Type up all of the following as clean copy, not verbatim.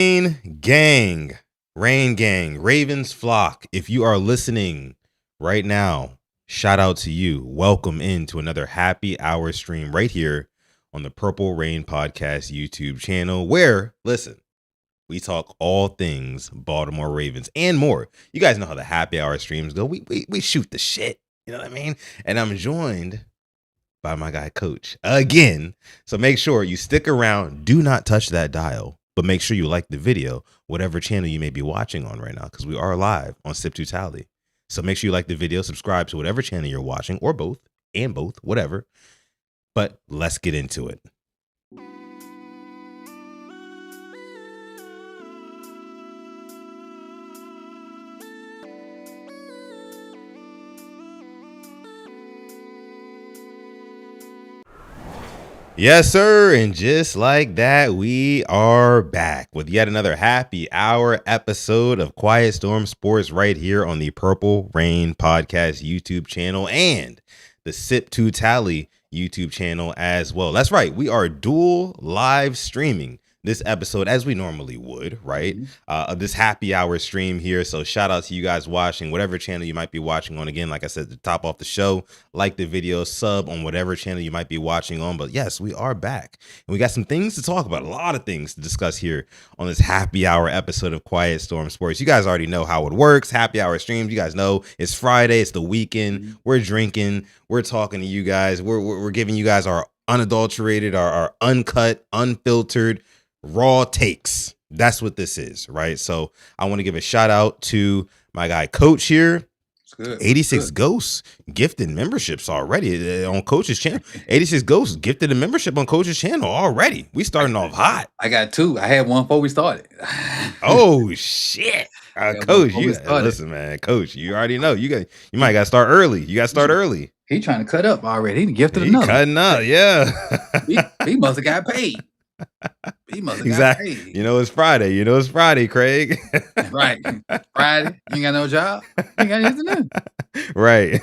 Gang, Rain Gang, Ravens flock. If you are listening right now, shout out to you. Welcome into another happy hour stream right here on the Purple Rain Podcast YouTube channel where, listen, we talk all things Baltimore Ravens and more. You guys know how the happy hour streams go. We shoot the shit. You know what I mean? And I'm joined by my guy, Coach, again. So make sure you stick around. Do not touch that dial. But make sure you like the video, whatever channel you may be watching on right now, because we are live on Sip to Tally. So make sure you like the video, subscribe to whatever channel you're watching, or both, whatever. But let's get into it. Yes, sir. And just like that, we are back with yet another happy hour episode of Quiet Storm Sports right here on the Purple Rain Podcast YouTube channel and the Sip to Tally YouTube channel as well. That's right. We are dual live streaming this episode as we normally would, right? This happy hour stream here. So shout out to you guys watching whatever channel you might be watching on. Again, like I said, to top off the show, like the video, sub on whatever channel you might be watching on. But yes, we are back and we got some things to talk about, a lot of things to discuss here on this happy hour episode of Quiet Storm Sports. You guys already know how it works. Happy hour streams. You guys know it's Friday. It's the weekend. We're drinking. We're talking to you guys. We're giving you guys our unadulterated, our uncut, unfiltered, raw takes. That's what this is, right? So I want to give a shout out to my guy Coach here. 86 Ghosts gifted memberships already on Coach's channel. 86 Ghosts gifted a membership on Coach's channel already. We starting off hot. I got two. I had one before we started. Oh shit. Coach, you listen, man. Coach, you already know. You might got to start early. You got to start early. He trying to cut up already. He gifted another. Cutting up, yeah. he must have got paid. He must have exactly. got paid. You know it's Friday. Craig. Right. Friday. You ain't got no job. You ain't got anything to do. Right.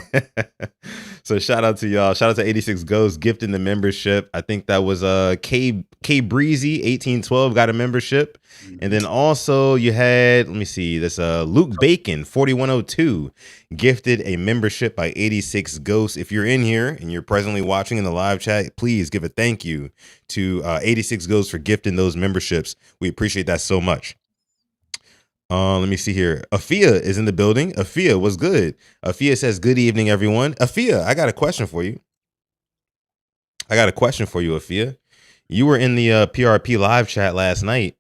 So shout out to y'all. Shout out to 86 Ghosts gifting the membership. I think that was K Breezy 1812 got a membership. And then also you had, let me see, this Luke Bacon 4102 gifted a membership by 86 Ghosts. If you're in here and you're presently watching in the live chat, please give a thank you to 86 Ghosts for gifting those memberships. We appreciate that so much. Let me see here. Afia is in the building. Afia, what's good? Afia says, good evening, everyone. Afia, I got a question for you. Afia. You were in the PRP live chat last night,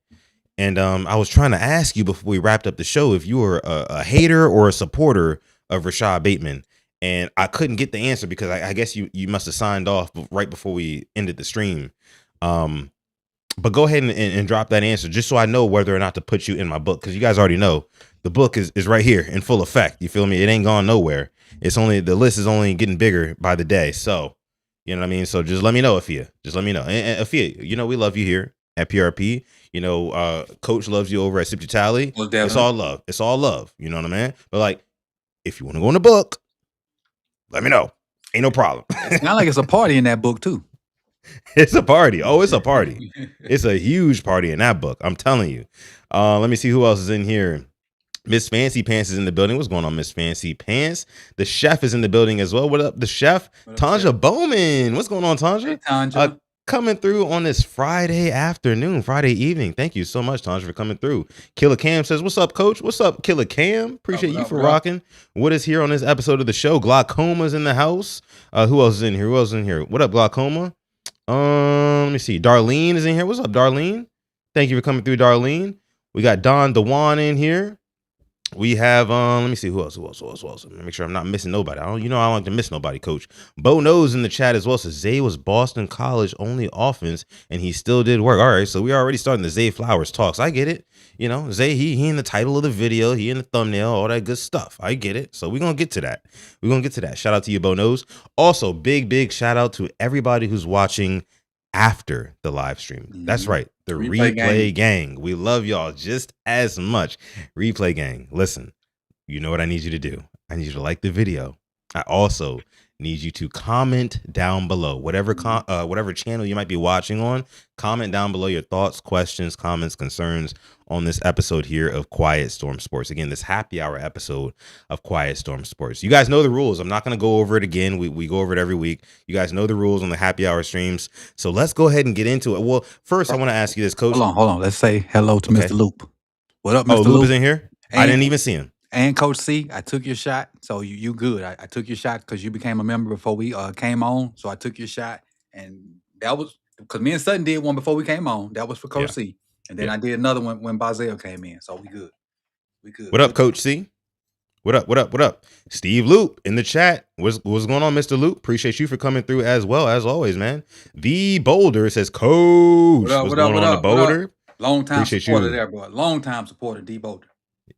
and I was trying to ask you before we wrapped up the show if you were a hater or a supporter of Rashad Bateman, and I couldn't get the answer because I guess you must have signed off right before we ended the stream. But go ahead and drop that answer just so I know whether or not to put you in my book, because you guys already know the book is right here in full effect. You feel me? It ain't gone nowhere. The list is only getting bigger by the day. So, you know what I mean? So just let me know, Afia. Just let me know. And Afia, you know we love you here at PRP. You know, Coach loves you over at Sip to Tally. Well, it's all love. It's all love. You know what I mean? But like, if you want to go in the book, let me know. Ain't no problem. It's not like it's a party in that book too. It's a party. Oh, it's a party. It's a huge party in that book. I'm telling you. Let me see who else is in here. Miss Fancy Pants is in the building. What's going on, Miss Fancy Pants? The chef is in the building as well. What up, the chef? Tanja Bowman. What's going on, Tanja? Hey, Tanja. Coming through on this Friday evening. Thank you so much, Tanja, for coming through. Killer Cam says, what's up, Coach? What's up, Killer Cam? Appreciate you for rocking. What is here on this episode of the show? Glaucoma's in the house. Who else is in here? What up, Glaucoma? Let me see. Darlene is in here. What's up, Darlene? Thank you for coming through, Darlene. We got Don DeWan in here. We have let me see who else. Let me make sure I'm not missing nobody. I don't like to miss nobody, Coach. Bo knows in the chat as well. Says Zay was Boston College only offense, and he still did work. All right, so we already starting the Zay Flowers talks. I get it. You know, Zay, he in the title of the video, he in the thumbnail, all that good stuff. I get it. So we're gonna get to that. Shout out to you, Bo knows. Also, big shout out to everybody who's watching after the live stream. That's right. The replay gang. We love y'all just as much. Replay gang. Listen, you know what I need you to do. I need you to like the video. I also need you to comment down below. Whatever channel you might be watching on, comment down below your thoughts, questions, comments, concerns on this episode here of Quiet Storm Sports. Again, this happy hour episode of Quiet Storm Sports. You guys know the rules. I'm not going to go over it again. We go over it every week. You guys know the rules on the happy hour streams. So let's go ahead and get into it. Well, first, I want to ask you this, Coach. Hold on. Let's say hello to Mr. Loop. What up, Mr. Oh, Loop is in here? I didn't even see him. And Coach C, I took your shot, so you good. I took your shot because you became a member before we came on, so I took your shot, and that was because me and Sutton did one before we came on. That was for Coach C, and then I did another one when Bazel came in, so we good. We good. What up, Coach C? What up? Steve Loop in the chat. What's going on, Mr. Loop? Appreciate you for coming through as well, as always, man. The Boulder says, Coach, what's going on, the Boulder? Long time supporter there, boy. Long time supporter, D Boulder.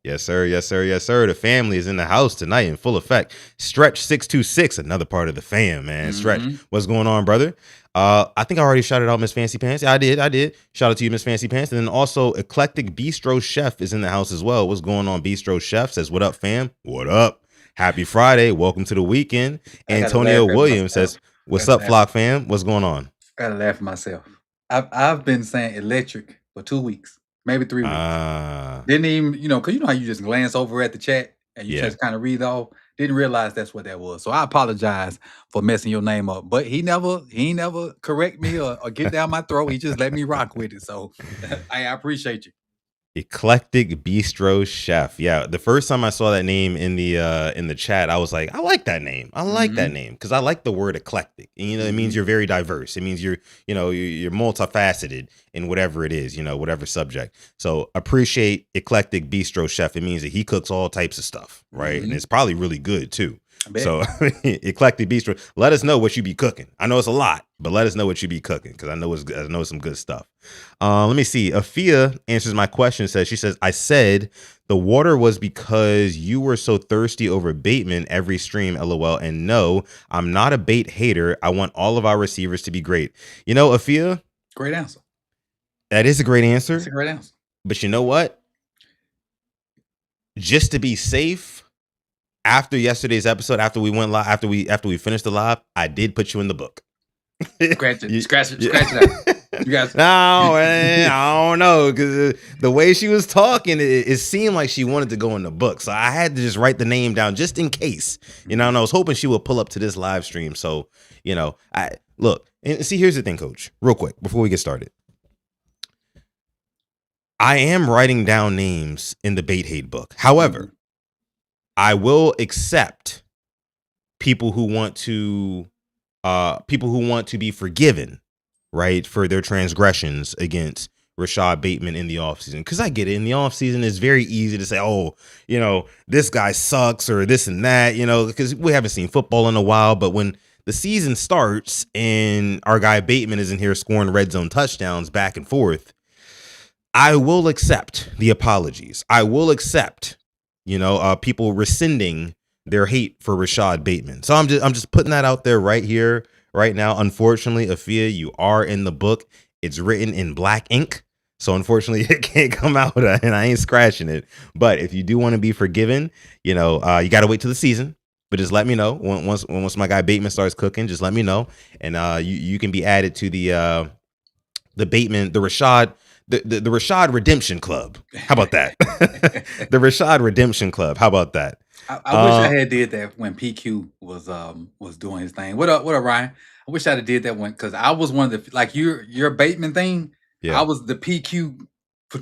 Yes, sir. The family is in the house tonight in full effect. Stretch 626, another part of the fam, man. Stretch, what's going on, brother? I think I already shouted out Miss Fancy Pants. Yeah, I did. Shout out to you, Miss Fancy Pants. And then also Eclectic Bistro Chef is in the house as well. What's going on, Bistro Chef? Says, what up, fam? What up? Happy Friday. Welcome to the weekend. Antonio Williams says, what's up, Flock fam? What's going on? I gotta laugh at myself. I've been saying electric for 2 weeks. Maybe 3 weeks. Didn't even, because you know how you just glance over at the chat and you just kind of read off. Didn't realize that's what that was. So I apologize for messing your name up. But he never correct me or get down my throat. He just let me rock with it. So I appreciate you. Eclectic Bistro Chef. Yeah, the first time I saw that name in the chat, I was like, I like that name. I like that name because I like the word eclectic. And, it means you're very diverse. It means you're multifaceted in whatever it is, whatever subject. So appreciate Eclectic Bistro Chef. It means that he cooks all types of stuff, right? And it's probably really good too. So Eclectic Bistro, let us know what you be cooking. I know it's a lot, but let us know what you be cooking because I know it's some good stuff. Let me see. Afia answers my question. She says, I said the water was because you were so thirsty over Bateman every stream, LOL. And no, I'm not a bait hater. I want all of our receivers to be great. Afia, great answer. That is a great answer. It's a great answer. But you know what? Just to be safe, after yesterday's episode, after we went live, after we finished the live, I did put you in the book. Scratch it. You guys. No, man, I don't know, because the way she was talking, it seemed like she wanted to go in the book. So I had to just write the name down just in case. And I was hoping she would pull up to this live stream. So, I look and see. Here's the thing, Coach. Real quick before we get started. I am writing down names in the Bait Hate book. However, I will accept people who want to be forgiven, right, for their transgressions against Rashad Bateman in the offseason. Because I get it. In the offseason, it's very easy to say, oh, this guy sucks or this and that, because we haven't seen football in a while. But when the season starts and our guy Bateman is in here scoring red zone touchdowns back and forth, I will accept the apologies. I will accept, people rescinding their hate for Rashad Bateman. So I'm just putting that out there right here, right now. Unfortunately, Afia, you are in the book. It's written in black ink. So unfortunately, it can't come out and I ain't scratching it. But if you do want to be forgiven, you got to wait till the season. But just let me know once my guy Bateman starts cooking. Just let me know, and you can be added to the Bateman, the Rashad. The Rashad Redemption Club. How about that? The Rashad Redemption Club. How about that? I wish I had did that when PQ was doing his thing. What up, Ryan? I wish I had did that one because I was one of the like your Bateman thing. Yeah. I was the PQ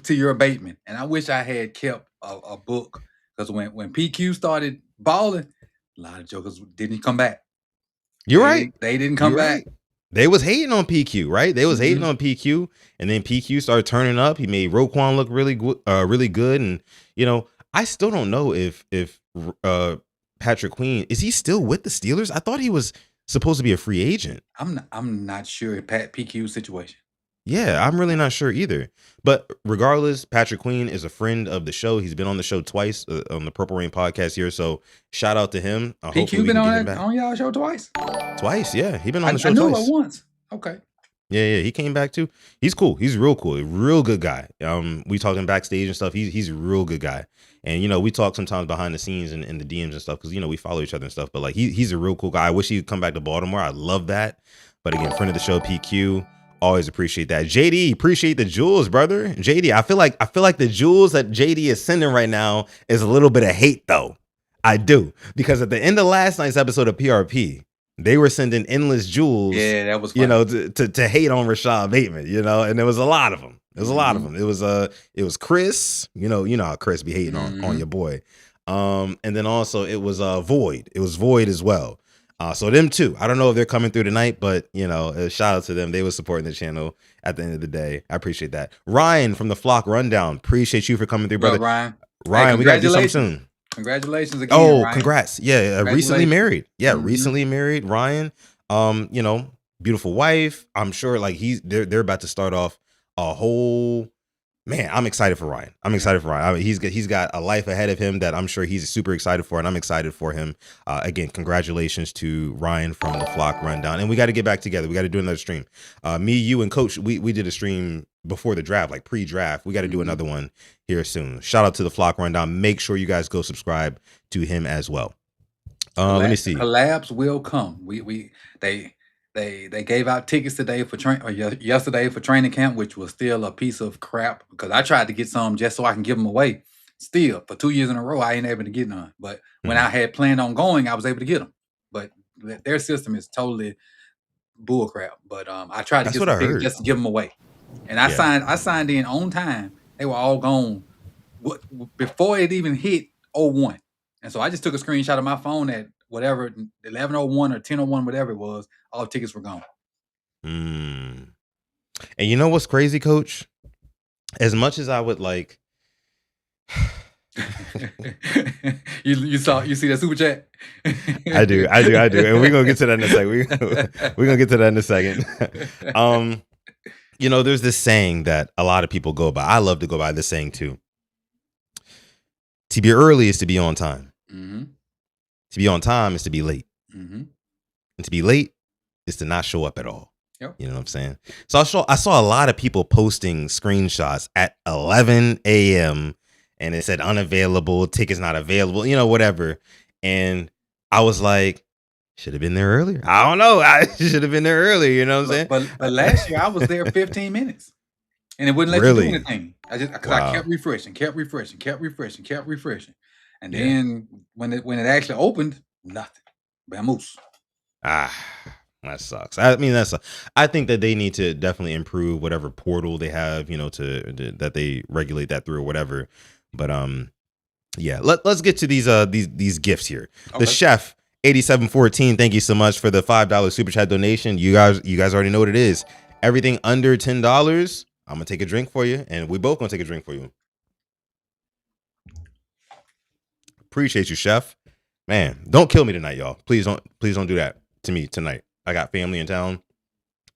to your Bateman, and I wish I had kept a book because when PQ started balling, a lot of jokers didn't come back. You're right. They didn't come back. Right. They was hating on PQ, right? They was hating on PQ, and then PQ started turning up. He made Roquan look really good, and I still don't know if Patrick Queen is he still with the Steelers? I thought he was supposed to be a free agent. I'm not sure PQ's situation. Yeah, I'm really not sure either. But regardless, Patrick Queen is a friend of the show. He's been on the show twice on the Purple Rain podcast here. So shout out to him. PQ been on y'all show twice? Twice, yeah. He been on the show twice. I knew it once. Okay. Yeah, he came back too. He's cool. He's real cool. Real good guy. We talking backstage and stuff. He's a real good guy. And we talk sometimes behind the scenes and in the DMs and stuff because we follow each other and stuff. But like he's a real cool guy. I wish he'd come back to Baltimore. I love that. But again, friend of the show, PQ. Always appreciate that. JD, appreciate the jewels, brother. JD, I feel like the jewels that JD is sending right now is a little bit of hate though. I do, because at the end of last night's episode of PRP, they were sending endless jewels. Yeah, that was funny. To hate on Rashad Bateman, and there was a lot of them. It was Chris, you know how Chris be hating on your boy. And then also it was Void. It was Void as well. So them too. I don't know if they're coming through tonight, but shout out to them. They were supporting the channel at the end of the day. I appreciate that. Ryan from the Flock Rundown. Appreciate you for coming through, brother. Ryan, we gotta do something soon. Congratulations again. Oh, Ryan. Congrats. Yeah, recently married. Yeah, recently married. Ryan. Beautiful wife. I'm sure like they're about to start off a whole. Man, I'm excited for Ryan. I mean, he's got a life ahead of him that I'm sure he's super excited for, and I'm excited for him. Again, congratulations to Ryan from the Flock Rundown. And we got to get back together. We got to do another stream. Me, you, and Coach, we did a stream before the draft, like pre-draft. We got to do another one here soon. Shout out to the Flock Rundown. Make sure you guys go subscribe to him as well. Let me see. Collabs will come. They gave out tickets today yesterday for training camp, which was still a piece of crap because I tried to get some just so I can give them away. Still, for 2 years in a row, I ain't able to get none. But when I had planned on going, I was able to get them. But their system is totally bullcrap. But I tried to get some tickets just to give them away, and I signed in on time. They were all gone before it even hit 01. And so I just took a screenshot of my phone at whatever 11:01 or 10:01, whatever it was. All tickets were gone. And you know what's crazy, Coach? As much as I would like, you see that super chat? I do, and we're gonna get to that in a second. We're gonna get to that in a second. There's this saying that a lot of people go by. I love to go by this saying too. To be early is to be on time. Mm-hmm. To be on time is to be late. Mm-hmm. And to be late is to not show up at all. Yep. You know what I'm saying? So I saw a lot of people posting screenshots at 11 a.m. and it said unavailable, tickets not available, whatever. And I was like, should have been there earlier. I don't know. I should have been there earlier. You know what I'm saying? But last year I was there 15 minutes. And it wouldn't let you do anything. I kept refreshing. And then when it actually opened, nothing. Vamoose. That sucks. I mean, I think that they need to definitely improve whatever portal they have, that they regulate that through or whatever. But let's get to these gifts here. Okay. The chef 8714, thank you so much for the $5 super chat donation. You guys already know what it is. Everything under $10. I'm gonna take a drink for you, and we both gonna take a drink for you. Appreciate you, chef. Man, don't kill me tonight, y'all. Please don't do that to me tonight. I got family in town.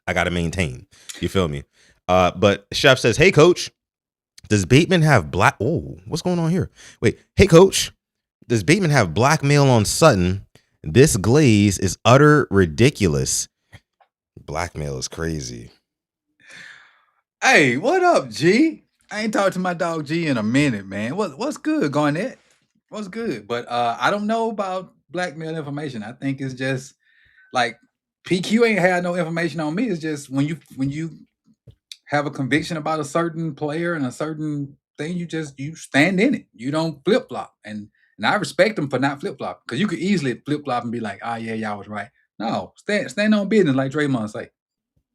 I gotta maintain. You feel me? But chef says, "Hey, coach, does Bateman have black? Oh, what's going on here? Wait, hey, coach, does Bateman have blackmail on Sutton? This glaze is utter ridiculous. Blackmail is crazy." Hey, what up, G? I ain't talked to my dog G in a minute, man. What's good, Garnett? What's good? But I don't know about blackmail information. I think it's just like PQ ain't had no information on me. It's just when you have a conviction about a certain player and a certain thing, you stand in it. You don't flip flop. And I respect them for not flip flop because you could easily flip flop and be like, yeah, y'all was right. No, stand on business like Draymond say.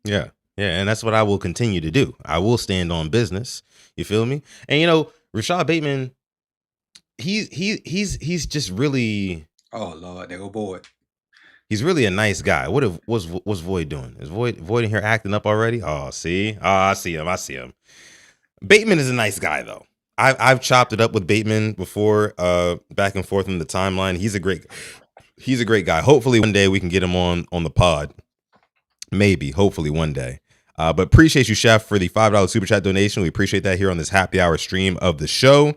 Yeah. Yeah, and that's what I will continue to do. I will stand on business. You feel me? And Rashad Bateman, he's just really. Oh Lord, there go Boyd. He's really a nice guy. What's Void doing? Is Void in here acting up already? Oh, see, I see him. Bateman is a nice guy though. I've chopped it up with Bateman before, back and forth in the timeline. He's a great guy. Hopefully one day we can get him on the pod. Maybe, hopefully one day. But appreciate you, chef, for the $5 super chat donation. We appreciate that here on this happy hour stream of the show.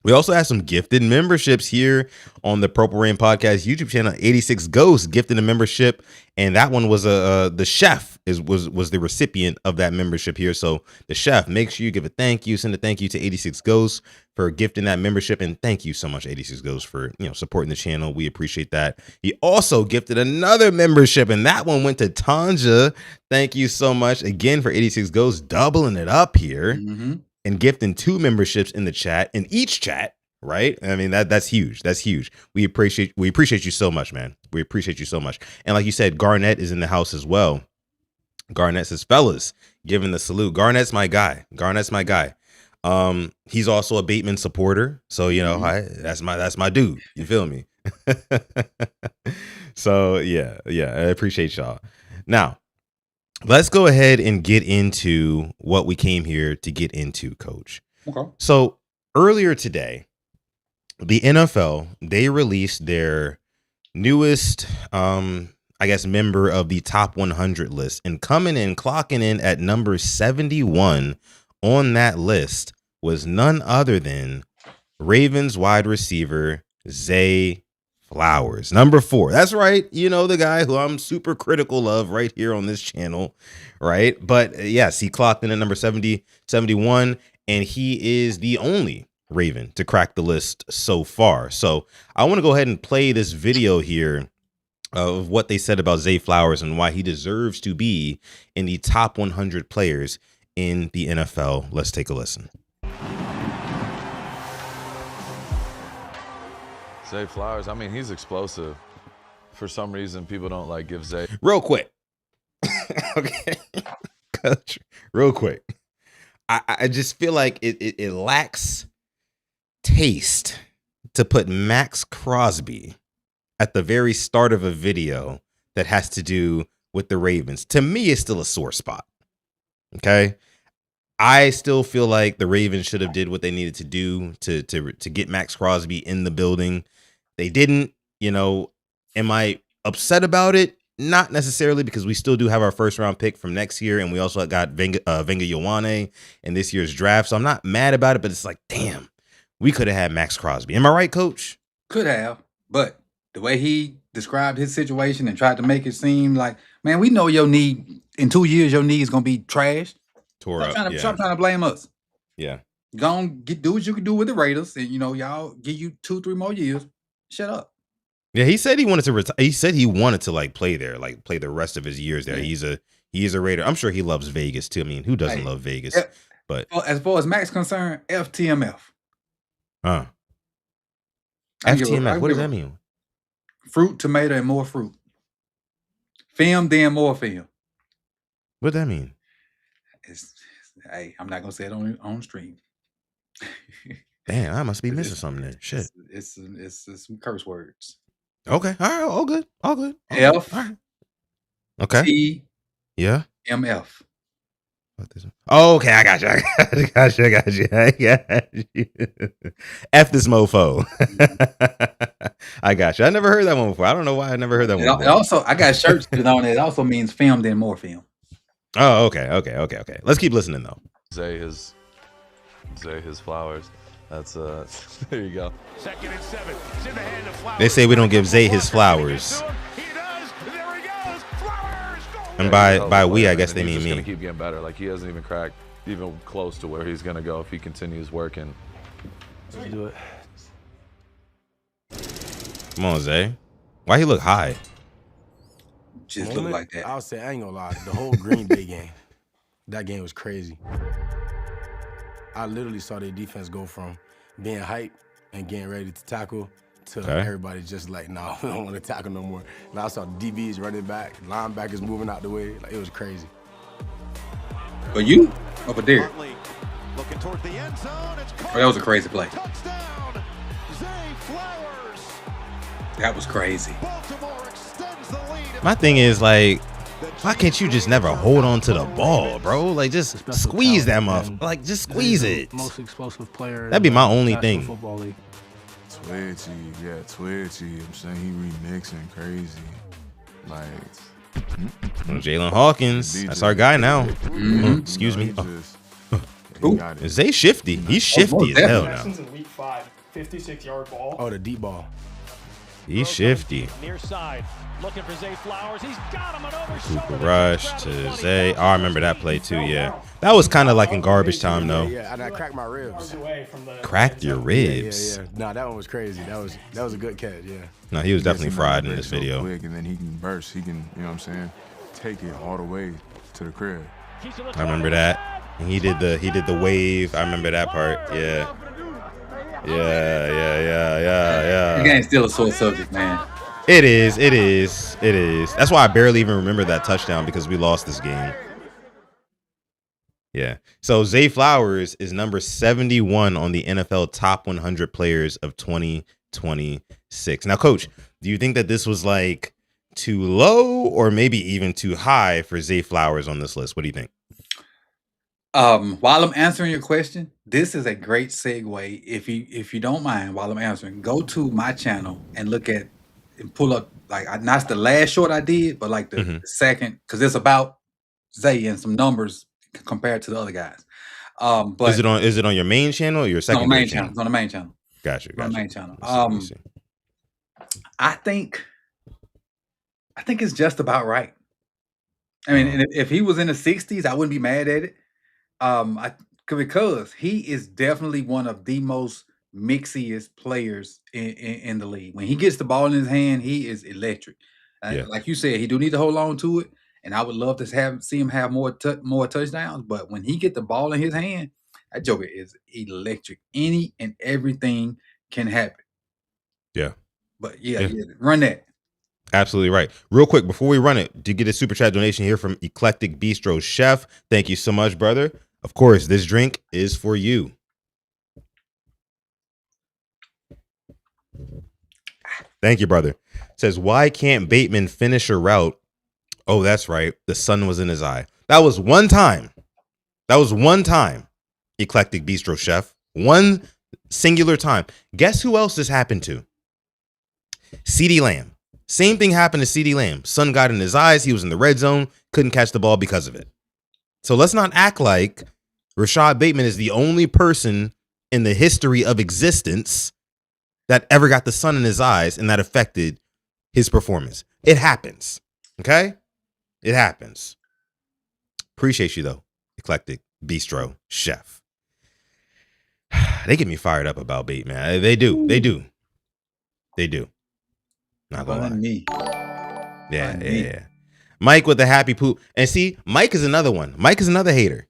We also have some gifted memberships here on the Purple Rain Podcast YouTube channel. 86 Ghosts gifted a membership, and that one was the chef was the recipient of that membership here. So the chef, make sure you give a thank you, send a thank you to 86 Ghosts for gifting that membership, and thank you so much 86 Ghosts for supporting the channel. We appreciate that. He also gifted another membership, and that one went to Tanja. Thank you so much again for 86 Ghosts doubling it up here. Mm-hmm. And gifting 2 memberships in the chat, in each chat, right? I mean, that's huge. That's huge. We appreciate you so much, man. We appreciate you so much. And like you said, Garnett is in the house as well. Garnett says, fellas, giving the salute. Garnett's my guy. He's also a Bateman supporter. So, that's my dude. You feel me? So yeah, I appreciate y'all. Now, let's go ahead and get into what we came here to get into, Coach. Okay. So earlier today, the NFL, they released their newest, member of the top 100 list, and clocking in at number 71 on that list was none other than Ravens wide receiver Zay Flowers, number 4. That's right. The guy who I'm super critical of right here on this channel. Right. But yes, he clocked in at number 71, and he is the only Raven to crack the list so far. So I want to go ahead and play this video here of what they said about Zay Flowers and why he deserves to be in the top 100 players in the NFL. Let's take a listen. Zay Flowers, I mean, he's explosive. For some reason, people don't give Zay. Real quick. Okay. Coach, real quick. I just feel like it lacks taste to put Max Crosby at the very start of a video that has to do with the Ravens. To me, it's still a sore spot. Okay. I still feel like the Ravens should have did what they needed to do to get Max Crosby in the building. They didn't. Am I upset about it? Not necessarily, because we still do have our first round pick from next year, and we also got Venga Ioane in this year's draft. So I'm not mad about it, but it's like, damn, we could have had Max Crosby. Am I right, Coach? Could have, but the way he described his situation and tried to make it seem like, man, we know your knee in 2 years, your knee is gonna be trashed. Tore up. Stop trying to blame us. Yeah. Go on, do what you can do with the Raiders, and y'all give you 2-3 more years. Shut up. Yeah, he said he wanted to retire. He said he wanted to play there, play the rest of his years there. Yeah. He is a Raider. I'm sure he loves Vegas too. I mean, who doesn't love Vegas? But as far as Max concerned, FTMF. FTMF. What does that mean? Fruit, tomato, and more fruit. Film, then more film. What does that mean? I'm not gonna say it on stream. Damn, I must be missing something then. Shit. It's some curse words. Okay. All right. All good. F. All right. Okay. T. Yeah. MF. Oh, okay. I got you. F this mofo. I got you. I never heard that one before. I don't know why I never heard that one before. Also, I got shirts on it. It also means film, then more film. Oh, okay. Let's keep listening though. Zay his Flowers. That's there you go. 2nd and 7. It's in the hand of Flowers. They say we don't give Zay his flowers. He does. There he goes. Flowers. And by we, I guess they mean me. He's gonna keep getting better. He hasn't even cracked even close to where he's gonna go if he continues working. Let's do it. Come on, Zay. Why he look high? Just look like that. I'll say, I ain't gonna lie. The whole Green Bay game, that game was crazy. I literally saw their defense go from being hyped and getting ready to tackle to everybody just nah, we don't want to tackle no more. And I saw DBs running back, linebackers moving out the way. It was crazy. But you over there. Looking toward the end zone. That was a crazy play. Touchdown. Zay Flowers. That was crazy. Baltimore extends the lead. My thing is why can't you just never hold on to the ball, bro? Just squeeze that muff. Just squeeze it. Most explosive player. That'd be my only thing. Football league. Twitchy. I'm saying he remixing crazy. Jalen Hawkins. That's our guy now. Excuse me. Is Zay shifty? He's shifty as hell now. In week 5 56-yard ball. Oh, the deep ball. He's shifty. Near side, looking for Zay Flowers. He's got him over Cooper rush to Zay. Oh, I remember that play too. Yeah, that was kind of like in garbage time though. Yeah, and I cracked my ribs. Cracked your ribs. Yeah. Nah, that one was crazy. That was a good catch. Yeah. No, he was definitely fried in this video. Quick, and then he can burst. He can, you know what I'm saying, take it all the way to the crib. I remember that. And he did the wave. I remember that part. Yeah. The game's still a sore subject, man. It is. That's why I barely even remember that touchdown, because we lost this game. Yeah. So Zay Flowers is number 71 on the NFL top 100 players of 2026. Now, Coach, do you think that this was like too low or maybe even too high for Zay Flowers on this list? What do you think? While I'm answering your question, this is a great segue. If you don't mind, while I'm answering, go to my channel and look at and pull up, like, not the last short I did, but like the second, because it's about Zay and some numbers compared to the other guys. But is it on your main channel or your second main channel? It's on the main channel. Gotcha. On the main channel. I think it's just about right. I mean, if he was in the 60s, I wouldn't be mad at it. Because he is definitely one of the most mixiest players in the league. When he gets the ball in his hand, he is electric. Like you said, he do need to hold on to it, and I would love to see him have more touchdowns. But when he get the ball in his hand, that joker is electric. Any and everything can happen. Yeah. But yeah, run that. Absolutely right. Real quick, before we run it, to get a super chat donation here from Eclectic Bistro Chef. Thank you so much, brother. Of course, this drink is for you. Thank you, brother. Says, why can't Bateman finish a route? Oh, that's right. The sun was in his eye. That was one time. Eclectic Bistro Chef. One singular time. Guess who else this happened to? CeeDee Lamb. Same thing happened to CeeDee Lamb. Sun got in his eyes. He was in the red zone. Couldn't catch the ball because of it. So let's not act like Rashad Bateman is the only person in the history of existence that ever got the sun in his eyes and that affected his performance. It happens. Okay? It happens. Appreciate you, though, Eclectic Bistro Chef. They get me fired up about Bateman. They do. Not gonna lie. Yeah. Mike with the happy poop. And see, Mike is another one. Mike is another hater.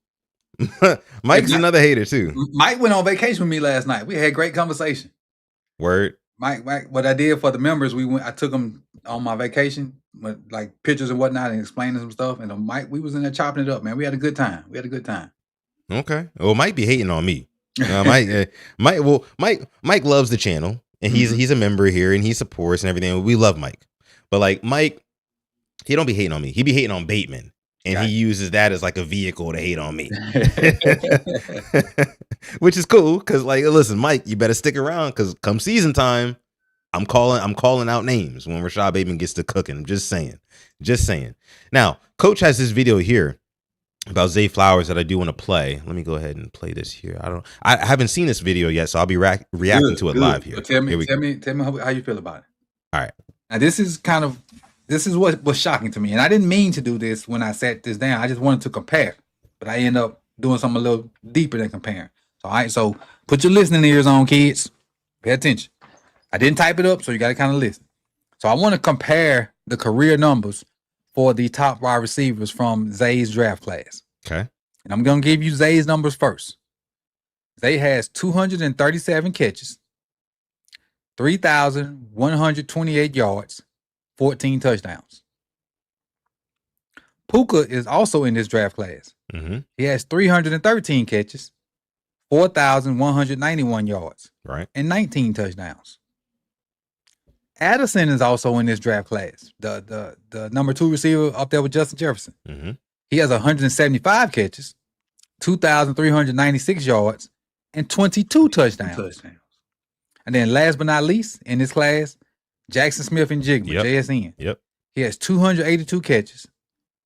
Mike's another hater too. Mike went on vacation with me last night. We had a great conversation. Word. Mike, what I did for the members, I took them on my vacation with like pictures and whatnot and explaining some stuff. And Mike, we was in there chopping it up, man. We had a good time. Okay. Well, Mike be hating on me. Mike loves the channel and he's a member here and he supports and everything. We love Mike. But like Mike, he don't be hating on me. He be hating on Bateman. And he uses that as like a vehicle to hate on me. Which is cool. Cause like, listen, Mike, you better stick around. Cause come season time, I'm calling out names when Rashad Bateman gets to cooking. I'm just saying. Now, Coach has this video here about Zay Flowers that I do want to play. Let me go ahead and play this here. I haven't seen this video yet, so I'll be reacting to it live here. But tell me how you feel about it. All right. Now this is what was shocking to me, and I didn't mean to do this when I sat this down. I just wanted to compare, but I end up doing something a little deeper than comparing. So put your listening ears on, kids. Pay attention. I didn't type it up, so you got to kind of listen. So I want to compare the career numbers for the top wide receivers from Zay's draft class. Okay. And I'm going to give you Zay's numbers first. Zay has 237 catches, 3,128 yards, 14 touchdowns. Puka is also in this draft class. He has 313 catches, 4,191 yards, and 19 touchdowns. Addison is also in this draft class. The number 2 receiver up there with Justin Jefferson. He has 175 catches, 2,396 yards, and 22 touchdowns. And then last but not least, in this class, Jackson Smith and Jigma, JSN. Yep. He has 282 catches,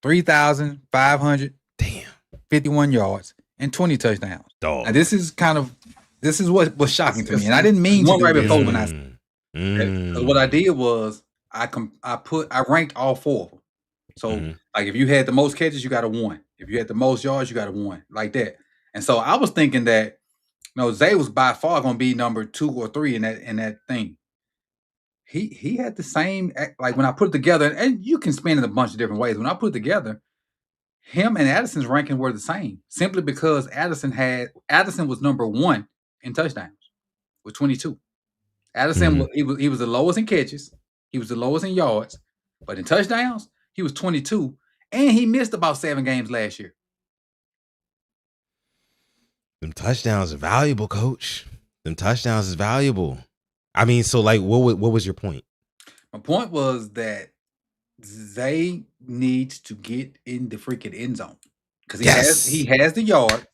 3,551 yards, and 20 touchdowns. Dog. Now this is this is what was shocking to me, and I didn't mean to do right before when I. What I did was I ranked all 4 of them. So like if you had the most catches, you got a 1. If you had the most yards, you got a 1, like that. And so I was thinking that Zay was by far going to be number 2 or 3 in that thing. He had the same, like when I put it together, and you can spin it a bunch of different ways. When I put it together, him and Addison's ranking were the same, simply because Addison was number 1 in touchdowns with 22. Addison, he was the lowest in catches, he was the lowest in yards, but in touchdowns, he was 22, and he missed about 7 games last year. Them touchdowns are valuable, Coach. Them touchdowns is valuable. I mean, so like, what was your point? My point was that Zay needs to get in the freaking end zone because he has the yards,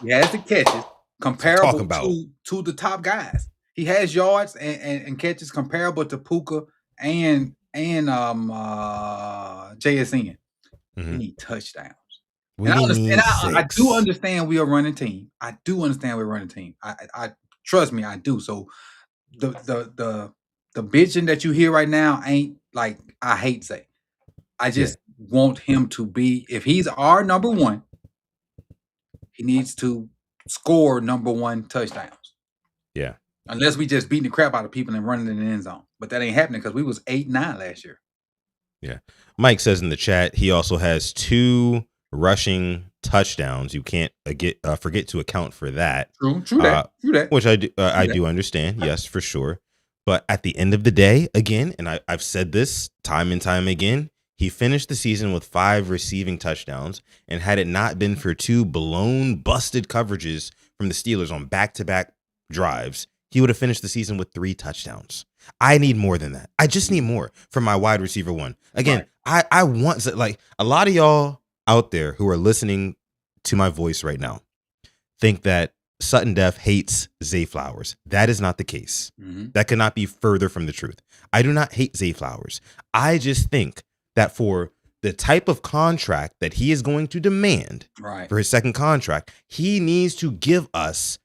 he has the catches comparable to the top guys. He has yards and catches comparable to Puka and JSN. He need touchdowns. I do understand we are running team. I trust me, I do. So the bitching that you hear right now ain't like I hate Zay. I just want him to be, if he's our number 1, he needs to score number 1 touchdowns. Yeah. Unless we just beating the crap out of people and running in the end zone. But that ain't happening because we was 8-9 last year. Yeah. Mike says in the chat, he also has 2 rushing touchdowns. You can't forget to account for that. True that. Which I do understand. Yes, for sure. But at the end of the day, again, and I've said this time and time again, he finished the season with 5 receiving touchdowns, and had it not been for 2 busted coverages from the Steelers on back-to-back drives, he would have finished the season with 3 touchdowns. I need more than that. I just need more from my wide receiver 1. Again, right. I want, like, a lot of y'all out there who are listening to my voice right now think that Sutton Def hates Zay Flowers. That is not the case. That could not be further from the truth. I do not hate Zay Flowers. I just think that for the type of contract that he is going to demand for his second contract, he needs to give us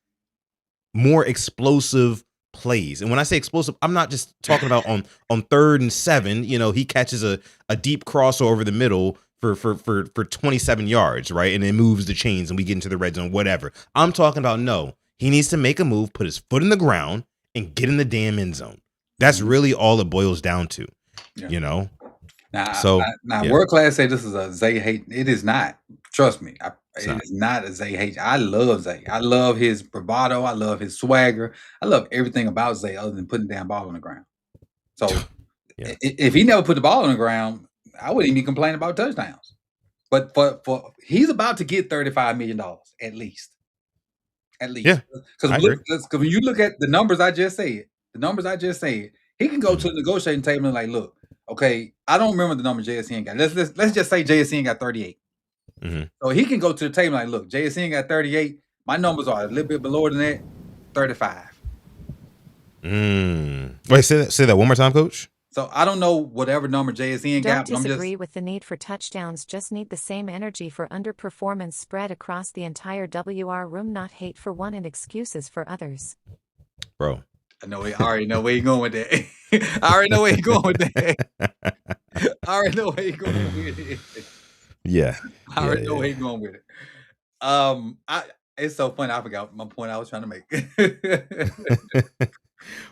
more explosive plays. And when I say explosive, I'm not just talking about on 3rd and 7, he catches a deep crossover over the middle for 27 yards, right? And it moves the chains and we get into the red zone, whatever. I'm talking about, no, he needs to make a move, put his foot in the ground and get in the damn end zone. That's really all it boils down to, Now, World Class say this is a Zay hate. It is not. Trust me. It is not a Zay hate. I love Zay. I love his bravado. I love his swagger. I love everything about Zay other than putting the damn ball on the ground. So if he never put the ball on the ground, I wouldn't even be complaining about touchdowns. But for he's about to get $35 million at least. Yeah. Because when you look at the numbers I just said, he can go to the negotiating table and like, look, okay, I don't remember the number JSN got. Let's just say JSN got 38. So he can go to the table like, look, JSN got 38. My numbers are a little bit below than that, 35. Wait, say that one more time, Coach. So I don't know whatever number JSN got. Don't disagree with the need for touchdowns, just need the same energy for underperformance spread across the entire WR room, not hate for one and excuses for others. Bro. I already know where you're going with that. I already know where you're going with it. Yeah. I already know where you're going with it. It's so funny. I forgot my point I was trying to make.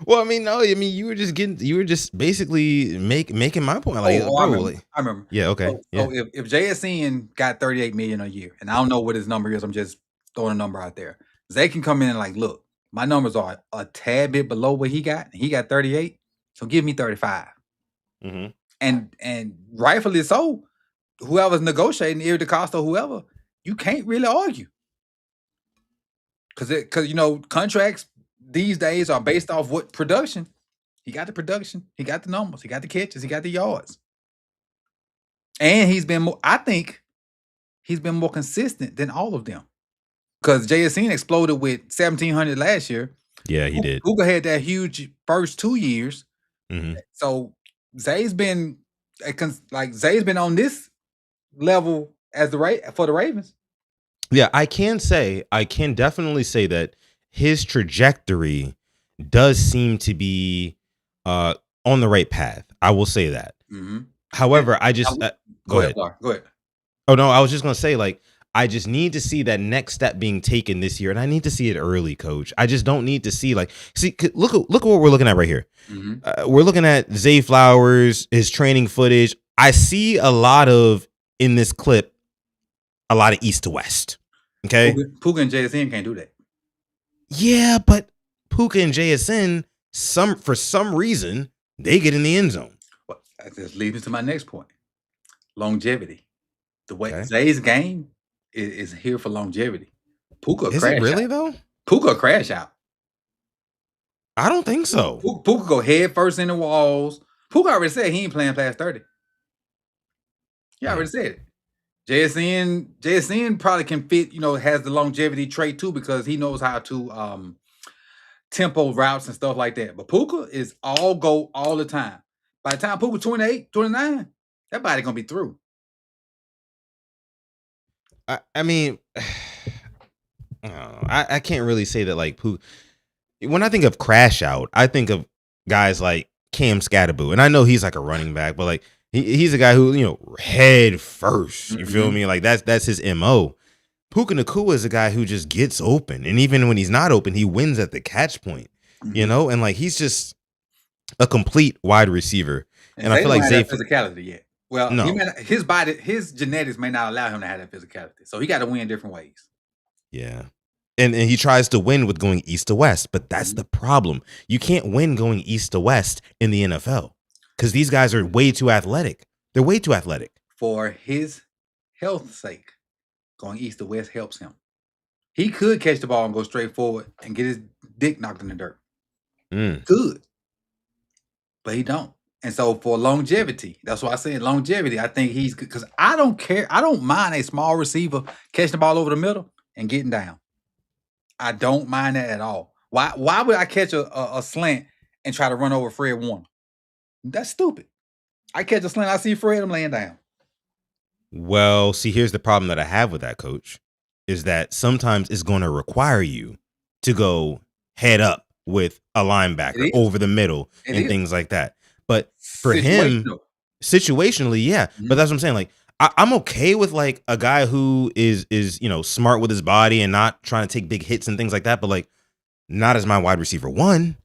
Well, I mean, no, you were just basically making my point. Like, I remember. Yeah, okay. So if JSN got 38 million a year, and I don't know what his number is, I'm just throwing a number out there. Zay can come in and like, look, my numbers are a tad bit below what he got. He got 38, so give me 35. And rightfully so, whoever's negotiating, Erie DeCosta, whoever, you can't really argue. Because contracts these days are based off what production. He got the production, he got the numbers, he got the catches, he got the yards. And I think he's been more consistent than all of them. Because JSN exploded with 1,700 last year. Yeah, he did. Puka had that huge first 2 years. So Zay's been on this level for the Ravens. Yeah, I can definitely say that his trajectory does seem to be on the right path. I will say that. Mm-hmm. However, I just go ahead. Go ahead. Oh no, I was just gonna say, like, I just need to see that next step being taken this year, and I need to see it early, Coach. I just don't need to see look at what we're looking at right here. Mm-hmm. We're looking at Zay Flowers, his training footage. I see a lot of in this clip, a lot of east to west. Okay, Puka and JSN can't do that. Yeah, but Puka and JSN, for some reason, they get in the end zone. Well, that just leads me to my next point: longevity. The way Zay's game is here for longevity. Puka is crash it really out. though? Puka crash out. I don't think so. Puka go head first in the walls. Puka already said he ain't playing past 30. He already said it. JSN probably can fit, has the longevity trait too because he knows how to tempo routes and stuff like that. But Puka is all go all the time. By the time Puka 28, 29, that body gonna be through. I mean, I can't really say that like Puka. When I think of crash out, I think of guys like Cam Scatterboo, and I know he's like a running back, but like he's a guy who head first. You feel me? Like that's his MO. Puka Nacua is a guy who just gets open, and even when he's not open, he wins at the catch point. And like he's just a complete wide receiver. And I feel like Zay physicality yet. Well, no. His genetics may not allow him to have that physicality, so he got to win different ways. Yeah. And he tries to win with going east to west, but that's the problem. You can't win going east to west in the NFL because these guys are way too athletic. They're way too athletic. For his health's sake, going east to west helps him. He could catch the ball and go straight forward and get his dick knocked in the dirt. Good. But he don't. And so for longevity, that's why I said longevity. I think he's good because I don't care. I don't mind a small receiver catching the ball over the middle and getting down. I don't mind that at all. Why would I catch a slant and try to run over Fred Warner? That's stupid. I catch a slant, I see Fred, I'm laying down. Well, see, here's the problem that I have with that, Coach, is that sometimes it's going to require you to go head up with a linebacker over the middle and things like that. But for him, situationally, yeah. But that's what I'm saying. Like, I'm okay with like a guy who is smart with his body and not trying to take big hits and things like that. But like, not as my wide receiver one.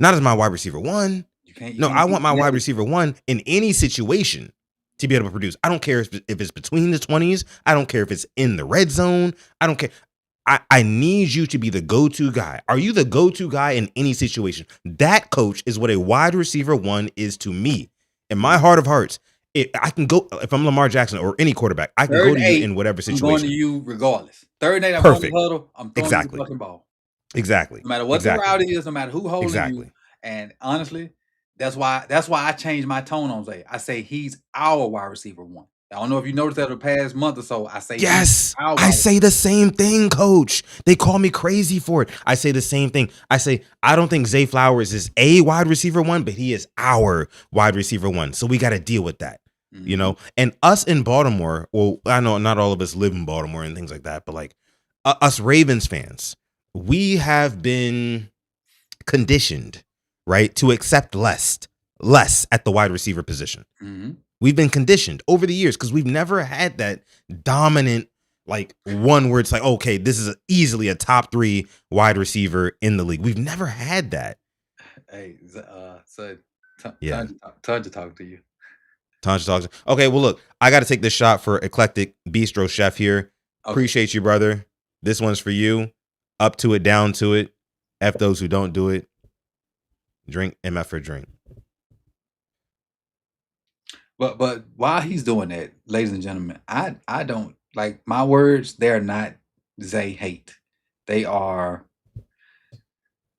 Not as my wide receiver one. I want my wide receiver one in any situation to be able to produce. I don't care if it's between the 20s. I don't care if it's in the red zone. I don't care. I need you to be the go-to guy. Are you the go-to guy in any situation? That, Coach, is what a wide receiver one is to me. In my heart of hearts, I can go, if I'm Lamar Jackson or any quarterback, I can go to you in whatever situation. I'm going to you regardless. Third and 8, I'm on the huddle. I'm throwing you the fucking ball. Exactly. No matter what the route is, no matter who holding you. And honestly, that's why I changed my tone on Zay. I say he's our wide receiver one. I don't know if you noticed that the past month or so. I say yes. I say the same thing, Coach. They call me crazy for it. I say the same thing. I say I don't think Zay Flowers is a wide receiver one, but he is our wide receiver one. So we got to deal with that, And us in Baltimore. Well, I know not all of us live in Baltimore and things like that, but like us Ravens fans, we have been conditioned, right, to accept less at the wide receiver position. We've been conditioned over the years because we've never had that dominant, like, one where it's like, okay, this is easily a top 3 wide receiver in the league. We've never had that. Hey, so Tanja talk to you. Tanja talks. Okay, well, look, I got to take this shot for Eclectic Bistro Chef here. Okay. Appreciate you, brother. This one's for you. Up to it, down to it. F those who don't do it. Drink MF for drink. But while he's doing that, ladies and gentlemen, I don't like my words. They're not Zay hate. They are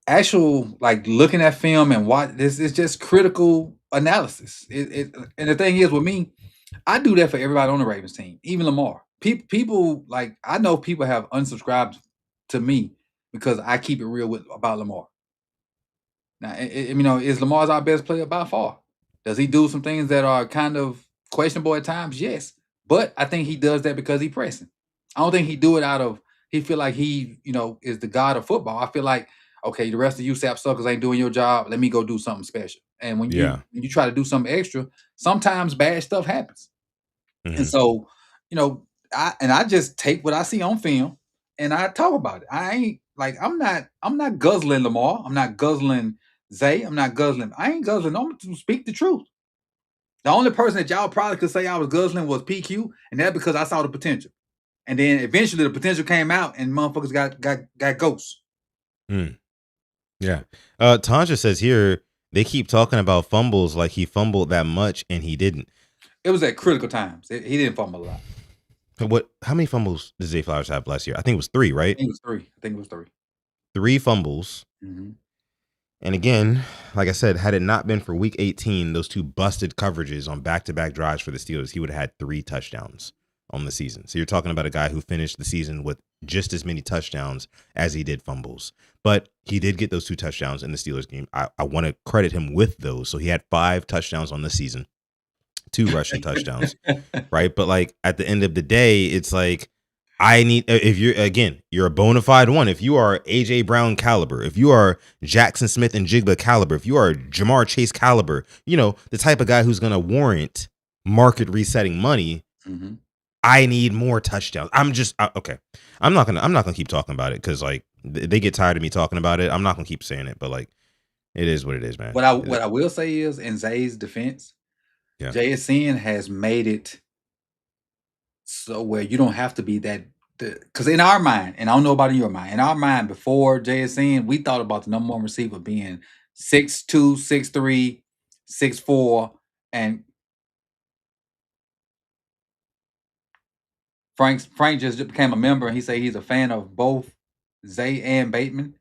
actual like looking at film and what this is just critical analysis. And the thing is with me, I do that for everybody on the Ravens team, even Lamar. People like I know people have unsubscribed to me because I keep it real about Lamar. Now, is Lamar's our best player by far? Does he do some things that are kind of questionable at times? Yes. But I think he does that because he's pressing. I don't think he do it out of he feel like he, is the god of football. I feel like, okay, the rest of you sap suckers ain't doing your job. Let me go do something special. And when you try to do something extra, sometimes bad stuff happens. Mm-hmm. And so, I just take what I see on film and I talk about it. I ain't like I'm not guzzling Lamar. I'm not guzzling Zay. I ain't guzzling. I'm to speak the truth. The only person that y'all probably could say I was guzzling was PQ, and that's because I saw the potential. And then eventually the potential came out, and motherfuckers got ghosts. Yeah. Tanja says here they keep talking about fumbles like he fumbled that much, and he didn't. It was at critical times. He didn't fumble a lot. How many fumbles did Zay Flowers have last year? I think it was 3, right? I think it was 3. 3 fumbles. Mm-hmm. And again, like I said, had it not been for week 18, those 2 busted coverages on back-to-back drives for the Steelers, he would have had 3 touchdowns on the season. So you're talking about a guy who finished the season with just as many touchdowns as he did fumbles. But he did get those 2 touchdowns in the Steelers game. I want to credit him with those. So he had 5 touchdowns on the season, 2 rushing touchdowns, right? But like at the end of the day, it's like if you're a bona fide one. If you are AJ Brown caliber, if you are Jackson Smith and Jigba caliber, if you are Jamar Chase caliber, the type of guy who's going to warrant market resetting money. Mm-hmm. I need more touchdowns. Okay. I'm not gonna keep talking about it because like they get tired of me talking about it. I'm not gonna keep saying it, but like it is what it is, man. What I will say is, in Zay's defense, JSN has made it so where you don't have to be that. Because in our mind, and I don't know about in your mind, in our mind before JSN, we thought about the number 1 receiver being 6'2", 6'3", 6'4", and Frank just became a member, and he said he's a fan of both Zay and Bateman.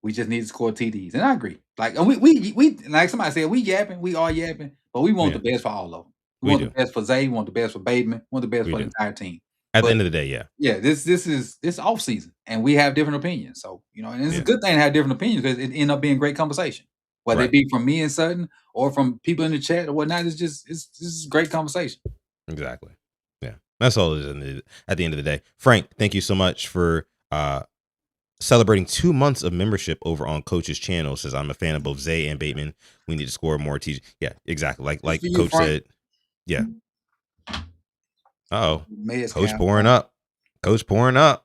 We just need to score TDs, and I agree. Like, and we like somebody said, we yapping, we are yapping, but we want the best for all of them. We want the best for Zay, we want the best for Bateman, we want the best for the entire team. At the end of the day, yeah. Yeah, this is off season, and we have different opinions. So and it's a good thing to have different opinions because it end up being great conversation. Whether it be from me and Sutton or from people in the chat or whatnot, it's just great conversation. Exactly. Yeah, that's all it is at the end of the day. Frank, thank you so much for celebrating 2 months of membership over on Coach's channel. Says I'm a fan of both Zay and Bateman. We need to score more TG. Yeah, exactly. Like Coach said. Yeah. Uh-oh. Coach pouring up. Coach pouring up.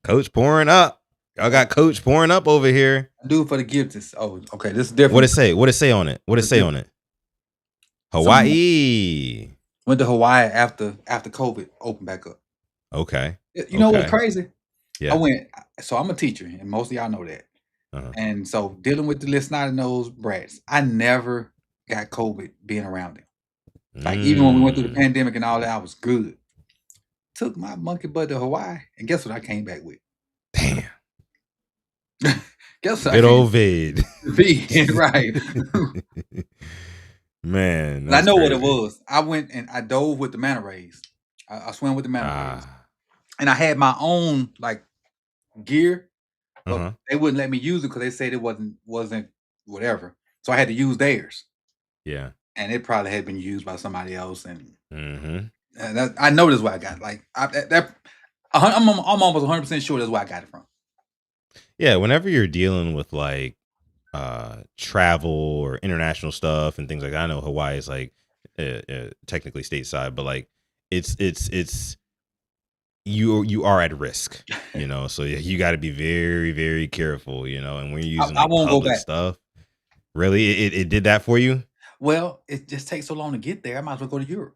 Coach pouring up. Y'all got Coach pouring up over here. Do it for the gifts. Oh, okay. This is different. What it say? What it say on it? What it say on it? Hawaii. Went to Hawaii after COVID opened back up. Okay. You know what's crazy? Yeah. I went. So I'm a teacher, and most of y'all know that. Uh-huh. And so dealing with the little snotty-nosed brats, I never got COVID being around them. Like even when we went through the pandemic and all that, I was good. Took my monkey butt to Hawaii, and guess what I came back with? Damn. Guess what? Good old vid. Right. Man. I know crazy. What it was. I went and I dove with the manta rays. I swam with the manta rays. And I had my own like gear, but they wouldn't let me use it because they said it wasn't whatever. So I had to use theirs. Yeah. And it probably had been used by somebody else, and I know that's where I got it. Like I'm almost 100% sure that's where I got it from. Yeah, whenever you're dealing with like travel or international stuff and things like that, I know Hawaii is like technically stateside, but like it's you are at risk, so you got to be very, very careful, and when you're using I won't go back. Stuff. Really, it did that for you? Well, it just takes so long to get there. I might as well go to Europe.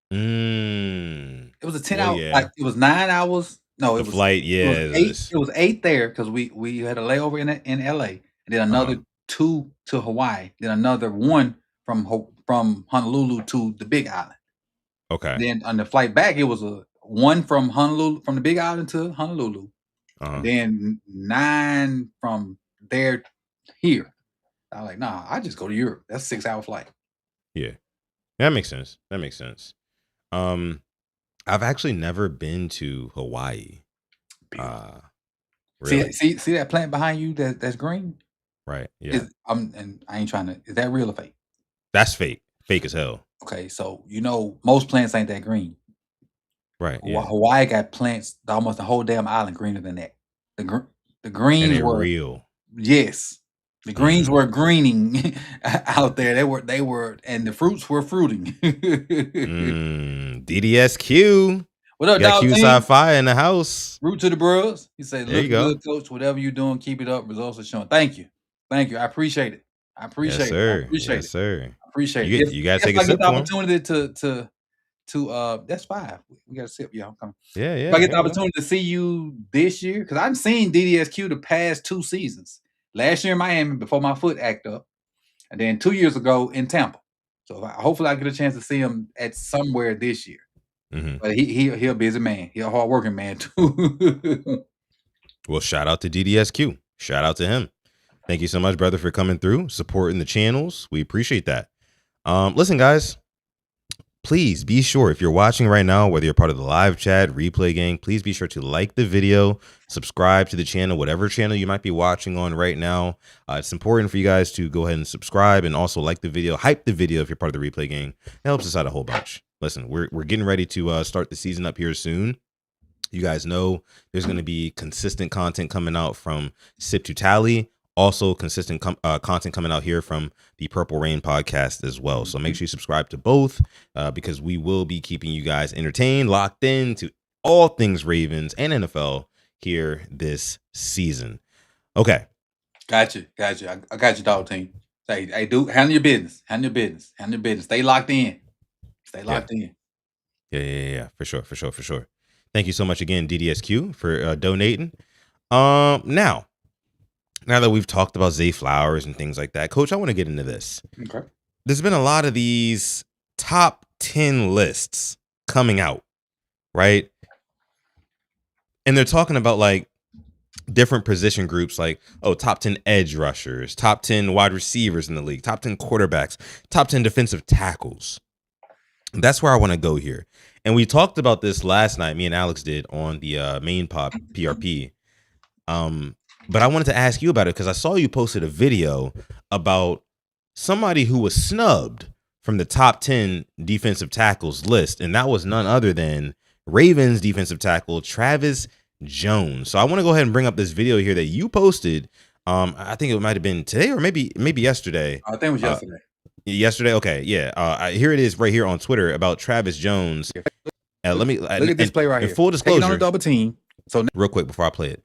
It was a 10 hour. Yeah. Like it was 9 hours. No, it was flight. Yeah, it was 8 there because we had a layover in LA, and then another 2 to Hawaii, then another 1 from Honolulu to the Big Island. Okay. Then on the flight back, it was a 1 from Honolulu, from the Big Island to Honolulu. Then 9 from there here. I was like, nah, I just go to Europe. That's a 6-hour flight. Yeah, that makes sense. I've actually never been to Hawaii. Really? See that plant behind you that's green? Right. Yeah. And I ain't trying to. Is that real or fake? That's fake. Fake as hell. Okay, so most plants ain't that green. Right. Yeah. Hawaii got plants almost the whole damn island greener than that. The greens and were real. Yes. The greens were greening out there. They were, and the fruits were fruiting. DDSQ. What up, got dog? Q Sci-Fi in the house. Root to the bros. He said, There "Look good, coach. Whatever you're doing, keep it up. Results are showing." Thank you. I appreciate it. I appreciate yes, sir. it. I appreciate yes, it. sir. I appreciate it. You gotta take a a sip the for him. opportunity to that's 5. We got to sip, y'all. Come. Yeah. If I get the opportunity to see you this year, because I've seen DDSQ the past 2 seasons. Last year in Miami before my foot acted up, and then 2 years ago in Tampa. So hopefully I get a chance to see him at somewhere this year. But he a busy man. He a hardworking man too. Well, shout out to DDSQ. Shout out to him. Thank you so much, brother, for coming through, supporting the channels. We appreciate that. Listen, guys, please be sure, if you're watching right now, whether you're part of the live chat, replay gang, please be sure to like the video, subscribe to the channel, whatever channel you might be watching on right now. It's important for you guys to go ahead and subscribe and also like the video, hype the video if you're part of the replay gang. It helps us out a whole bunch. Listen, we're getting ready to start the season up here soon. You guys know there's going to be consistent content coming out from Sip to Tally. Also consistent content coming out here from the Purple Rain podcast as well. So make sure you subscribe to both because we will be keeping you guys entertained, locked in to all things Ravens and NFL here this season. Okay. Got you. I got you, dog team. Hey, dude, handle your business. Stay locked in. Yeah. For sure. Thank you so much again, DDSQ, for donating. Now that we've talked about Zay Flowers and things like that, Coach, I want to get into this. Okay. There's been a lot of these top 10 lists coming out, right? And they're talking about like different position groups, like, top 10 edge rushers, top 10 wide receivers in the league, top 10 quarterbacks, top 10 defensive tackles. That's where I want to go here. And we talked about this last night. Me and Alex did on the main pod PRP. But I wanted to ask you about it because I saw you posted a video about somebody who was snubbed from the top 10 defensive tackles list. And that was none other than Ravens defensive tackle Travis Jones. So I want to go ahead and bring up this video here that you posted. I think it might have been today or maybe yesterday. I think it was yesterday. Yesterday. Okay. Yeah. Here it is right here on Twitter about Travis Jones. Let me look at this play right here. Full disclosure. On a double team. So real quick before I play it.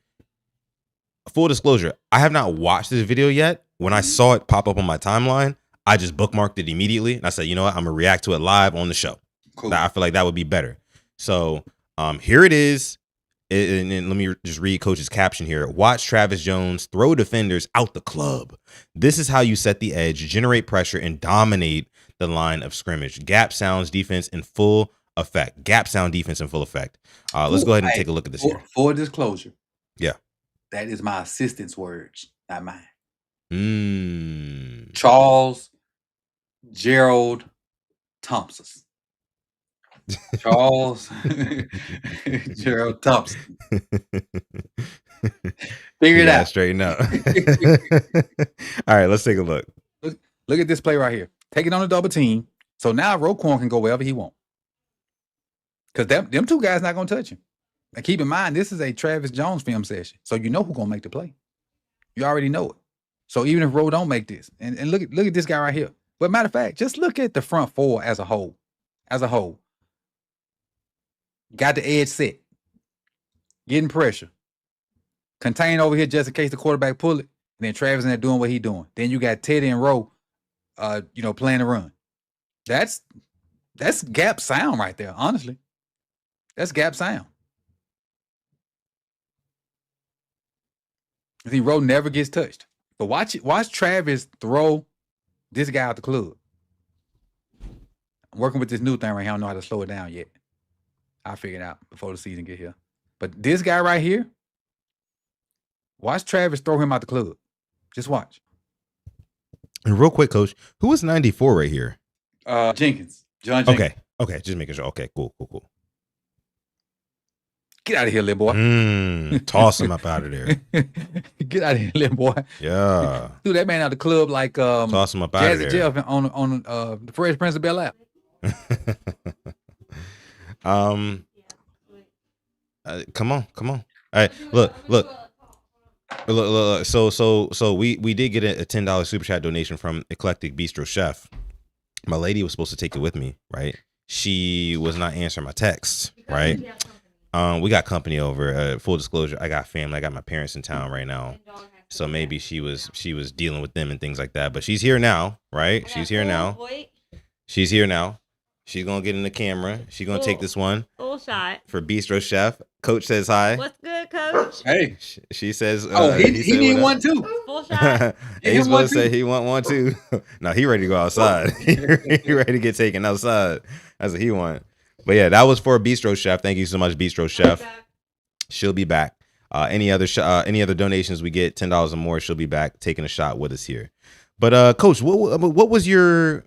Full disclosure, I have not watched this video yet. When I saw it pop up on my timeline, I just bookmarked it immediately. And I said, you know what? I'm going to react to it live on the show. Cool. I feel like that would be better. So here it is. And let me just read Coach's caption here. Watch Travis Jones throw defenders out the club. This is how you set the edge, generate pressure, and dominate the line of scrimmage. Gap sounds defense in full effect. Let's go ahead and take a look at this here. For disclosure. Yeah. That is my assistant's words, not mine. Charles Gerald Thompson. Charles Gerald Thompson. Figure it out. Straighten up. All right, let's take a look. Look at this play right here. Take it on a double team. So now Roquan can go wherever he wants. Because them two guys not going to touch him. And keep in mind, this is a Travis Jones film session. So you know who's going to make the play. You already know it. So even if Rowe don't make this, and look at this guy right here. But matter of fact, just look at the front four as a whole. Got the edge set. Getting pressure. Contain over here just in case the quarterback pull it. And then Travis in there doing what he doing. Then you got Teddy and Rowe, playing the run. That's gap sound right there, honestly. That's gap sound. See, Rowe never gets touched. But watch Travis throw this guy out the club. I'm working with this new thing right here. I don't know how to slow it down yet. I'll figure it out before the season get here. But this guy right here, watch Travis throw him out the club. Just watch. And real quick, Coach, who was 94 right here? Jenkins. John Jenkins. Okay. Just making sure. Okay, cool. Get out of here, little boy. Toss him up out of there. Get out of here, little boy. Yeah. Threw that man out the club like toss him up out of there. Jeff on the Fresh Prince of Bel-Air. Come on. All right, look. So we did get a $10 super chat donation from Eclectic Bistro Chef. My lady was supposed to take it with me, right? She was not answering my texts, right? We got company over. Full disclosure, I got family. I got my parents in town right now, so maybe she was dealing with them and things like that. But she's here now, right? She's here now. She's gonna get in the camera. She's gonna take this one. Full shot For Bistro Chef. Coach says hi. What's good, Coach? Hey. She says. He need one too. Full shot. He's supposed to say he want one too. No, he ready to go outside. He ready to get taken outside. That's what he want. But yeah, that was for Bistro Chef. Thank you so much, Bistro Chef. She'll be back. Any other donations we get, $10 or more, she'll be back taking a shot with us here. But Coach, what was your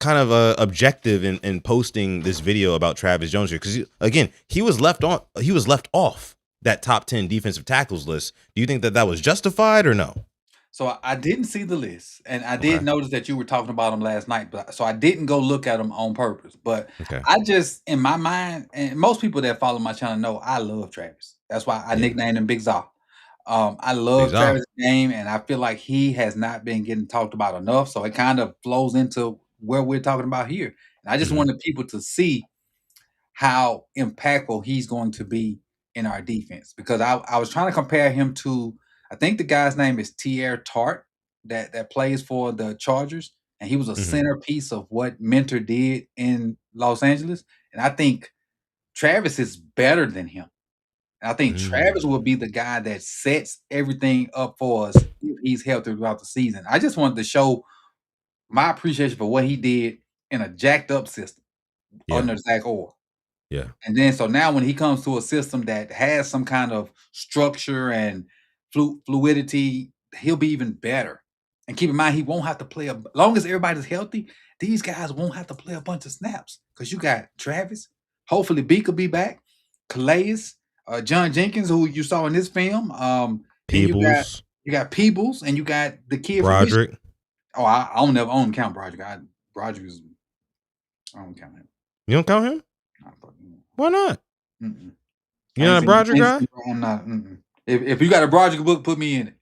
kind of objective in posting this video about Travis Jones here? Because again, he was left off that top 10 defensive tackles list. Do you think that was justified or no? So I didn't see the list, and I did notice that you were talking about him last night. But so I didn't go look at him on purpose. But I just, in my mind, and most people that follow my channel know I love Travis. That's why I nicknamed him Big Zah. I love Travis' game, and I feel like he has not been getting talked about enough. So it kind of flows into where we're talking about here. And I just wanted people to see how impactful he's going to be in our defense, because I was trying to compare him to, I think the guy's name is Tier Tart that plays for the Chargers, and he was a centerpiece of what Mentor did in Los Angeles. And I think Travis is better than him. And I think Travis will be the guy that sets everything up for us if he's healthy throughout the season. I just wanted to show my appreciation for what he did in a jacked up system under Zach Orr. Yeah. And then so now when he comes to a system that has some kind of structure and fluidity, he'll be even better. And keep in mind, he won't have to play as long as everybody's healthy. These guys won't have to play a bunch of snaps because you got Travis. Hopefully, B could be back. Calais, John Jenkins, who you saw in this film. Peebles. You got Peebles, and you got the kid Broderick. Oh, I don't count Broderick. Broderick is, I don't count him. You don't count him? Why not? Mm-mm. You're not a Broderick guy? I'm not. If you got a Broderick book, put me in it.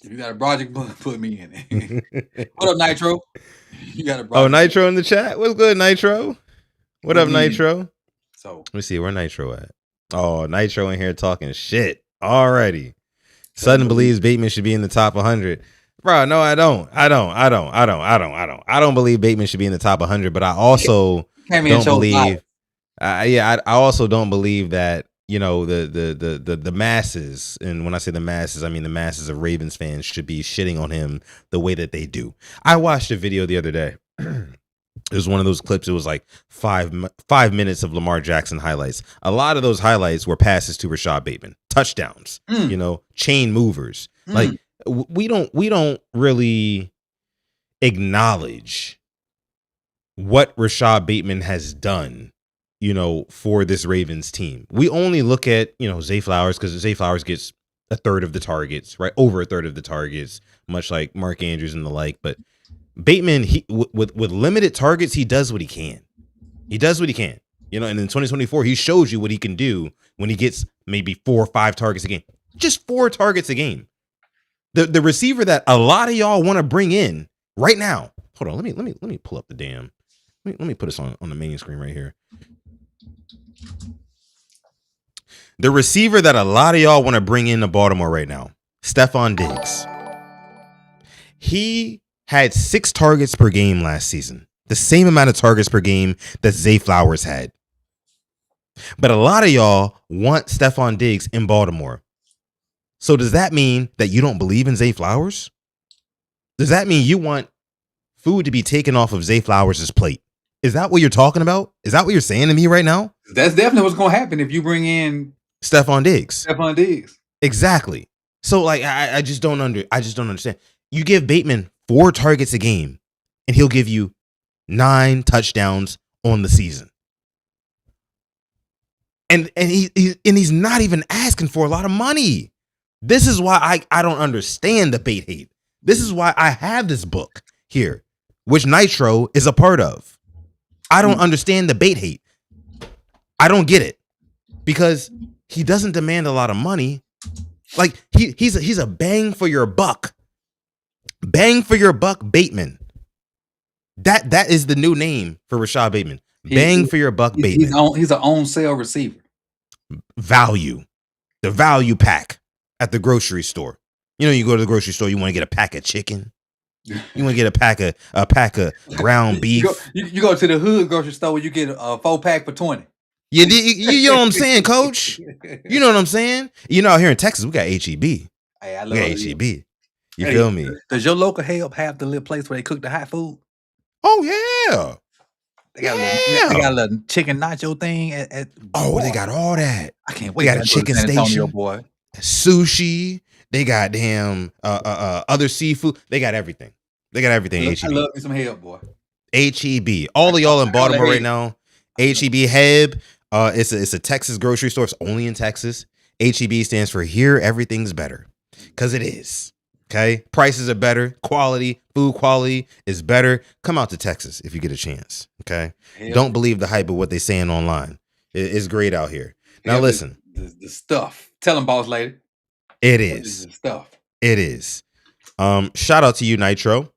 If you got a Broderick book, put me in it. What up, Nitro? You got a Broderick. Oh, Nitro in the chat. What's good, Nitro? What up, Nitro? So let me see where Nitro at. Oh, Nitro in here talking shit already. Sutton believes Bateman should be in the top 100. Bro, no, I don't. I don't believe Bateman should be in the top 100, but I also don't believe. I also don't believe that, you know, the masses, and when I say the masses, I mean the masses of Ravens fans should be shitting on him the way that they do. I watched a video the other day. It was one of those clips. It was like 5 minutes of Lamar Jackson highlights. A lot of those highlights were passes to Rashad Bateman, touchdowns, you know, chain movers. Like we don't really acknowledge what Rashad Bateman has done, you know, for this Ravens team. We only look at, you know, Zay Flowers because Zay Flowers gets a third of the targets, right? Over a third of the targets, much like Mark Andrews and the like. But Bateman, with limited targets, he does what he can. He does what he can. You know, and in 2024, he shows you what he can do when he gets maybe 4 or 5 targets a game. Just 4 targets a game. The receiver that a lot of y'all want to bring in right now. Hold on, let me pull up the damn. Let me put this on the main screen right here. The receiver that a lot of y'all want to bring in to Baltimore right now, Stephon Diggs. He had 6 targets per game last season, the same amount of targets per game that Zay Flowers had. But a lot of y'all want Stephon Diggs in Baltimore. So does that mean that you don't believe in Zay Flowers? Does that mean you want food to be taken off of Zay Flowers' plate? Is that what you're talking about? Is that what you're saying to me right now? That's definitely what's going to happen if you bring in Stephon Diggs. Stephon Diggs. Exactly. So like I just don't understand. You give Bateman 4 targets a game and he'll give you 9 touchdowns on the season. And he's not even asking for a lot of money. This is why I don't understand the bait hate. This is why I have this book here, which Nitro is a part of. I don't understand the bait hate. I don't get it because he doesn't demand a lot of money. Like he's a bang for your buck Bateman. That is the new name for Rashad Bateman. Bang for your buck Bateman. He's an on sale receiver. Value, the value pack at the grocery store. You know, you go to the grocery store, you want to get a pack of chicken. You want to get a pack of ground beef. You go to the hood grocery store where you get a 4-pack for $20. You know what I'm saying, Coach? You know what I'm saying? You know, out here in Texas, we got HEB. Hey, I love HEB. You feel me? Does your local help have the little place where they cook the hot food? Oh yeah. They got a little chicken nacho thing at they got all that. I can't wait. They got a chicken station, boy. Sushi. They got damn other seafood. They got everything. They got everything. HEB. I love me some help, boy. HEB. All of y'all in Baltimore right now. HEB Heb. It's a Texas grocery store. It's only in Texas. HEB stands for here everything's better, because it is. Okay, prices are better. Food quality is better. Come out to Texas if you get a chance. Okay, don't believe the hype of what they're saying online. It's great out here. Now listen, the stuff. Tell them, boss lady. It is the stuff. It is. Shout out to you, Nitro.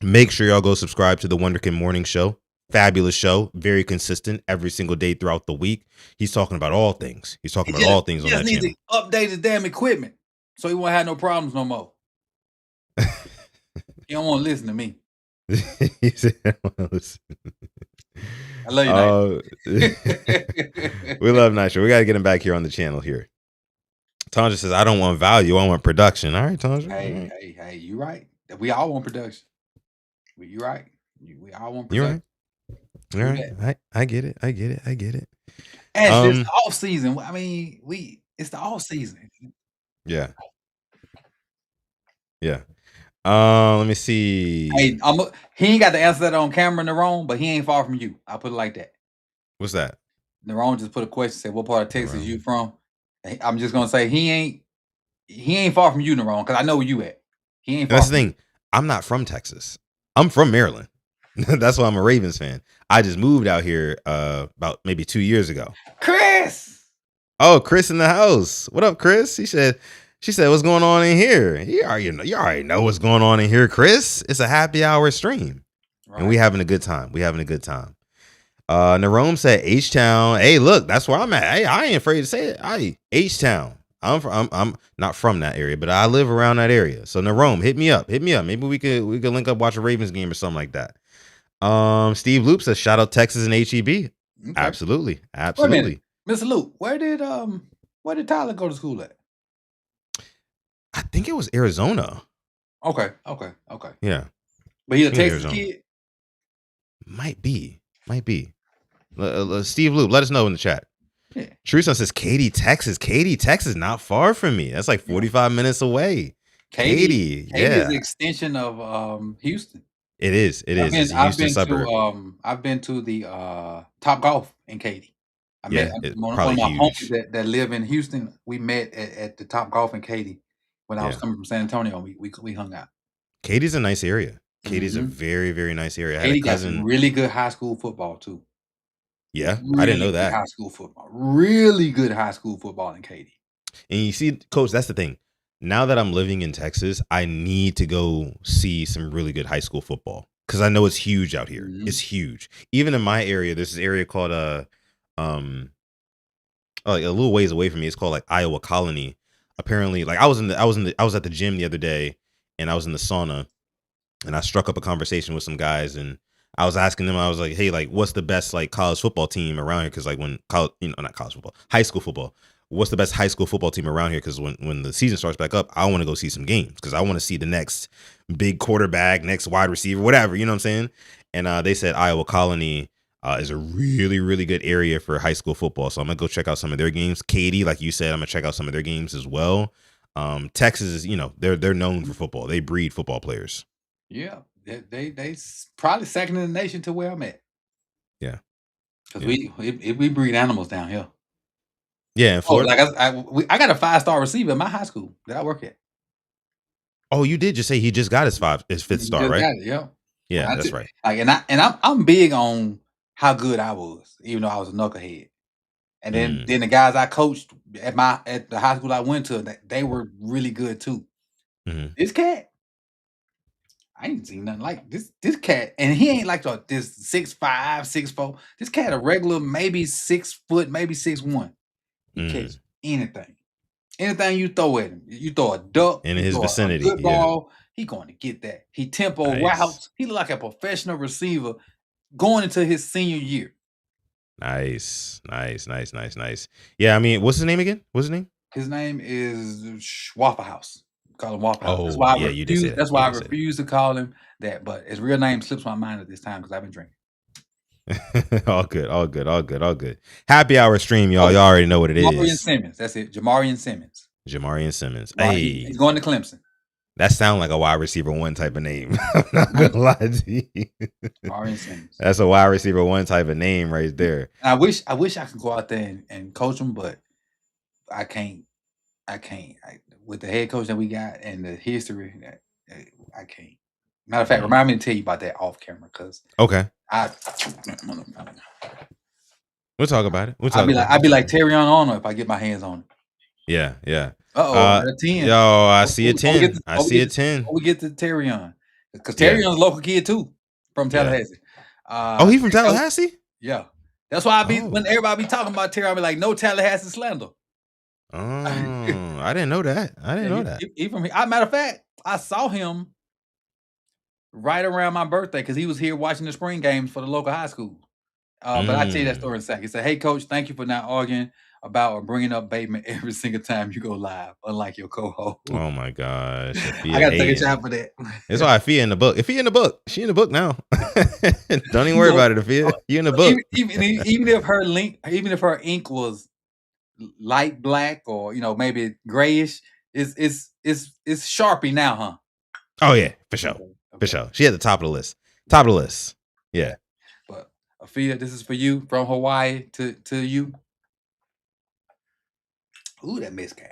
Make sure y'all go subscribe to the Wonderkin Morning Show. Fabulous show, very consistent every single day throughout the week. He's talking about all things. He's talking about all things on that channel. He needs to update his damn equipment so he won't have no problems no more. You don't want to listen to me. He said, I want to listen. I love you, Nitro. We love Nitro. We got to get him back here on the channel here. Tanja says, I don't want value. I want production. All right, Tanja. Hey, you right. We all want production. You right. We all want production. You're right. All right. I get it. And it's the off season. I mean, it's the off season. Yeah. Let me see. Hey, he ain't got to answer that on camera, Nerone, but he ain't far from you. I'll put it like that. What's that? Nerone just put a question, said, what part of Texas you from? I'm just gonna say he ain't far from you, Nerone, because I know where you at. He ain't far. That's the thing. I'm not from Texas. I'm from Maryland. That's why I'm a Ravens fan. I just moved out here about maybe 2 years ago. Chris. Oh, Chris in the house. What up, Chris? She said, what's going on in here? You already know what's going on in here, Chris. It's a happy hour stream. Right. And we having a good time. Nerome said H-Town. Hey, look, that's where I'm at. Hey, I ain't afraid to say it. H-Town. I'm not from that area, but I live around that area. So Nerome, hit me up. Maybe we could link up, watch a Ravens game or something like that. Steve Loop says shout out Texas and HEB. Okay. Absolutely. Mr. Loop, where did Tyler go to school at? I think it was Arizona. Okay. Yeah. But he's a Texas kid? Might be. Steve Loop, let us know in the chat. Yeah. Teresa says Katy, Texas. Not far from me. That's like 45 minutes away. Katy is the extension of Houston. It is. It's a Houston suburb. I've been to the Top Golf in Katy. I met one of my homies that live in Houston. We met at the Top Golf in Katy when I was coming from San Antonio. We hung out. Katy's a nice area. Katy's a very, very nice area. Katy got some really good high school football too. Yeah, really, I didn't know that. High school football, really good high school football in Katy. And you see, Coach, that's the thing. Now that I'm living in Texas, I need to go see some really good high school football because I know it's huge out here. Mm-hmm. It's huge. Even in my area, there's this area called like a little ways away from me. It's called like Iowa Colony. Apparently, like I was at the gym the other day, and I was in the sauna, and I struck up a conversation with some guys, and I was asking them, I was like, hey, like, what's the best like college football team around here? Because like when not college football, high school football. What's the best high school football team around here? Because when the season starts back up, I want to go see some games because I want to see the next big quarterback, next wide receiver, whatever. You know what I'm saying? And they said Iowa Colony is a really, really good area for high school football. So I'm going to go check out some of their games. Katy, like you said, I'm going to check out some of their games as well. Texas is, they're known for football. They breed football players. Yeah. They probably second in the nation to where I'm at. Yeah. Because we breed animals down here. Yeah, in Florida. I got a 5-star receiver in my high school that I work at. Oh, you did just say he just got his 5th star, right? Got it, yeah. Yeah, that's right. Like, I'm big on how good I was, even though I was a knucklehead. And then the guys I coached at the high school I went to, they were really good too. This cat, I ain't seen nothing like this cat, and he ain't like this 6'5", 6'4". This cat a regular, maybe 6 foot, maybe 6'1". He catch anything you throw at him. You throw a duck in his vicinity, a football, he going to get that. He tempo routes. He look like a professional receiver going into his senior year. Nice. Yeah, I mean, what's his name again? What's his name? His name is Waffle House. Call him Waffle House. That's why you did say that. That's why I refuse to call him that. But his real name slips my mind at this time because I've been drinking. all good. Happy hour stream, y'all. Y'all already know what it is. Jamarian Simmons. That's it. Jamarian Simmons. Hey, he's going to Clemson. That sounds like a wide receiver one type of name. I'm not gonna lie to you. Jamarian Simmons. That's a wide receiver one type of name right there. I wish I could go out there and coach him, but I can't. With the head coach that we got and the history, I can't. Matter of fact, remind me to tell you about that off camera, because okay, we'll talk about it. I'd be like Terrion Arnold if I get my hands on it. Yeah. A 10. Yo, I see a 10. I see a 10. We get to Terrion, because Terrion's a local kid too, from Tallahassee. He from Tallahassee? Yeah. That's why when everybody be talking about Terrion, I be like, no Tallahassee slander. Oh, I didn't know that. He from here. Matter of fact, I saw him right around my birthday because he was here watching the spring games for the local high school. But I'll tell you that story in a second. He said, "Hey, coach, thank you for not arguing about or bringing up Bateman every single time you go live, unlike your co-host." Oh my gosh. I got to take a shot for that. That's why Afia in the book. If he in the book, she in the book now. Don't even worry about it, Afia. You in the book. Even if her ink was light black or maybe grayish, it's Sharpie now, huh? Oh yeah, for sure. For sure. She at the top of the list. Yeah. But Afia, this is for you, from Hawaii to you. Ooh, that mezcal.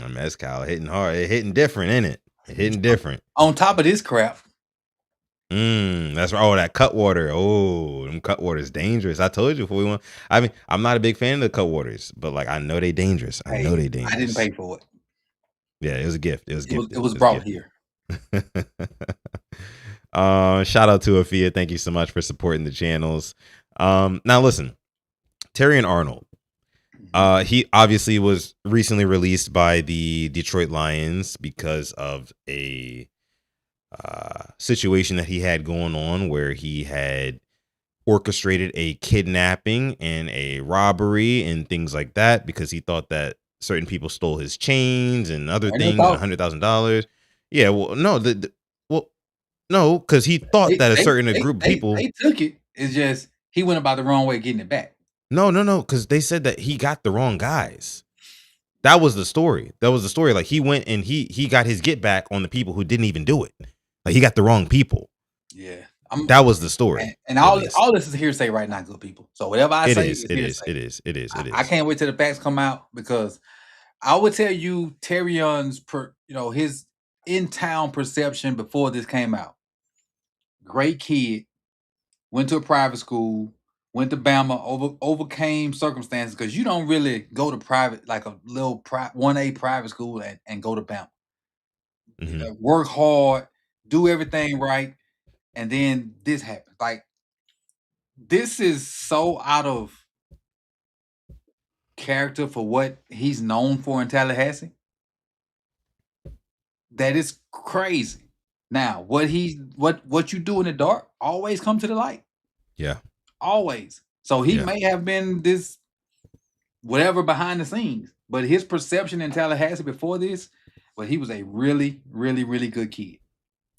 Mezcal hitting hard. It hitting different, ain't it? Hitting different. On top of this crap. That's right. Oh, that cut water. Oh, them cut waters dangerous. I told you before we went. I mean, I'm not a big fan of the cut waters, but like I know they dangerous. I didn't pay for it. Yeah, it was a gift. It was brought here. Shout out to Afia. Thank you so much for supporting the channels. Now listen, Terrion Arnold. He obviously was recently released by the Detroit Lions because of a situation that he had going on where he had orchestrated a kidnapping and a robbery and things like that because he thought that certain people stole his chains and other things, $100,000. Yeah, well, no, because he thought that a certain group of people they took it. It's just he went about the wrong way of getting it back. No, because they said that he got the wrong guys. That was the story. Like he went and he got his get back on the people who didn't even do it. Like he got the wrong people. Yeah, that was the story. And all this is hearsay right now, good people. So whatever I say, it is. I can't wait till the facts come out, because I would tell you Terrion's his in-town perception before this came out. Great kid, went to a private school, went to Bama, overcame circumstances, because you don't really go to private, like a little 1A private school and go to Bama. Work hard, do everything right, and then this happens. Like, this is so out of character for what he's known for in Tallahassee that is crazy. Now, what you do in the dark always come to the light. Yeah. Always. So he may have been this whatever behind the scenes, but his perception in Tallahassee before this, well, he was a really, really, really good kid.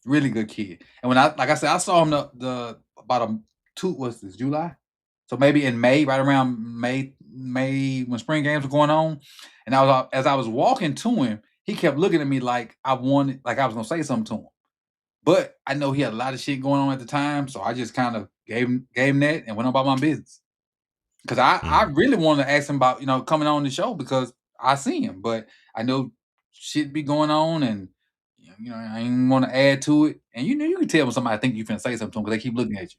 Really good kid. And when I saw him July? So maybe in May, right around May when spring games were going on. And as I was walking to him, he kept looking at me like I was gonna say something to him. But I know he had a lot of shit going on at the time, so I just kind of gave him that and went about my business. Because I really wanted to ask him about coming on the show, because I see him, but I know shit be going on, and I didn't want to add to it. And you can tell when somebody think you finna say something to them because they keep looking at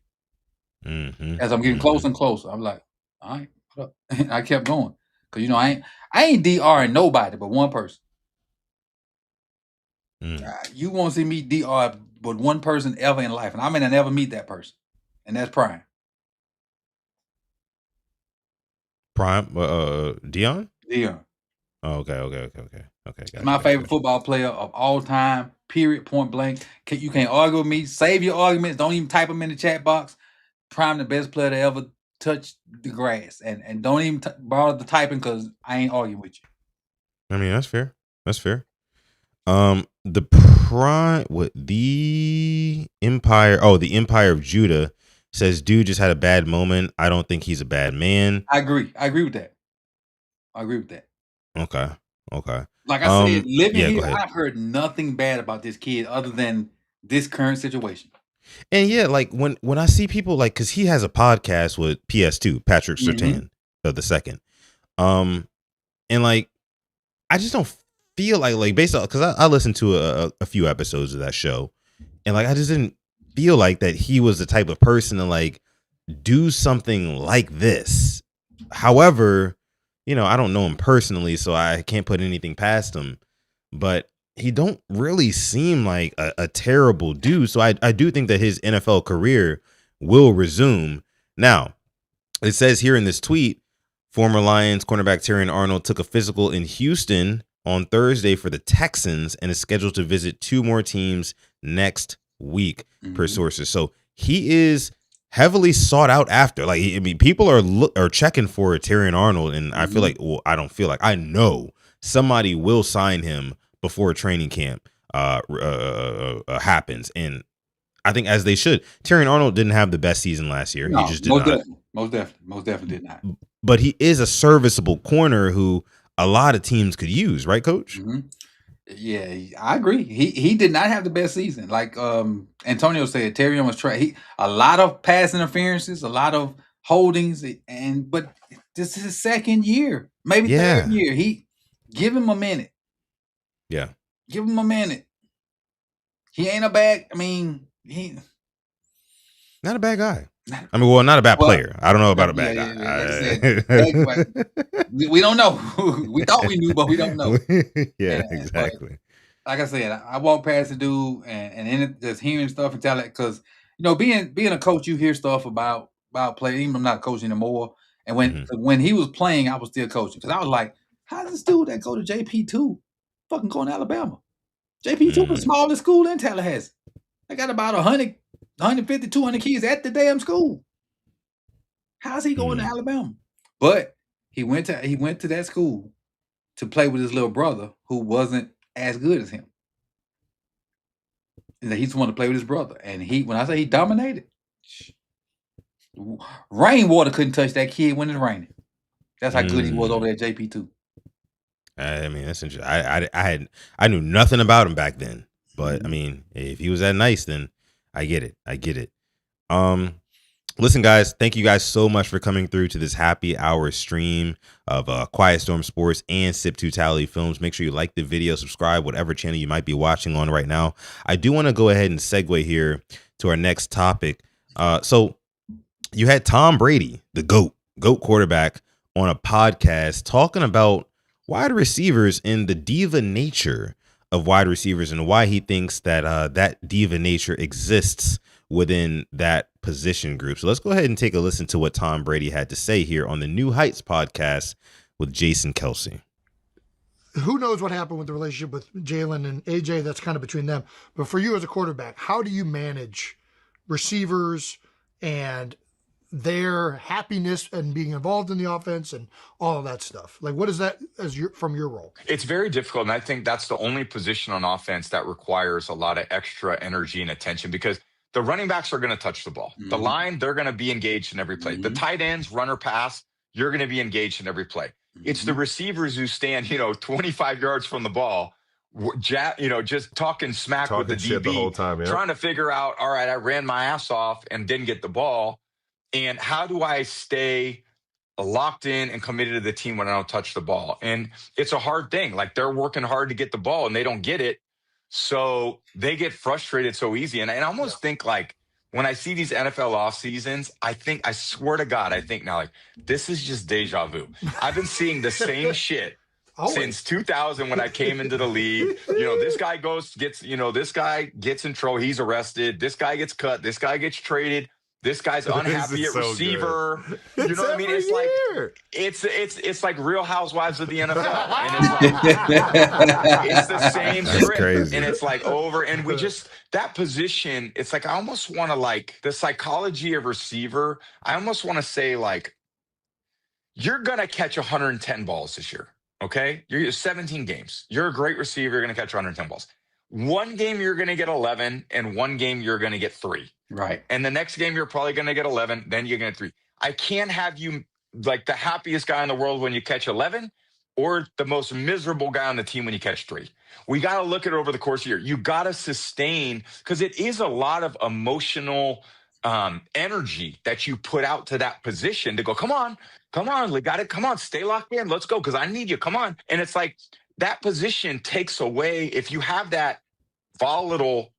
you. As I'm getting closer and closer, I'm like, All right. I kept going. Because, I ain't DRing nobody but one person. You won't see me DR but one person ever in life. And I never meet that person. And that's Prime. Dion? Dion. Oh, okay. Gotcha, My favorite football player of all time, period, point blank. You can't argue with me. Save your arguments. Don't even type them in the chat box. Prime the best player to ever touch the grass. And don't even bother the typing because I ain't arguing with you. I mean, that's fair. The Empire. The Empire of Judah says, dude just had a bad moment. I don't think he's a bad man. I agree with that. Okay. Like I said, living here, I've heard nothing bad about this kid other than this current situation. And yeah, like when I see people like, because he has a podcast with PS2, Patrick Surtain of the second. And like, I just don't feel like based on, because I listened to a few episodes of that show, and like I just didn't feel like that he was the type of person to like do something like this. However, I don't know him personally, so I can't put anything past him, but he don't really seem like a terrible dude. So I do think that his NFL career will resume. Now, it says here in this tweet, former Lions cornerback Terrion Arnold took a physical in Houston on Thursday for the Texans and is scheduled to visit 2 more teams next week, per sources. So he is heavily sought out after. Like, I mean, people are checking for Terrion Arnold, and I feel like, I know somebody will sign him before training camp happens, and I think as they should. Terrion Arnold didn't have the best season last year. No, he just did not. Most definitely did not. But he is a serviceable corner who a lot of teams could use, right, Coach? Yeah, I agree. He did not have the best season. Like Antonio said, Terrion was a lot of pass interferences, a lot of holdings, but this is his second year, maybe third year. Give him a minute. Yeah. Give him a minute. He ain't a bad. I mean, not a bad guy. I mean, well, not a bad player. I don't know about a bad guy. We don't know. We thought we knew, but we don't know. Exactly. Like I said, I walk past the dude and just hearing stuff and telling, because being a coach, you hear stuff about playing. Even I'm not coaching anymore. And when he was playing, I was still coaching, because I was like, how does this dude that go to JP2 fucking going to Alabama? JP2 was the smallest school in Tallahassee. They got about 100, 150, 200 kids at the damn school. How's he going to Alabama? But he went to that school to play with his little brother who wasn't as good as him. And he just wanted to play with his brother. And when I say he dominated, rainwater couldn't touch that kid when it's raining. That's how good he was over at JP2. I mean, that's interesting. I knew nothing about him back then, but I mean, if he was that nice, then I get it. Listen, guys, thank you guys so much for coming through to this happy hour stream of Quiet Storm Sports and Sip Totality Films. Make sure you like the video, subscribe, whatever channel you might be watching on right now. I do want to go ahead and segue here to our next topic. So you had Tom Brady, the GOAT quarterback, on a podcast talking about wide receivers and the diva nature of wide receivers and why he thinks that that diva nature exists within that position group. So let's go ahead and take a listen to what Tom Brady had to say here on the New Heights podcast with Jason Kelsey. Who knows what happened with the relationship with Jalen and AJ? That's kind of between them. But for you as a quarterback, how do you manage receivers and their happiness and being involved in the offense and all of that stuff? Like, what is that from your role? It's very difficult. And I think that's the only position on offense that requires a lot of extra energy and attention, because the running backs are going to touch the ball. The line, they're going to be engaged in every play. The tight ends, run or pass, you're going to be engaged in every play. It's the receivers who stand, 25 yards from the ball, just talking smack with the DB the whole time, trying to figure out, all right, I ran my ass off and didn't get the ball. And how do I stay locked in and committed to the team when I don't touch the ball? And it's a hard thing. Like, they're working hard to get the ball and they don't get it. So they get frustrated so easy. And I almost think like when I see these NFL off seasons, I swear to God, I think now, like, this is just deja vu. I've been seeing the same shit since 2000 when I came into the league. This guy this guy gets in trouble. He's arrested. This guy gets cut. This guy gets traded. This guy's unhappy at receiver. You know what I mean? It's like it's like Real Housewives of the NFL, and it's like it's the same script, crazy. And it's like over. And we just that position. It's like I almost want to like the psychology of receiver. I almost want to say like you're gonna catch 110 balls this year. Okay, you're 17 games. You're a great receiver. You're gonna catch 110 balls. One game you're gonna get 11, and one game you're gonna get 3. Right. And the next game, you're probably going to get 11. Then you're going to get 3. I can't have you like the happiest guy in the world when you catch 11 or the most miserable guy on the team when you catch 3. We got to look at it over the course of the year. You got to sustain because it is a lot of emotional energy that you put out to that position to go, come on, we got it. Come on, stay locked in. Let's go because I need you. Come on. And it's like that position takes away if you have that volatile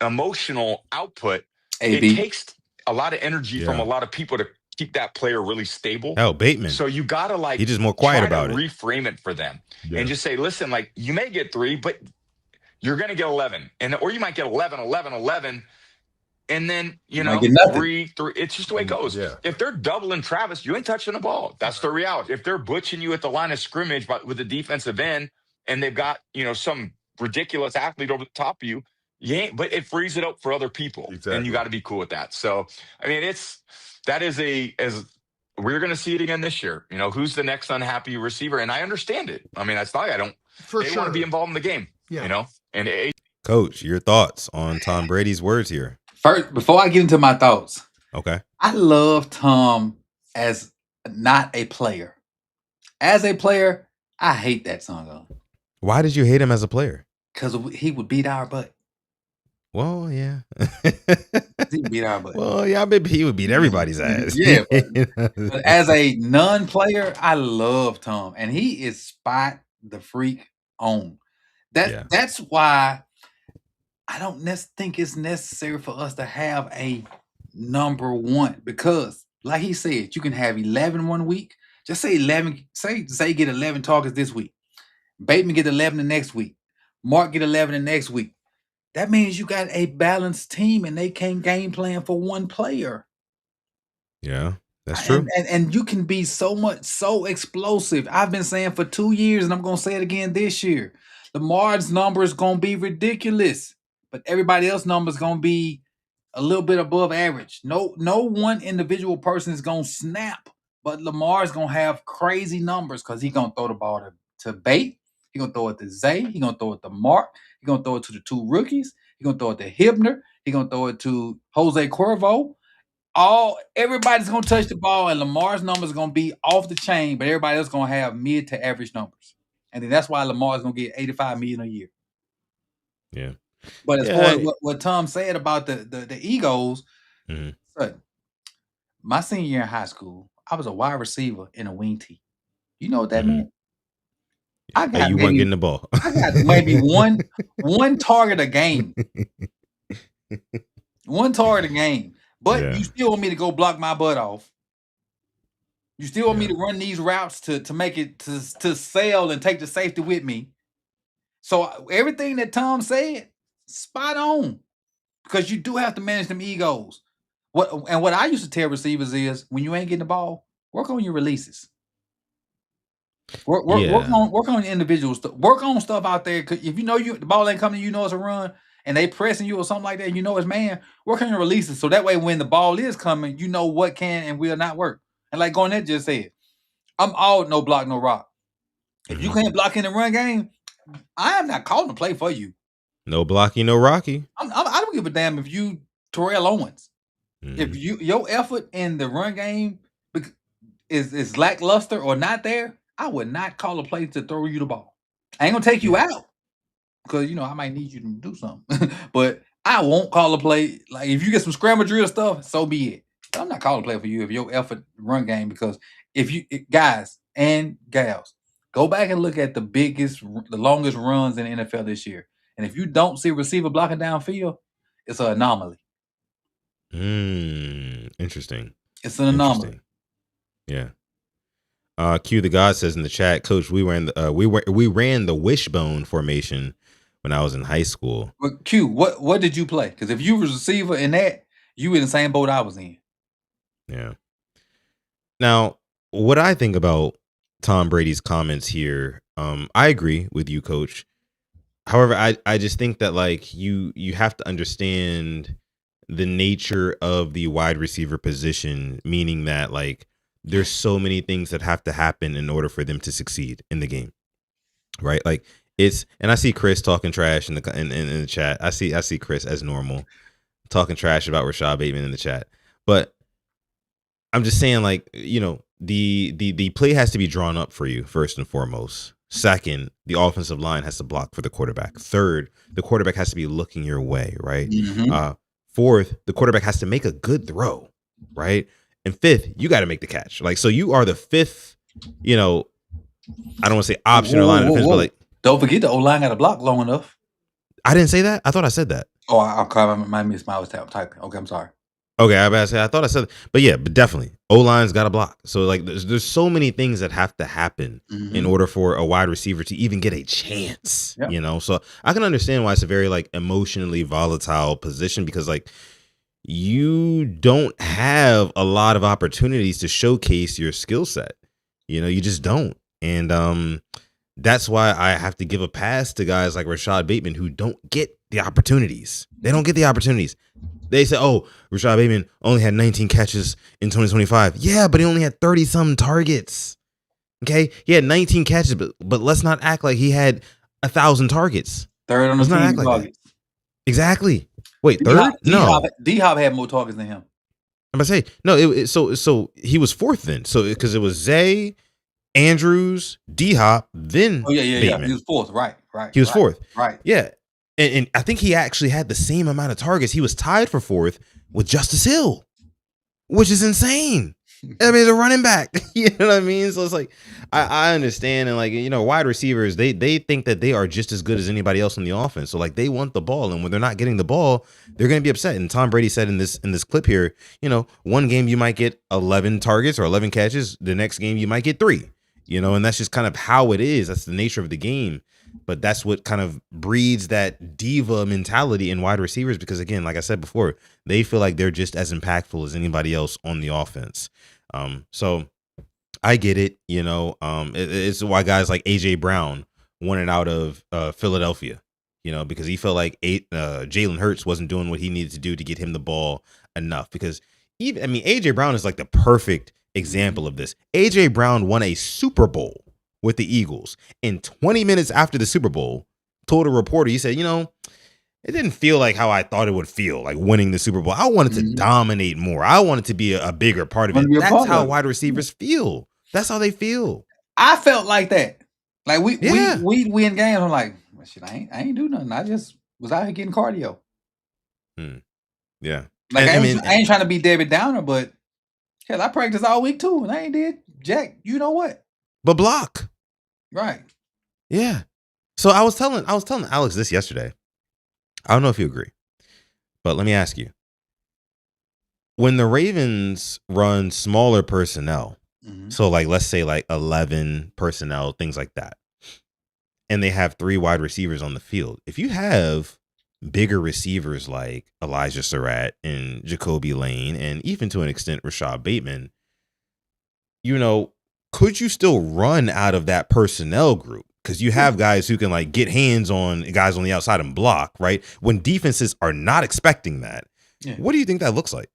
emotional output. It takes a lot of energy from a lot of people to keep that player really stable. Oh, Bateman. So you got to like he's just more quiet about it. Reframe it for them and just say, listen, like you may get 3, but you're going to get 11, or you might get 11, and then 3. It's just the way it goes. Yeah. If they're doubling Travis, you ain't touching the ball. That's the reality. If they're butching you at the line of scrimmage with the defensive end, and they've got some ridiculous athlete over the top of you. Yeah, but it frees it up for other people, and you got to be cool with that. So, I mean, we're going to see it again this year. Who's the next unhappy receiver? And I understand it. I mean, that's not. They want to be involved in the game. Yeah. And Coach, your thoughts on Tom Brady's words here? First, before I get into my thoughts, okay, I love Tom as not a player. As a player, I hate that song. Why did you hate him as a player? Because he would beat our butt. Well, yeah. He beat our butt. Well, yeah, I bet he would beat everybody's ass. Yeah. But as a non-player, I love Tom. And he is spot the freak on. That's why I don't think it's necessary for us to have a number 1. Because, like he said, you can have 11 one week. Just say 11. Say get 11 targets this week. Bateman get 11 the next week. Mark get 11 the next week. That means you got a balanced team and they can't game plan for one player. Yeah, that's true. And you can be so explosive. I've been saying for 2 years, and I'm going to say it again this year. Lamar's number is going to be ridiculous, but everybody else's number is going to be a little bit above average. No one individual person is going to snap, but Lamar's going to have crazy numbers because he's going to throw the ball to Bate. He's going to throw it to Zay. He's going to throw it to Mark. He's going to throw it to the 2 rookies. He's going to throw it to Hibner. He's going to throw it to Jose Cuervo. Everybody's going to touch the ball, and Lamar's numbers are going to be off the chain, but everybody else is going to have mid to average numbers. And then that's why Lamar is going to get $85 million a year. Yeah. But as far as what Tom said about the egos, my senior year in high school, I was a wide receiver in a wing tee. You know what that meant? You weren't getting the ball. I got maybe one target a game. One target a game. But you still want me to go block my butt off. You still want me to run these routes to make it to sail and take the safety with me. So everything that Tom said, spot on. Because you do have to manage them egos. What I used to tell receivers is when you ain't getting the ball, work on your releases. Work on individual stuff. Work on stuff out there. If you know the ball ain't coming, it's a run, and they pressing you or something like that, it's man. Work on your releases so that way when the ball is coming, you know what can and will not work. And like Garnett just said, I'm all no block, no rock. If you can't block in the run game, I am not calling to play for you. No blocky, no rocky. I don't give a damn if you Terrell Owens. If your effort in the run game is lackluster or not there, I would not call a play to throw you the ball. I ain't gonna take you out because I might need you to do something. But I won't call a play. Like if you get some scramble drill stuff, so be it. But I'm not calling a play for you if your effort run game, because if you guys and gals go back and look at the longest runs in the NFL this year, and if you don't see a receiver blocking downfield, it's an anomaly. Interesting. It's an anomaly. Yeah. Q the God says in the chat, Coach, we ran the wishbone formation when I was in high school. But Q, what did you play? Because if you was a receiver in that, you were in the same boat I was in. Yeah. Now, what I think about Tom Brady's comments here, I agree with you, Coach. However, I just think that like you have to understand the nature of the wide receiver position, meaning that like there's so many things that have to happen in order for them to succeed in the game, right? Like and I see Chris talking trash in the chat. I see Chris as normal talking trash about Rashad Bateman in the chat, but I'm just saying, like, the play has to be drawn up for you first and foremost. Second, the offensive line has to block for the quarterback. Third, the quarterback has to be looking your way, right? Mm-hmm. Fourth, the quarterback has to make a good throw, right? And fifth, you got to make the catch. Like, so you are the fifth, I don't want to say option or line of defense, but like, don't forget the O-line got to block long enough. I didn't say that. I thought I said that. Oh, I missed my typing. Okay, I'm sorry. Okay, I thought I said, but definitely O-line's got to block. So like, there's so many things that have to happen in order for a wide receiver to even get a chance. Yep. So I can understand why it's a very like emotionally volatile position, because like you don't have a lot of opportunities to showcase your skill set. You just don't, and that's why I have to give a pass to guys like Rashad Bateman who don't get the opportunities. They don't get the opportunities. They say, oh, Rashad Bateman only had 19 catches in 2025. Yeah, but he only had 30-some targets. Okay? He had 19 catches, but let's not act like he had 1,000 targets. Third on the team in targets. Exactly. Wait, third? No. D-Hop had more targets than him. I'm about to say, no, so he was fourth then. So because it was Zay, Andrews, D-Hop, then Bateman. He was fourth, right. He was fourth. Right. Yeah. And I think he actually had the same amount of targets. He was tied for fourth with Justice Hill, which is insane. I mean, the running back, you know what I mean? So it's like, I understand. And like, wide receivers, they think that they are just as good as anybody else in the offense. So like they want the ball. And when they're not getting the ball, they're going to be upset. And Tom Brady said in this clip here, one game you might get 11 targets or 11 catches. The next game you might get 3, and that's just kind of how it is. That's the nature of the game. But that's what kind of breeds that diva mentality in wide receivers, because again, like I said before, they feel like they're just as impactful as anybody else on the offense. So I get it. It's why guys like AJ Brown wanted out of Philadelphia, because he felt like Jalen Hurts wasn't doing what he needed to do to get him the ball enough. Because AJ Brown is like the perfect example of this. AJ Brown won a Super Bowl with the Eagles, and 20 minutes after the Super Bowl, told a reporter, he said, it didn't feel like how I thought it would feel, like winning the Super Bowl. I wanted to dominate more. I wanted to be a bigger part of it. That's how wide receivers feel. That's how they feel. I felt like that. Like we in games. I'm like, well, shit, I ain't do nothing. I just was out here getting cardio. Yeah. Like I ain't trying to be Debbie Downer, but hell, I practiced all week too, and I ain't did jack. You know what? But block. Right. Yeah. So I was telling Alex this yesterday. I don't know if you agree, but let me ask you. When the Ravens run smaller personnel, so like let's say like 11 personnel, things like that, and they have 3 wide receivers on the field, if you have bigger receivers like Elijah Surratt and Jacoby Lane, and even to an extent Rashad Bateman, could you still run out of that personnel group? Because you have guys who can like get hands on guys on the outside and block, right? When defenses are not expecting that. Yeah. What do you think that looks like?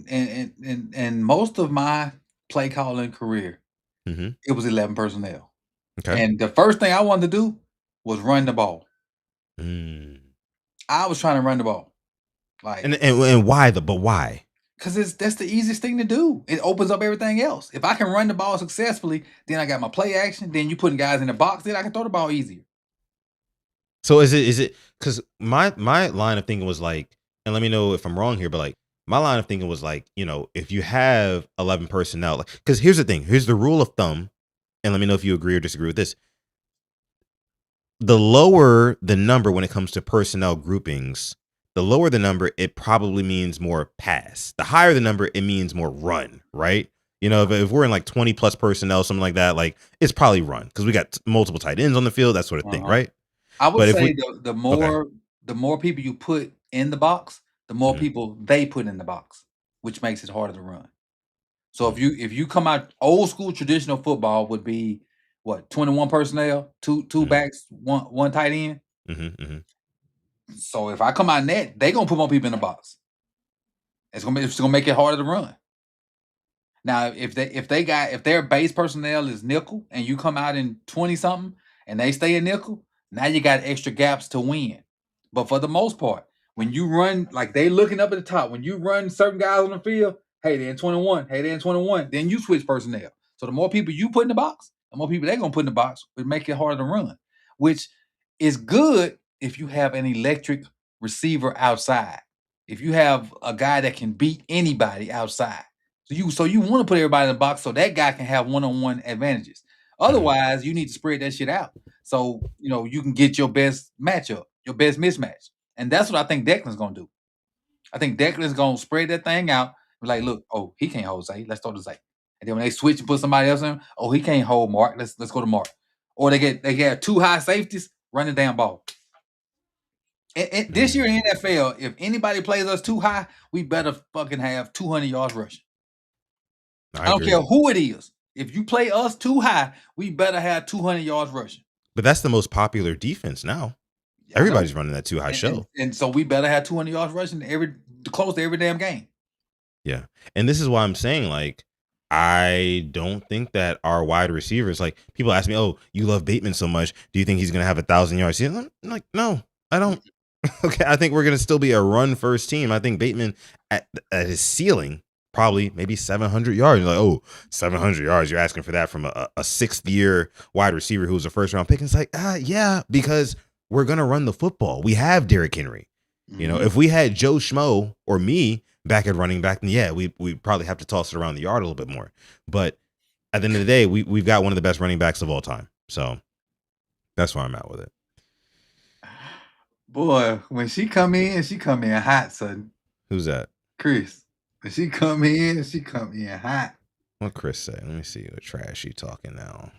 In most of my play calling career, it was 11 personnel. Okay. And the first thing I wanted to do was run the ball. I was trying to run the ball. Like, and why why? Because that's the easiest thing to do. It opens up everything else. If I can run the ball successfully, then I got my play action. Then you putting guys in the box. Then I can throw the ball easier. So is it because my line of thinking was like, and let me know if I'm wrong here, but like my line of thinking was like, if you have 11 personnel, like, because here's the thing, here's the rule of thumb, and let me know if you agree or disagree with this. The lower the number when it comes to personnel groupings, the lower the number, it probably means more pass. The higher the number, it means more run, right? You know, if we're in like 20 plus personnel, something like that, like it's probably run because we got multiple tight ends on the field, that sort of thing, right? I would But if say we, the more people you put in the box, the more people they put in the box, which makes it harder to run. So if you come out old school traditional football would be what 21 personnel, two backs, one tight end. So if I come out net, they gonna put more people in the box. It's gonna make it harder to run. Now, if their base personnel is nickel and you come out in 20 something and they stay in nickel, now you got extra gaps to win. But for the most part, when you run like they looking up at the top, when you run certain guys on the field, hey, they're in 21, hey, they're in 21, then you switch personnel. So the more people you put in the box, the more people they're gonna put in the box, would make it harder to run, which is good if you have an electric receiver outside. If you have a guy that can beat anybody outside. So you want to put everybody in the box so that guy can have one-on-one advantages. Otherwise, you need to spread that shit out. So, you can get your best matchup, your best mismatch. And that's what I think Declan's going to do. I think Declan's going to spread that thing out. Like, look, oh, he can't hold Zay. Let's throw to Zay. And then when they switch and put somebody else in, oh, he can't hold Mark. Let's go to Mark. Or they get two high safeties, run the damn ball. And this year in NFL, if anybody plays us too high, we better fucking have 200 yards rushing. I don't care who it is. If you play us too high, we better have 200 yards rushing. But that's the most popular defense now. Everybody's running that too high show. And so we better have 200 yards rushing close to every damn game. Yeah. And this is why I'm saying, like, I don't think that our wide receivers, like, people ask me, oh, you love Bateman so much. Do you think he's going to have 1,000 yards? I'm like, no, I don't. Okay. I think we're going to still be a run first team. I think Bateman at his ceiling, probably maybe 700 yards. You're like, oh, 700 yards. You're asking for that from a sixth year wide receiver who's a first round pick. And it's like, yeah, because we're going to run the football. We have Derrick Henry. You know, if we had Joe Schmo or me back at running back, then yeah, we probably have to toss it around the yard a little bit more. But at the end of the day, we've got one of the best running backs of all time. So that's where I'm at with it. Boy, when she come in hot, son. Who's that? Chris. When she come in hot. What Chris say? Let me see what trash she talking now.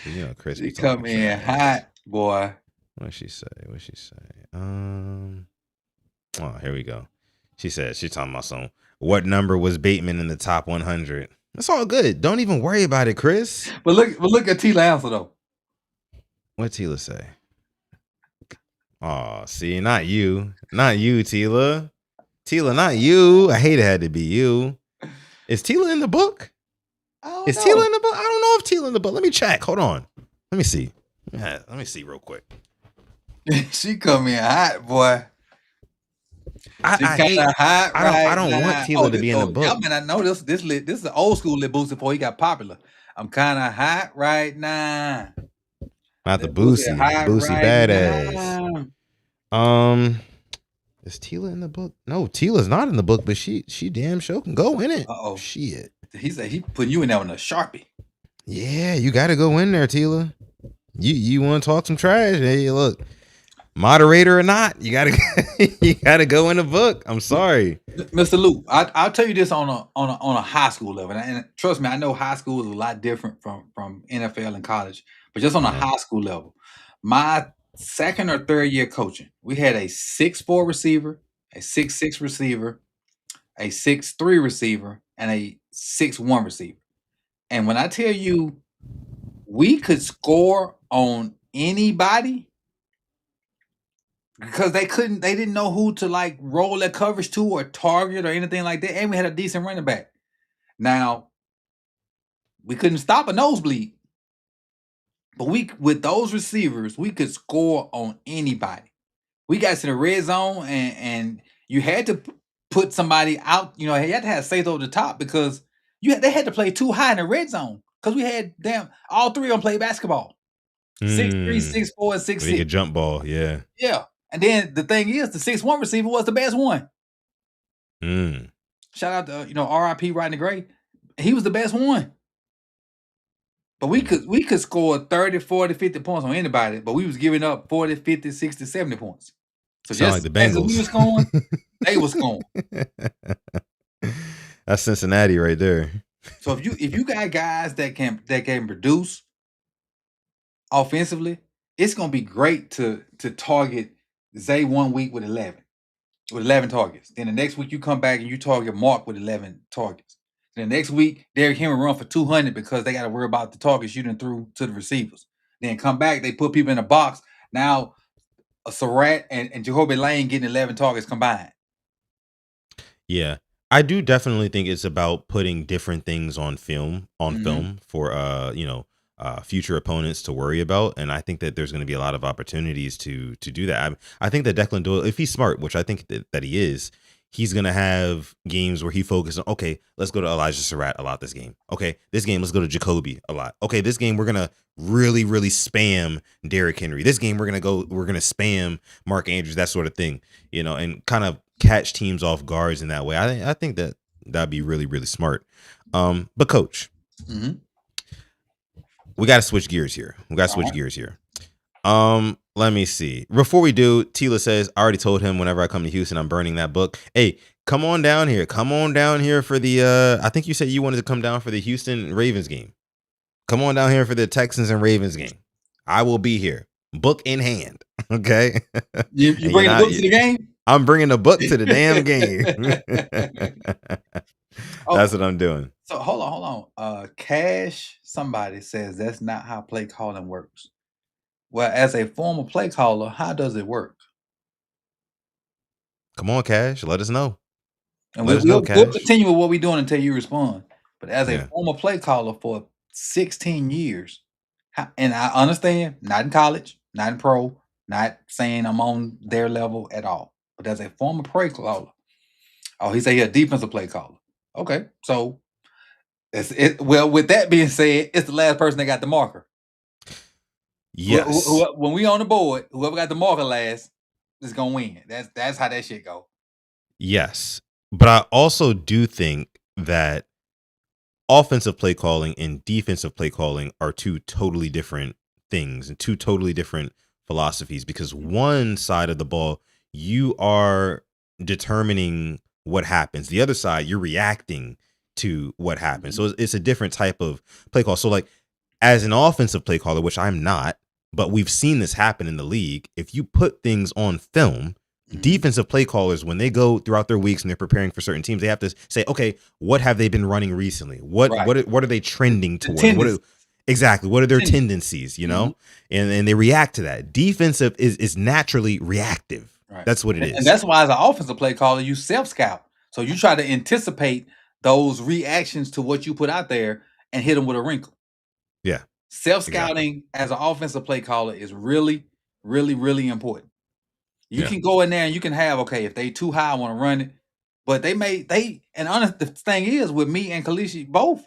You know, Chris. She come in hot, boy. What'd she say? Oh, here we go. She's talking about what number was Bateman in the top 100? That's all good. Don't even worry about it, Chris. But look at Tila answer though. What Tila say? Oh, see, not you, Tila. Tila, not you. I hate it had to be you. Is Tila in the book? Is Tila in the book? I don't know if Tila in the book. Let me check. Hold on. Let me see. Let me see real quick. She come in hot, boy. I don't want Tila to be in the book. Y'all may not know this is an old school Lil Boosie before he got popular. I'm kind of hot right now. Not the Boosie badass. Now. Is Tila in the book? No, Tila's not in the book, but she damn sure can go in it. Uh-oh. Shit. He said he putting you in there with a Sharpie. Yeah, you got to go in there, Tila. You want to talk some trash? Hey, look, moderator or not, you gotta go in the book. I'm sorry, Mr. Luke. I'll tell you this on a high school level, and trust me, I know high school is a lot different from NFL and college, but just on a high school level, my second or third year coaching, we had a 6'4" receiver, a 6'6" receiver, a 6'3" receiver, and a 6'1" receiver. And when I tell you we could score on anybody because they didn't know who to like roll their coverage to or target or anything like that. And we had a decent running back. Now, we couldn't stop a nosebleed. But with those receivers, we could score on anybody. We got to the red zone and you had to put somebody out. You had to have safe over the top because they had to play too high in the red zone because we had all three of them play basketball. 6'3", 6'4", and 6'6". Make a jump ball, yeah. Yeah. And then the thing is, the 6'1" receiver was the best one. Shout out to R.I.P. Rodney Gray. He was the best one. But we could score 30, 40, 50 points on anybody, but we was giving up 40, 50, 60, 70 points. So Sound just like the as we Bengals. was going, they was going. That's Cincinnati right there. So if you got guys that can produce offensively, it's gonna be great to target Zay 1 week with 11 targets. Then the next week you come back and you target Mark with 11 targets. Then the next week Derrick Henry run for 200 because they got to worry about the targets you done threw to the receivers. Then come back, they put people in the box. Now Surratt and Jacoby Lane getting 11 targets combined. Yeah. I do definitely think it's about putting different things on film for future opponents to worry about, and I think that there's going to be a lot of opportunities to do that. I think that Declan Doyle, if he's smart, which I think that he is, he's going to have games where he focuses on, okay, let's go to Elijah Surratt a lot this game. Okay, this game let's go to Jacoby a lot. Okay, this game we're going to really spam Derrick Henry. This game we're going to spam Mark Andrews, that sort of thing, and kind of catch teams off guards in that way. I think that that'd be really smart. But coach, we got to switch gears here. Let me see. Before we do, Tila says, I already told him whenever I come to Houston, I'm burning that book. Hey, come on down here. For the, I think you said you wanted to come down for the Houston Ravens game. Come on down here for the Texans and Ravens game. I will be here. Book in hand. Okay. You bring the book to the game? I'm bringing the book to the damn game. That's what I'm doing. So hold on. Cash, somebody says that's not how play calling works. Well, as a former play caller, how does it work? Come on, Cash. Let us know. And we'll continue with what we're doing until you respond. But as a former play caller for 16 years, and I understand, not in college, not in pro, not saying I'm on their level at all. But as a former play caller, he said he's a defensive play caller. Okay, so well, with that being said, it's the last person that got the marker. Yes. When we on the board, whoever got the marker last is gonna win. That's how that shit go. Yes, but I also do think that offensive play calling and defensive play calling are two totally different things and two totally different philosophies, because one side of the ball, you are determining what happens. The other side, you're reacting to what happens. So it's a different type of play call. So like as an offensive play caller, which I'm not, but we've seen this happen in the league. If you put things on film, defensive play callers, when they go throughout their weeks and they're preparing for certain teams, they have to say, okay, what have they been running recently? What are they trending toward? What are their tendencies, and they react to that. Defensive is naturally reactive. Right. That's what it is. And that's why as an offensive play caller, you self-scout. So you try to anticipate those reactions to what you put out there and hit them with a wrinkle. Yeah. Self-scouting as an offensive play caller is really important. You can go in there and you can have, okay, if they too high, I want to run it. But the thing is, with me and Kalishi, both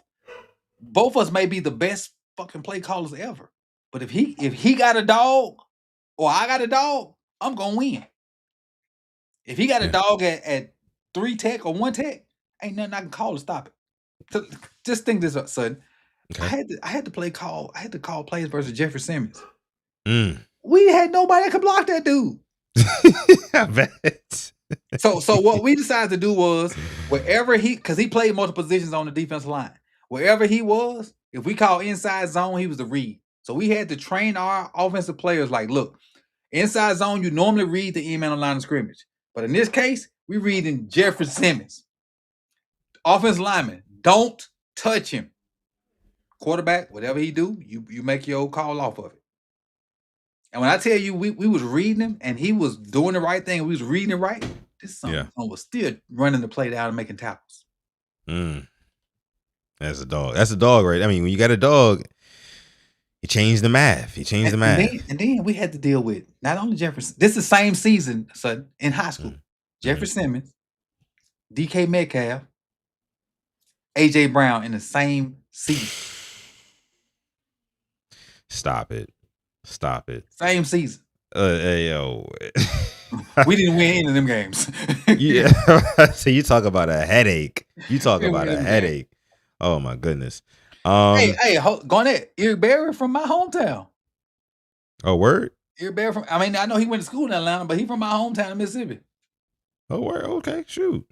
of us may be the best fucking play callers ever. But if he got a dog or I got a dog, I'm gonna win. If he got a dog at 3 tech or 1 tech, ain't nothing I can call to stop it. So just think this up, son. Okay. I had to call plays versus Jeffrey Simmons. We had nobody that could block that dude. I bet. So what we decided to do was wherever because he played multiple positions on the defensive line. Wherever he was, if we call inside zone, he was the read. So we had to train our offensive players like, look, inside zone, you normally read the E-man on line of scrimmage. But in this case, we reading Jeffrey Simmons. Offensive lineman, don't touch him. Quarterback, whatever he do, you make your old call off of it. And when I tell you we was reading him and he was doing the right thing, we was reading it right, this son was still running the play down and making tackles. That's a dog. That's a dog, right? I mean, when you got a dog, he changed the math. And then we had to deal with not only Jefferson. This is the same season, son, in high school. Jeffrey Simmons, DK Metcalf, AJ Brown in the same season. Stop it. Same season. Hey, yo. We didn't win any of them games. Yeah. So you talk about a headache. Oh my goodness. Hey, Garnett, Eric Berry from my hometown. Oh, word? Bear from. I mean, I know he went to school in Atlanta, but he from my hometown in Mississippi. Oh, where? Okay, shoot.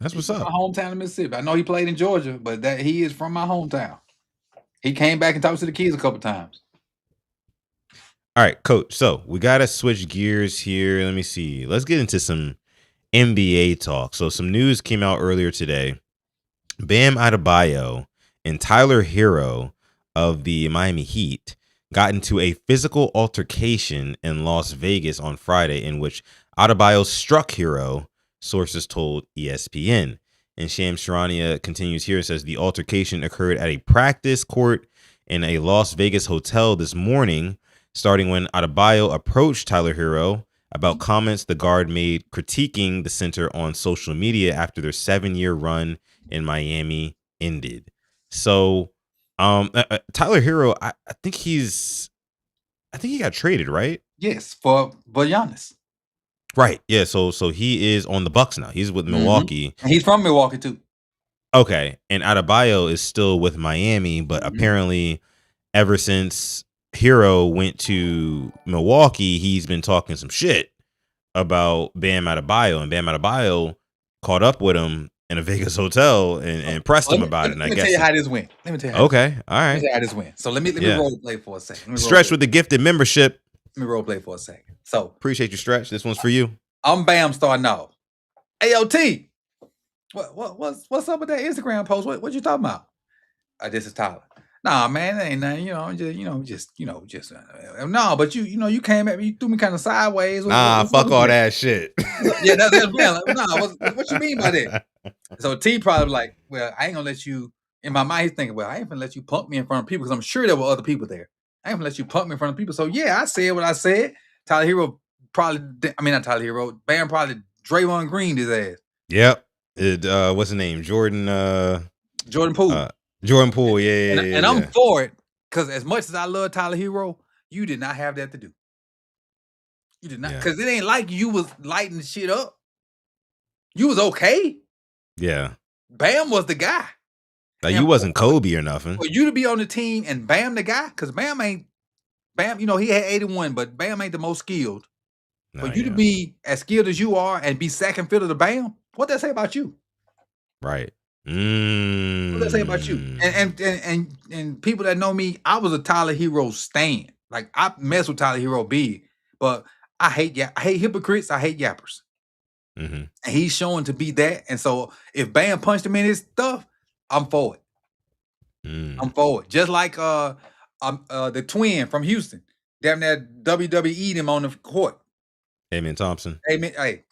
That's what's up. My hometown in Mississippi. I know he played in Georgia, but that he is from my hometown. He came back and talked to the kids a couple times. All right, Coach. So we gotta switch gears here. Let me see. Let's get into some NBA talk. So some news came out earlier today. Bam Adebayo and Tyler Hero of the Miami Heat got into a physical altercation in Las Vegas on Friday, in which Adebayo struck Hero, sources told ESPN. And Shams Charania continues here and says the altercation occurred at a practice court in a Las Vegas hotel this morning, starting when Adebayo approached Tyler Hero about comments the guard made critiquing the center on social media after their 7-year run in Miami ended. So Tyler Hero, I think he got traded, right? Yes, for Giannis. Right. Yeah. So he is on the Bucks now. He's with Milwaukee. And he's from Milwaukee too. Okay. And Adebayo is still with Miami, but apparently ever since Hero went to Milwaukee, he's been talking some shit about Bam Adebayo, and Bam Adebayo caught up with him in a Vegas hotel and pressed him about it. And let me tell you how this went. Okay. All right. Let me tell you how this went. So let me role play for a second. Stretch with the gifted membership. Let me role play for a second. So appreciate you, Stretch. This one's for you. I'm Bam starting off. AOT. What's up with that Instagram post? What you talking about? This is Tyler. Nah, man, it ain't nothing. No, but you came at me, you threw me kind of sideways. Fuck all that shit. Yeah, that's real. Like, what you mean by that? So T probably like, well, I ain't gonna let you. In my mind, he's thinking, well, I ain't gonna let you pump me in front of people because I'm sure there were other people there. I ain't gonna let you pump me in front of people. So yeah, I said what I said. Tyler Hero probably, not Tyler Hero. Bam probably Draymond Green his ass. Yep. What's his name? Jordan Poole. Jordan Poole, yeah. And I'm for it because as much as I love Tyler Hero, you did not have that to do. You did not, because it ain't like you was lighting the shit up. You was okay. Yeah. Bam was the guy. Like you wasn't Kobe or nothing. For you to be on the team and Bam the guy, because Bam, he had 81, but Bam ain't the most skilled. For you to be as skilled as you are and be second fiddle to Bam, what that say about you? Right. What does that say about you? And people that know me, I was a Tyler Hero stan. Like I mess with Tyler Hero big, but I hate hypocrites. I hate yappers. Mm-hmm. And he's showing to be that. And so if Bam punched him in his stuff, I'm for it. I'm for it. Just like the twin from Houston, damn that WWE'd him on the court. Amen Thompson. Amen. Hey,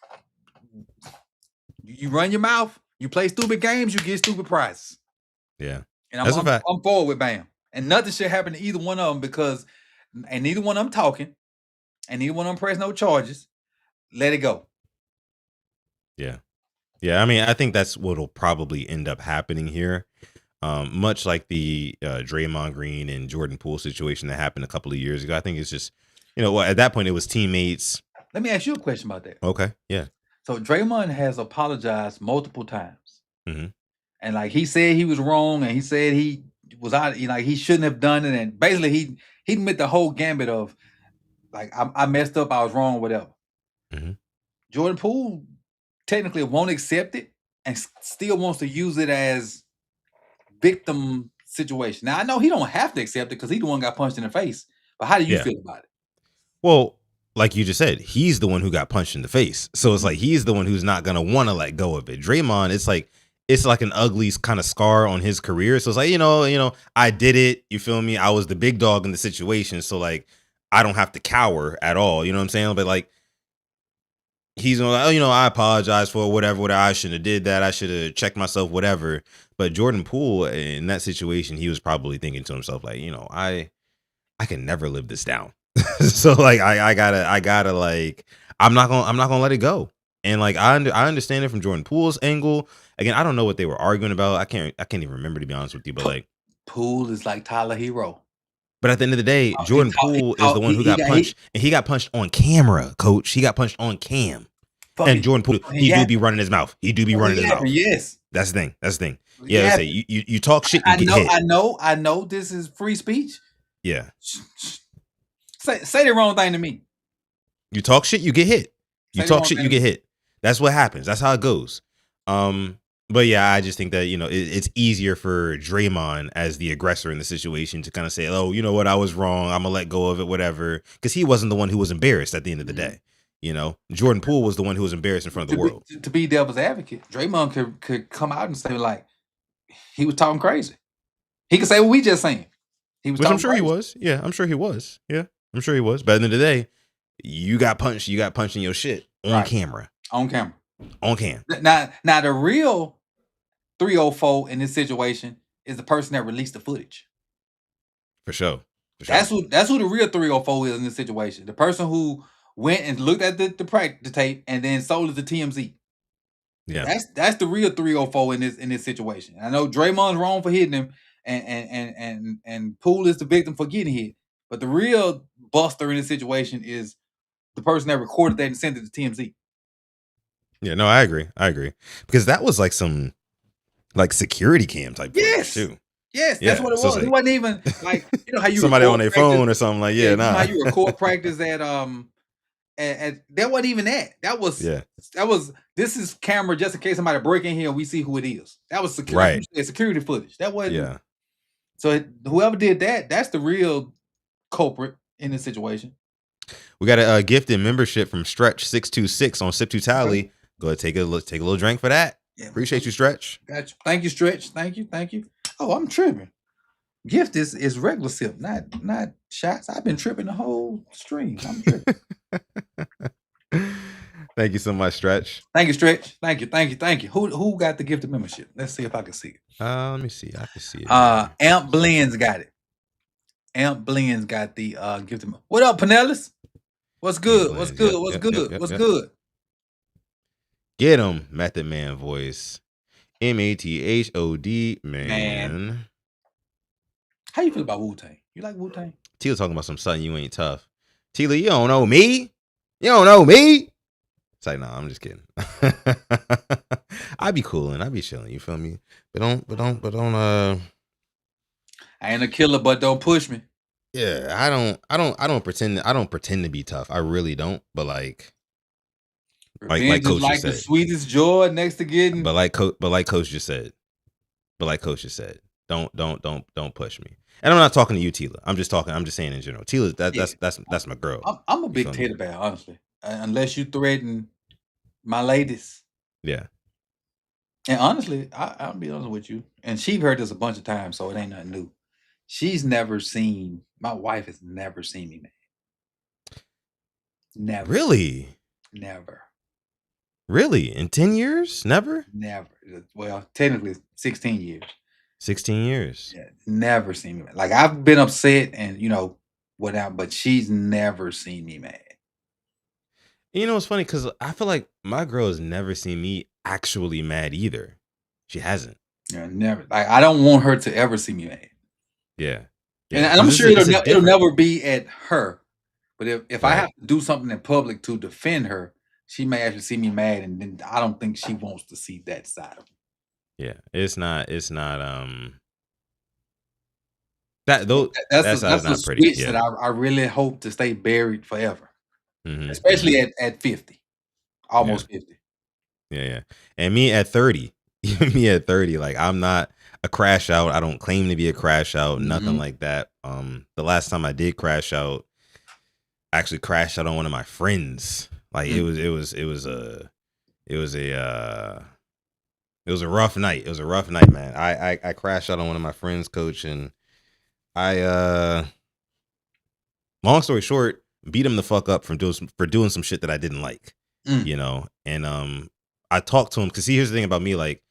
you run your mouth. You play stupid games, you get stupid prizes. Yeah. And I'm forward with Bam. And nothing should happen to either one of them because neither one of them talking and neither one of them press no charges. Let it go. Yeah. Yeah. I mean, I think that's what'll probably end up happening here. Much like the Draymond Green and Jordan Poole situation that happened a couple of years ago. I think it's just, at that point it was teammates. Let me ask you a question about that. Okay. Yeah. So Draymond has apologized multiple times, and like he said he was wrong, and he said he was out, he shouldn't have done it, and basically he admit the whole gambit of like I messed up, I was wrong, whatever. Jordan Poole technically won't accept it and still wants to use it as victim situation. Now I know he don't have to accept it because he the one got punched in the face. But how do you feel about it? Well, like you just said, he's the one who got punched in the face. So it's like he's the one who's not going to want to let go of it. Draymond, it's like an ugly kind of scar on his career. So it's like, I did it. You feel me? I was the big dog in the situation. So like, I don't have to cower at all. You know what I'm saying? But like, he's like, I apologize for whatever. I shouldn't have did that. I should have checked myself, whatever. But Jordan Poole in that situation, he was probably thinking to himself like, I can never live this down. So like I gotta like I'm not gonna let it go. And like I understand it from Jordan Poole's angle. Again, I don't know what they were arguing about. I can't even remember, to be honest with you. But like Poole is like Tyler Hero. But at the end of the day, Jordan Poole is the one who got punched, and he got punched on camera, Coach. He got punched on cam. And Jordan Poole, he do be running his mouth. He do be running his mouth. Yes, that's the thing. Yeah, say you talk shit. You get hit. I know. This is free speech. Yeah. say the wrong thing to me. You talk shit, you get hit. You talk shit, you get hit. That's what happens. That's how it goes. But yeah, I just think that, it's easier for Draymond as the aggressor in the situation to kind of say, oh, you know what, I was wrong, I'm gonna let go of it, whatever. Because he wasn't the one who was embarrassed at the end of the day. Jordan Poole was the one who was embarrassed in front of the world. To be devil's advocate, Draymond could come out and say, like, he was talking crazy. He could say what we just saying. He was. Which I'm sure crazy. He was. Yeah, I'm sure he was. Yeah, I'm sure he was. But at the end of the day, you got punched. You got punched in your shit on camera. On camera. On cam. Now the real 304 in this situation is the person that released the footage. For sure. That's who the real 304 is in this situation. The person who went and looked at the tape and then sold it to TMZ. Yeah. That's the real 304 in this situation. I know Draymond's wrong for hitting him and Poole is the victim for getting hit. But the real buster in this situation is the person that recorded that and sent it to TMZ. Yeah, no, I agree. Because that was like some security cam type footage too. Yes, that's what it was. It wasn't even like, how you somebody on their phone or something like, nah. How you record practice at that wasn't even that. That was this is camera just in case somebody break in here and we see who it is. That was security, security footage. That wasn't. Yeah. So whoever did that, that's the real culprit in this situation. We got a gifted membership from Stretch 626 on Sip to Tally. Okay. Go ahead, take a little drink for that. Yeah, appreciate you, Stretch. Gotcha. Thank you, Stretch. Thank you. Oh, I'm tripping. Gift is regular sip, not shots. I've been tripping the whole stream. I'm tripping. Thank you so much, Stretch. Thank you, Stretch. Thank you. Who got the gifted membership? Let's see if I can see it. Let me see. I can see it. Amp Blends got it. Amp Blends got the gifted. What up, Pinellas? What's good? What's good? What's good? What's good? Get him, Method Man voice. MATHOD man. How you feel about Wu-Tang? You like Wu-Tang? Tila talking about something you ain't tough. Tila, you don't know me. You don't know me. It's like, nah, I'm just kidding. I be cooling. I be chilling. You feel me? But don't. I ain't a killer, but don't push me. Yeah, I don't pretend. I don't pretend to be tough. I really don't. But like Coach just said, the sweetest joy next to getting. But like Coach just said. Don't push me. And I'm not talking to you, Tila. I'm just saying in general. Tila, that's my girl. I'm a big teddy bear, honestly. Unless you threaten my ladies. Yeah. And honestly, I'll be honest with you. And she's heard this a bunch of times, so it ain't nothing new. My wife has never seen me mad. Never. Really? Never. Really? In 10 years? Never? Never. Well, technically 16 years. 16 years. Yeah, never seen me mad. Like, I've been upset and, whatever, but she's never seen me mad. It's funny because I feel like my girl has never seen me actually mad either. She hasn't. Yeah, never. Like, I don't want her to ever see me mad. Yeah. And I'm sure it'll never be at her. But if I have to do something in public to defend her, she may actually see me mad, and then I don't think she wants to see that side of me. Yeah, it's not that's not a pretty. Switch that I really hope to stay buried forever. Mm-hmm. Especially at 50. Almost 50. Yeah. And me at 30. Like, I'm not a crash out. I don't claim to be a crash out, nothing like that. The last time I did crash out, I actually crashed out on one of my friends. Like, it was a rough night. It was a rough night, man. I crashed out on one of my friends, Coach, and long story short, beat him the fuck up for doing some shit that I didn't like. And I talked to him because here's the thing about me, like,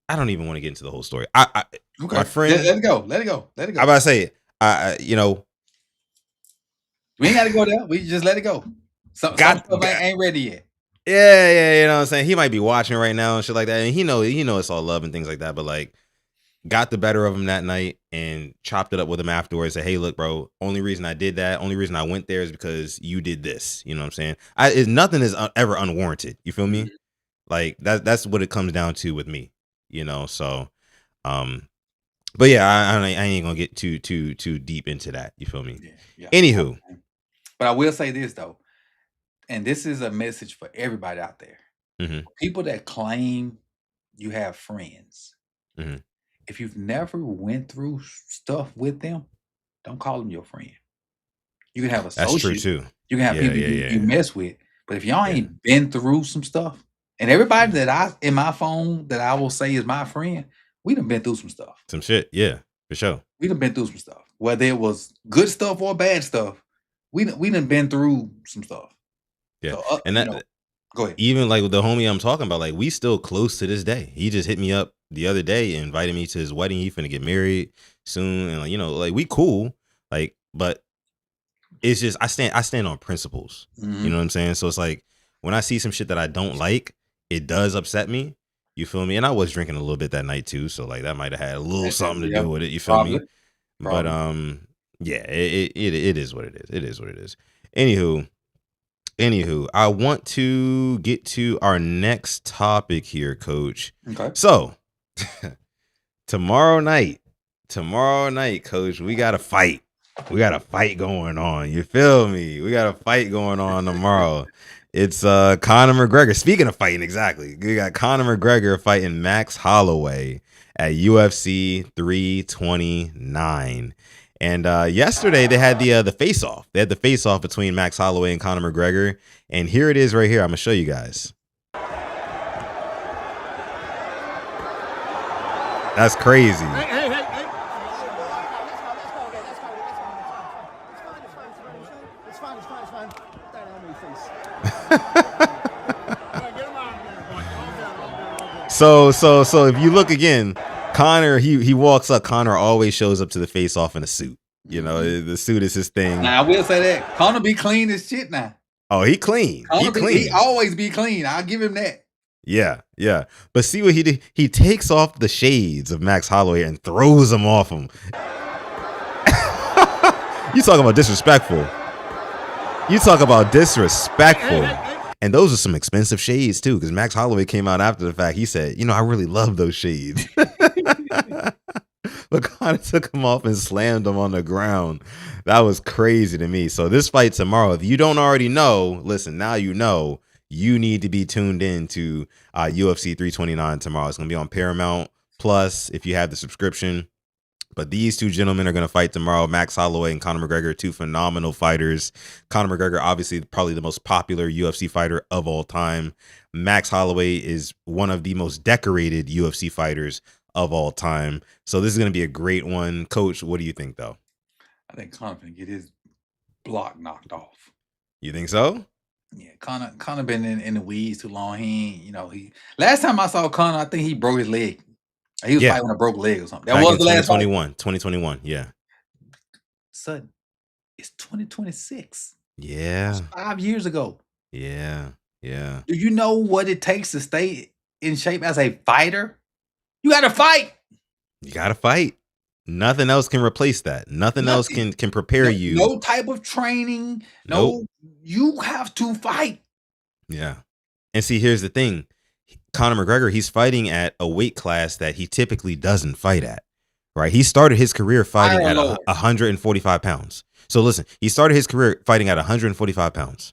I don't even want to get into the whole story. Okay. My friend, let it go. I'm about to say, we ain't got to go there. We just let it go. Some stuff ain't ready yet. Yeah, you know what I'm saying? He might be watching right now and shit like that. And he know it's all love and things like that. But like, got the better of him that night and chopped it up with him afterwards. Said, hey, look, bro, only reason I did that, only reason I went there is because you did this. You know what I'm saying? Nothing is ever unwarranted. You feel me? Like, that's what it comes down to with me. So But yeah, I ain't gonna get too deep into that. You feel me? Yeah. Anywho, but I will say this though, and this is a message for everybody out there. People that claim you have friends, if you've never went through stuff with them, don't call them your friend. You can have associates. That's true too. You can have people you mess with, but if y'all ain't been through some stuff, and everybody that I in my phone that I will say is my friend, we done been through some stuff. Some shit, yeah, for sure. We done been through some stuff, whether it was good stuff or bad stuff. We done been through some stuff. Yeah, so, and that go ahead. Even like with the homie I'm talking about, like we still close to this day. He just hit me up the other day and invited me to his wedding. He finna get married soon, and like we cool, like, but it's just I stand on principles. You know what I'm saying? So it's like when I see some shit that I don't like, it does upset me. You feel me? And I was drinking a little bit that night too, so like that might have had a little something to do with it. You feel me? But yeah, it is what it is. It is what it is. Anywho, I want to get to our next topic here, Coach. Okay. So tomorrow night, Coach, we got a fight. We got a fight going on. You feel me? We got a fight going on tomorrow. It's Conor McGregor. Speaking of fighting, exactly. We got Conor McGregor fighting Max Holloway at UFC 329. And yesterday they had the face-off. They had the face-off between Max Holloway and Conor McGregor. And here it is right here. I'm going to show you guys. That's crazy. So if you look again, Conor, he walks up. Conor always shows up to the face-off in a suit. You know, the suit is his thing. Now, I will say that. Conor be clean as shit now. Oh, he clean. He always be clean. I'll give him that. Yeah. But see what he did? He takes off the shades of Max Holloway and throws them off him. You talk about disrespectful. And those are some expensive shades too, because Max Holloway came out after the fact. He said, I really love those shades. But Conor took them off and slammed them on the ground. That was crazy to me. So this fight tomorrow, if you don't already know, listen, now you know, you need to be tuned in to UFC 329 tomorrow. It's going to be on Paramount Plus if you have the subscription. But these two gentlemen are going to fight tomorrow. Max Holloway and Conor McGregor, two phenomenal fighters. Conor McGregor, obviously, probably the most popular UFC fighter of all time. Max Holloway is one of the most decorated UFC fighters of all time. So this is going to be a great one. Coach, what do you think, though? I think Conor can get his block knocked off. You think so? Yeah, Conor been in the weeds too long. Last time I saw Conor, I think he broke his leg. He was fighting with a broke leg or something. That was the last 2021, yeah. Son, it's 2026. Yeah. That's 5 years ago. Yeah. Do you know what it takes to stay in shape as a fighter? You got to fight. You got to fight. Nothing else can replace that. Nothing else can prepare you. No type of training. No, you have to fight. Yeah. And see, here's the thing. Conor McGregor, he's fighting at a weight class that he typically doesn't fight at, right? He started his career fighting at 145 pounds. So listen, he started his career fighting at 145 pounds.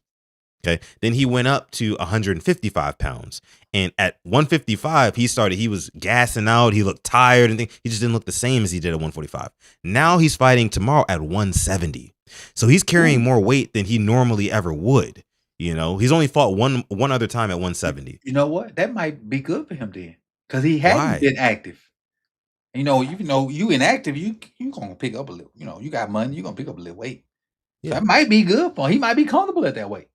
Okay. Then he went up to 155 pounds. And at 155, he was gassing out. He looked tired and things. He just didn't look the same as he did at 145. Now he's fighting tomorrow at 170. So he's carrying more weight than he normally ever would. He's only fought one other time at 170. You know what? That might be good for him then, because he hadn't been active. You inactive, you gonna pick up a little. You got money, you gonna pick up a little weight. Yeah. So that might be good for him. He might be comfortable at that weight.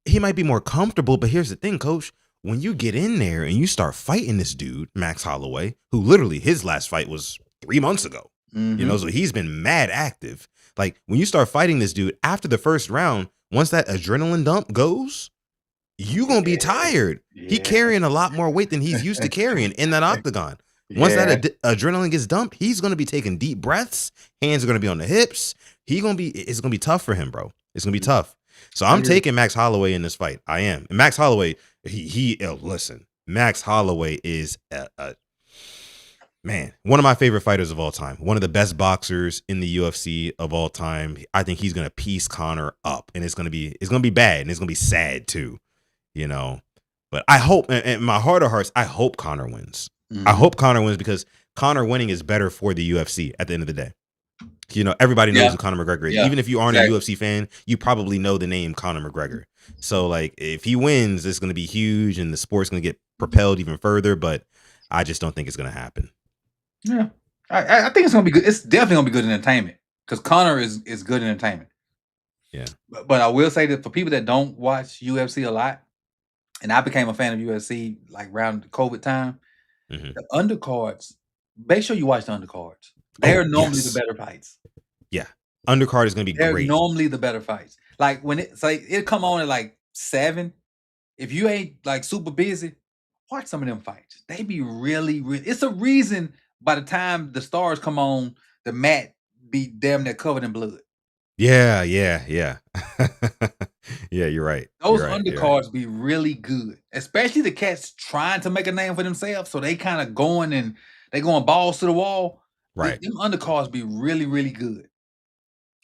He might be more comfortable, but here's the thing, Coach. When you get in there and you start fighting this dude, Max Holloway, who literally his last fight was 3 months ago. So he's been mad active. Like when you start fighting this dude after the first round, once that adrenaline dump goes, you gonna be tired. He carrying a lot more weight than he's used to carrying in that octagon. Once that adrenaline gets dumped, he's gonna be taking deep breaths. Hands are gonna be on the hips. It's gonna be tough for him, bro. It's gonna be tough. So I'm taking Max Holloway in this fight. I am. And Max Holloway, listen. Max Holloway is Man, one of my favorite fighters of all time. One of the best boxers in the UFC of all time. I think he's gonna piece Conor up, and it's gonna be bad, and it's gonna be sad too. You know, but I hope, in my heart of hearts, I hope Conor wins. I hope Conor wins because Conor winning is better for the UFC at the end of the day. You know, everybody knows who Conor McGregor is. Even if you aren't a UFC fan, you probably know the name Conor McGregor. So, like, if he wins, it's going to be huge, and the sport's going to get propelled even further. But I just don't think it's going to happen. Yeah, I think it's going to be good. It's definitely going to be good entertainment because Conor is good entertainment. Yeah. But I will say that for people that don't watch UFC a lot, and I became a fan of UFC like around the COVID time, the undercards, make sure you watch the undercards. They're normally the better fights. Yeah. Undercard is going to be They're great. normally the better fights. Like when it come on at like 7. If you ain't like super busy, watch some of them fights. They be really, really. It's a reason by the time the stars come on, the mat be damn near covered in blood. Yeah. Yeah, you're right. Those undercards be really good, especially the cats trying to make a name for themselves. So they kind of going and they going balls to the wall. Right. Them undercards be really, really good.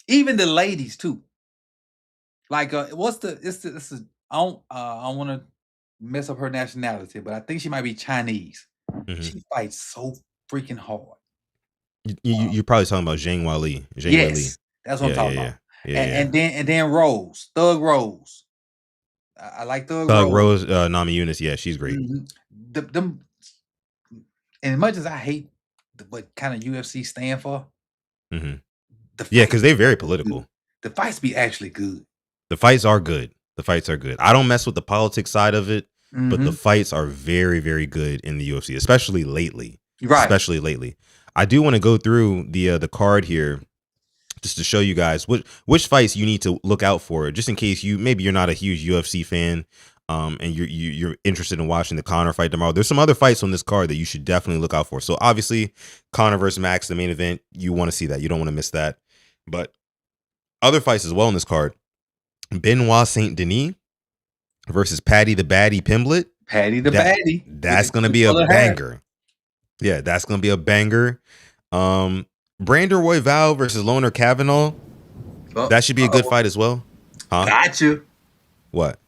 Even the ladies too. Like, I don't want to mess up her nationality, but I think she might be Chinese. She fights so freaking hard. You're probably talking about Zhang Weili. Yes, that's what I'm talking about. And then Rose, Thug Rose. I like Thug Rose. Nami Yunus. Yeah, she's great. Them, and as much as I hate what kind of UFC stand for, because they're very political. The fights be actually good. The fights are good. I don't mess with the politics side of it, but the fights are very, very good in the UFC, especially lately. Right. Especially lately. I do want to go through the card here just to show you guys which fights you need to look out for, just in case you're not a huge UFC fan, and you're interested in watching the Conor fight tomorrow. There's some other fights on this card that you should definitely look out for. So obviously, Conor versus Max, the main event, you want to see that. You don't want to miss that. But other fights as well on this card. Benoit Saint Denis versus Paddy the Baddy Pimblett. Paddy the Baddy. That's gonna be a banger. Yeah, that's gonna be a banger. Brandon Royval versus Loner Kavanaugh. That should be a good fight as well. Huh? Got you. What?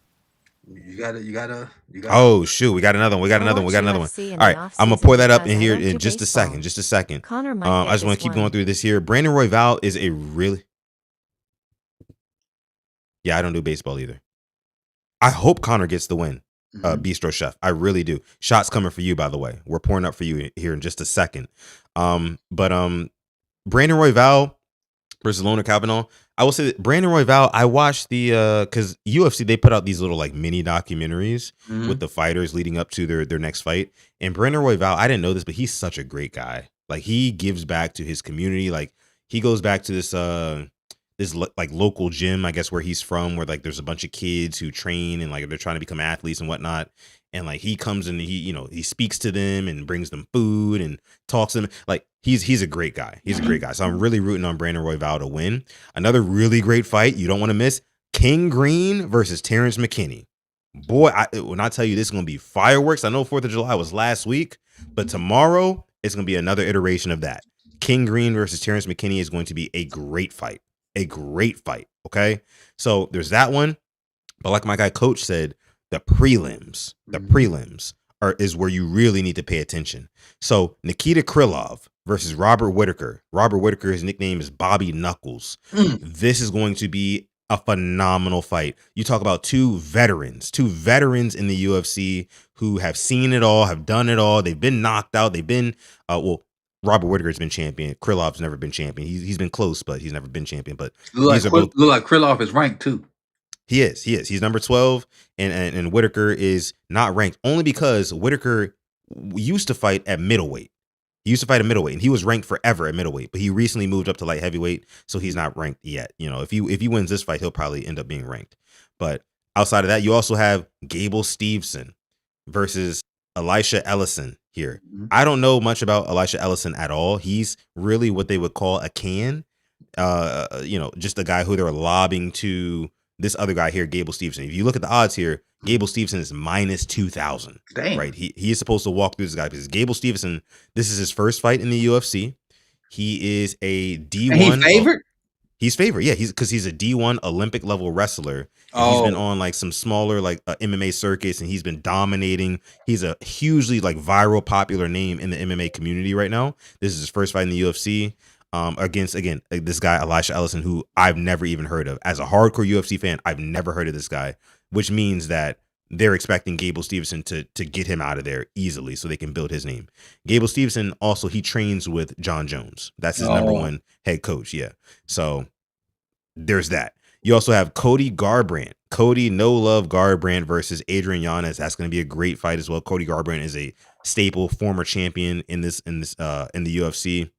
You gotta. Oh shoot, we got another one. All right, I'm gonna pour that up in here in just a second. I just want to keep going through this here. Brandon Royval is a really. Yeah, I don't do baseball either. I hope Conor gets the win. Bistro Chef. I really do. Shots coming for you, by the way. We're pouring up for you here in just a second. But Brandon Royval versus Loner Kavanaugh. I will say that Brandon Royval, I watched because UFC, they put out these little like mini documentaries with the fighters leading up to their next fight. And Brandon Royval, I didn't know this, but he's such a great guy. Like, he gives back to his community. Like, he goes back to this like local gym, I guess, where he's from, where like there's a bunch of kids who train and like they're trying to become athletes and whatnot. And like he comes and he speaks to them and brings them food and talks to them. Like he's a great guy. So I'm really rooting on Brandon Royval to win. Another really great fight you don't want to miss: King Green versus Terrence McKinney. Boy, when I tell you this is going to be fireworks. I know 4th of July was last week, but tomorrow it's going to be another iteration of that. King Green versus Terrence McKinney is going to be a great fight. Okay, so there's that one. But like my guy Coach said, the prelims is where you really need to pay attention. So Nikita Krylov versus Robert Whittaker. Robert Whittaker, his nickname is Bobby Knuckles. This is going to be a phenomenal fight. You talk about two veterans in the UFC who have seen it all, have done it all. They've been knocked out. They've been Robert Whittaker's been champion. Krylov's never been champion. He's been close, but he's never been champion. But look like Krylov is ranked too. He is. He's number 12, and Whittaker is not ranked, only because Whittaker used to fight at middleweight. And he was ranked forever at middleweight, but he recently moved up to light heavyweight, so he's not ranked yet. You know, if he wins this fight, he'll probably end up being ranked. But outside of that, you also have Gable Steveson versus Elisha Ellison here. I don't know much about Elisha Ellison at all. He's really what they would call a can. Just a guy who they're lobbing to this other guy here, Gable Steveson. If you look at the odds here, Gable Steveson is minus 2,000. Damn. Right? He is supposed to walk through this guy because Gable Steveson, this is his first fight in the UFC. He is a D1. And he's favored? He's favored, yeah. He's a D1 Olympic level wrestler. And he's been on like some smaller like MMA circuits, and he's been dominating. He's a hugely like viral, popular name in the MMA community right now. This is his first fight in the UFC against this guy Elisha Ellison, who I've never even heard of. As a hardcore UFC fan, I've never heard of this guy, which means that they're expecting Gable Steveson to get him out of there easily so they can build his name. Gable Steveson also, he trains with John Jones. That's his number one head coach. Yeah. So there's that. You also have Cody Garbrandt. Cody No Love Garbrandt versus Adrian Yanez. That's going to be a great fight as well. Cody Garbrandt is a staple former champion in the UFC.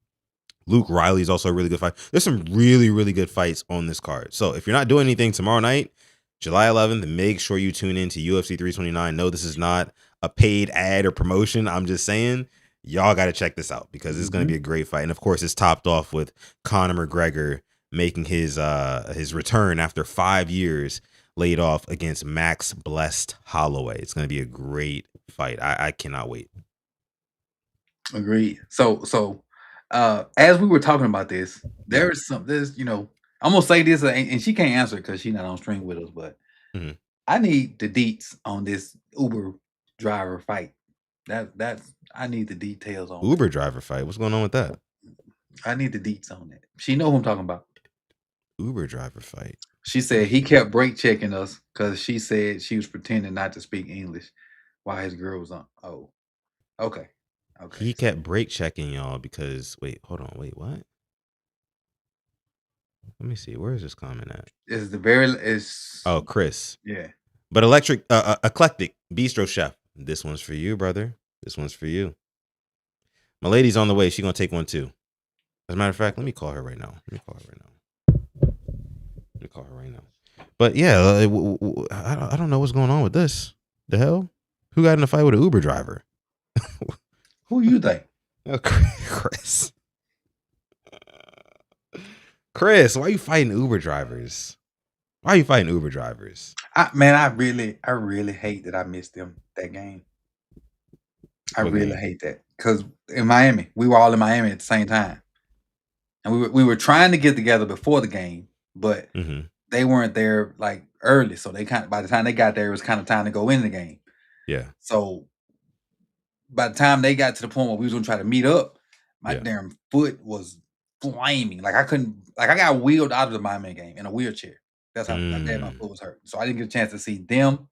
Luke Riley is also a really good fight. There's some really, really good fights on this card. So if you're not doing anything tomorrow night, July 11th, make sure you tune in to UFC 329. No, this is not a paid ad or promotion. I'm just saying, y'all got to check this out because it's going to be a great fight. And of course, it's topped off with Conor McGregor making his return after 5 years laid off against Max Blessed Holloway. It's going to be a great fight. I cannot wait. Agreed. So as we were talking about this, there's I'm gonna say this, and she can't answer because she's not on stream with us, but I need the deets on this Uber driver fight. I need the details on Uber driver fight. What's going on with that? I need the deets on that. She know who I'm talking about. Uber driver fight. She said he kept brake checking us because she said she was pretending not to speak English while his girl was on. Oh, okay. He kept brake checking y'all because hold on, what? Let me see. Where is this comment at? It's Chris. Yeah. But eclectic bistro chef. This one's for you, brother. This one's for you. My lady's on the way. She's gonna take one too. As a matter of fact, let me call her right now. But yeah, I don't know what's going on with this. The hell? Who got in a fight with an Uber driver? Who you think? Chris. Chris, why are you fighting Uber drivers? I really hate that I missed that game. I really hate that because in Miami, we were all in Miami at the same time, and we were trying to get together before the game, but they weren't there like early, so by the time they got there, it was kind of time to go in the game. Yeah. So by the time they got to the point where we was gonna try to meet up, my damn foot was flaming. Like I got wheeled out of the Miami game in a wheelchair. That's how bad my foot was hurt. So I didn't get a chance to see them.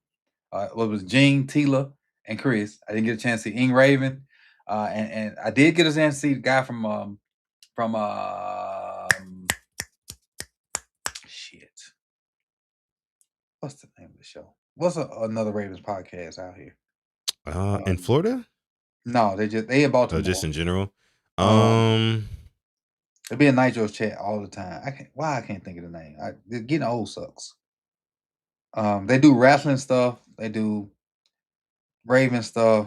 What was Gene, Tila, and Chris. I didn't get a chance to see Ing Raven. And I did get a chance to see the guy from shit. What's the name of the show? What's another Ravens podcast out here? In Florida? No, they in Baltimore. Just in general. They be in Nitro's chat all the time. I can't think of the name. Getting old sucks. They do wrestling stuff. They do Raven stuff.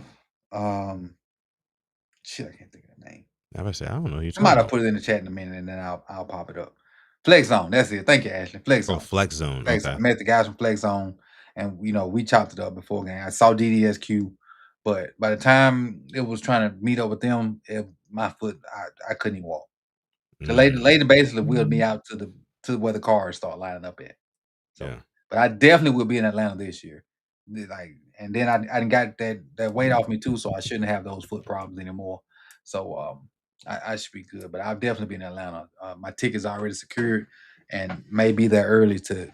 Shit, I can't think of the name. I would say I don't know. I might have put it in the chat in a minute, and then I'll pop it up. Flex Zone, that's it. Thank you, Ashley. Flex Zone. Flex Zone. Flex Zone. I met the guys from Flex Zone, and we chopped it up before game. I saw DDSQ, but by the time it was trying to meet up with them, my foot, I couldn't even walk. The lady basically wheeled me out to where the cars start lining up at. So, but I definitely will be in Atlanta this year. And then I got that weight off me too, so I shouldn't have those foot problems anymore. So I should be good. But I'll definitely be in Atlanta. My ticket's already secured, and may be there early to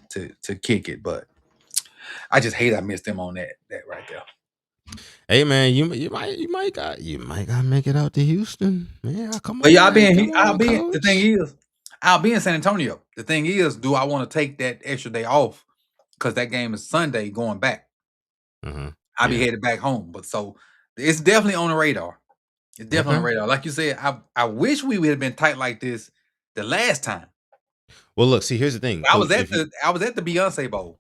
kick it. But I just hate I missed them on that right there. Hey man, you might got make it out to Houston. Yeah, come on. But I'll be in San Antonio. The thing is, do I want to take that extra day off? Because that game is Sunday going back. I'll be headed back home. But so it's definitely on the radar. It's definitely on the radar. Like you said, I wish we would have been tight like this the last time. Well, look, see, here's the thing. I was at the Beyonce Bowl.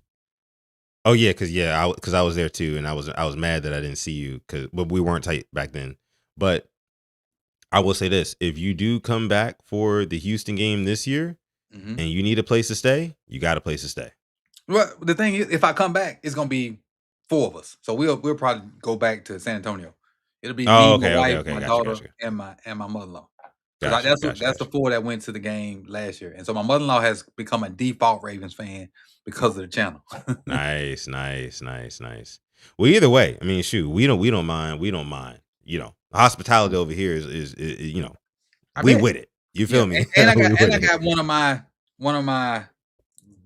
Oh yeah, because I was there too, and I was mad that I didn't see you but we weren't tight back then. But I will say this: if you do come back for the Houston game this year, and you need a place to stay, you got a place to stay. Well, the thing is, if I come back, it's gonna be 4 of us. So we'll probably go back to San Antonio. It'll be me, my wife, my daughter, and my mother-in-law. Because that's the 4 that went to the game last year, and so my mother-in-law has become a default Ravens fan because of the channel. Nice. Well, either way, I mean, shoot, we don't mind. You know, hospitality over here is you know, we with it. You feel me? And I got one of my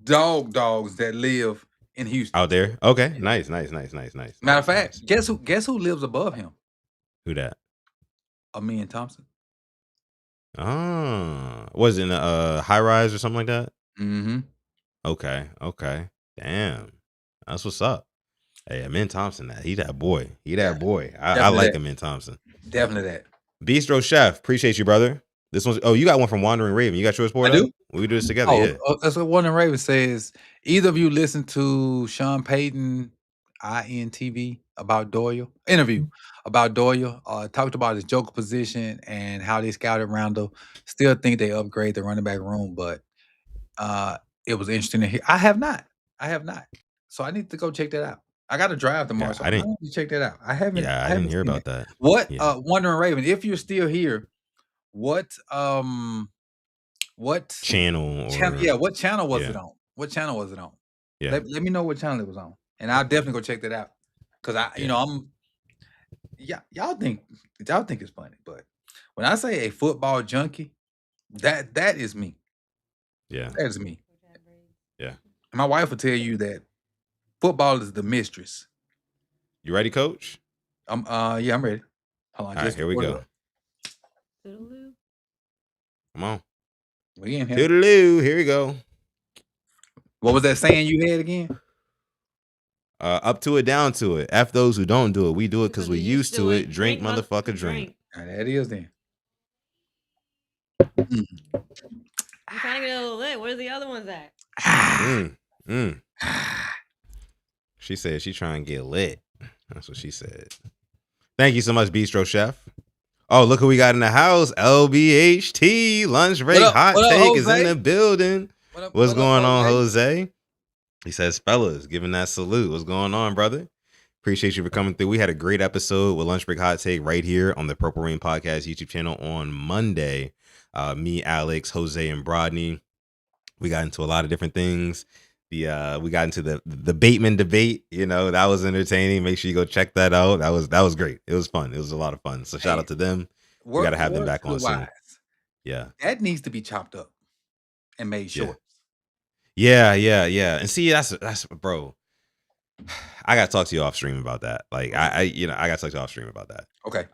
dogs that live in Houston. Out there? Okay. Nice. Matter of fact, guess who lives above him? Who that? Amin Thompson. Was it in a high rise or something like that? Mm-hmm. Okay. Damn. That's what's up. Hey, Amin Thompson, he that boy. I like Amin Thompson. Definitely that. Bistro Chef, appreciate you, brother. This one's you got one from Wandering Raven. You got yours for I do. We do this together. That's what Wandering Raven says. Either of you listen to Sean Payton INTV about Doyle interview about Doyle. Talked about his joker position and how they scouted Randall. Still think they upgrade the running back room, but it was interesting to hear. I have not. So I need to go check that out. I got to drive tomorrow, so I need to check that out. I haven't. Yeah, I didn't hear about that. What Wandering Raven? If you're still here, what channel? What channel was it on? What channel was it on? Yeah. Let me know what channel it was on, and I'll definitely go check that out. Because y'all think it's funny, but when I say a football junkie, that is me. Yeah, that is me. Yeah, my wife will tell you that football is the mistress. You ready, Coach? I'm ready. Hold on. All right, here we go. Toodaloo. Come on. We in here. Toodaloo. Here we go. What was that saying you had again? Up to it, down to it. F those who don't do it. We do it because we used to it. Drink, motherfucker, drink. Right, that is then. I'm trying to get a little lit. Where's the other ones at? She said she trying to get lit. That's what she said. Thank you so much, Bistro Chef. Oh, look who we got in the house. LBHT lunch break hot take is in the building. What's going on, Jose? He says, fellas, giving that salute. What's going on, brother? Appreciate you for coming through. We had a great episode with Lunch Break Hot Take right here on the Purple Rain Podcast YouTube channel on Monday. Me, Alex, Jose, and Brodney. We got into a lot of different things. We got into the Bateman debate. You know, that was entertaining. Make sure you go check that out. That was great. It was fun. It was a lot of fun. So shout out to them. We got to have them back on soon. Yeah. That needs to be chopped up and made short. Yeah. And see, that's bro. I gotta talk to you off stream about that. Like I gotta talk to you off stream about that. Okay.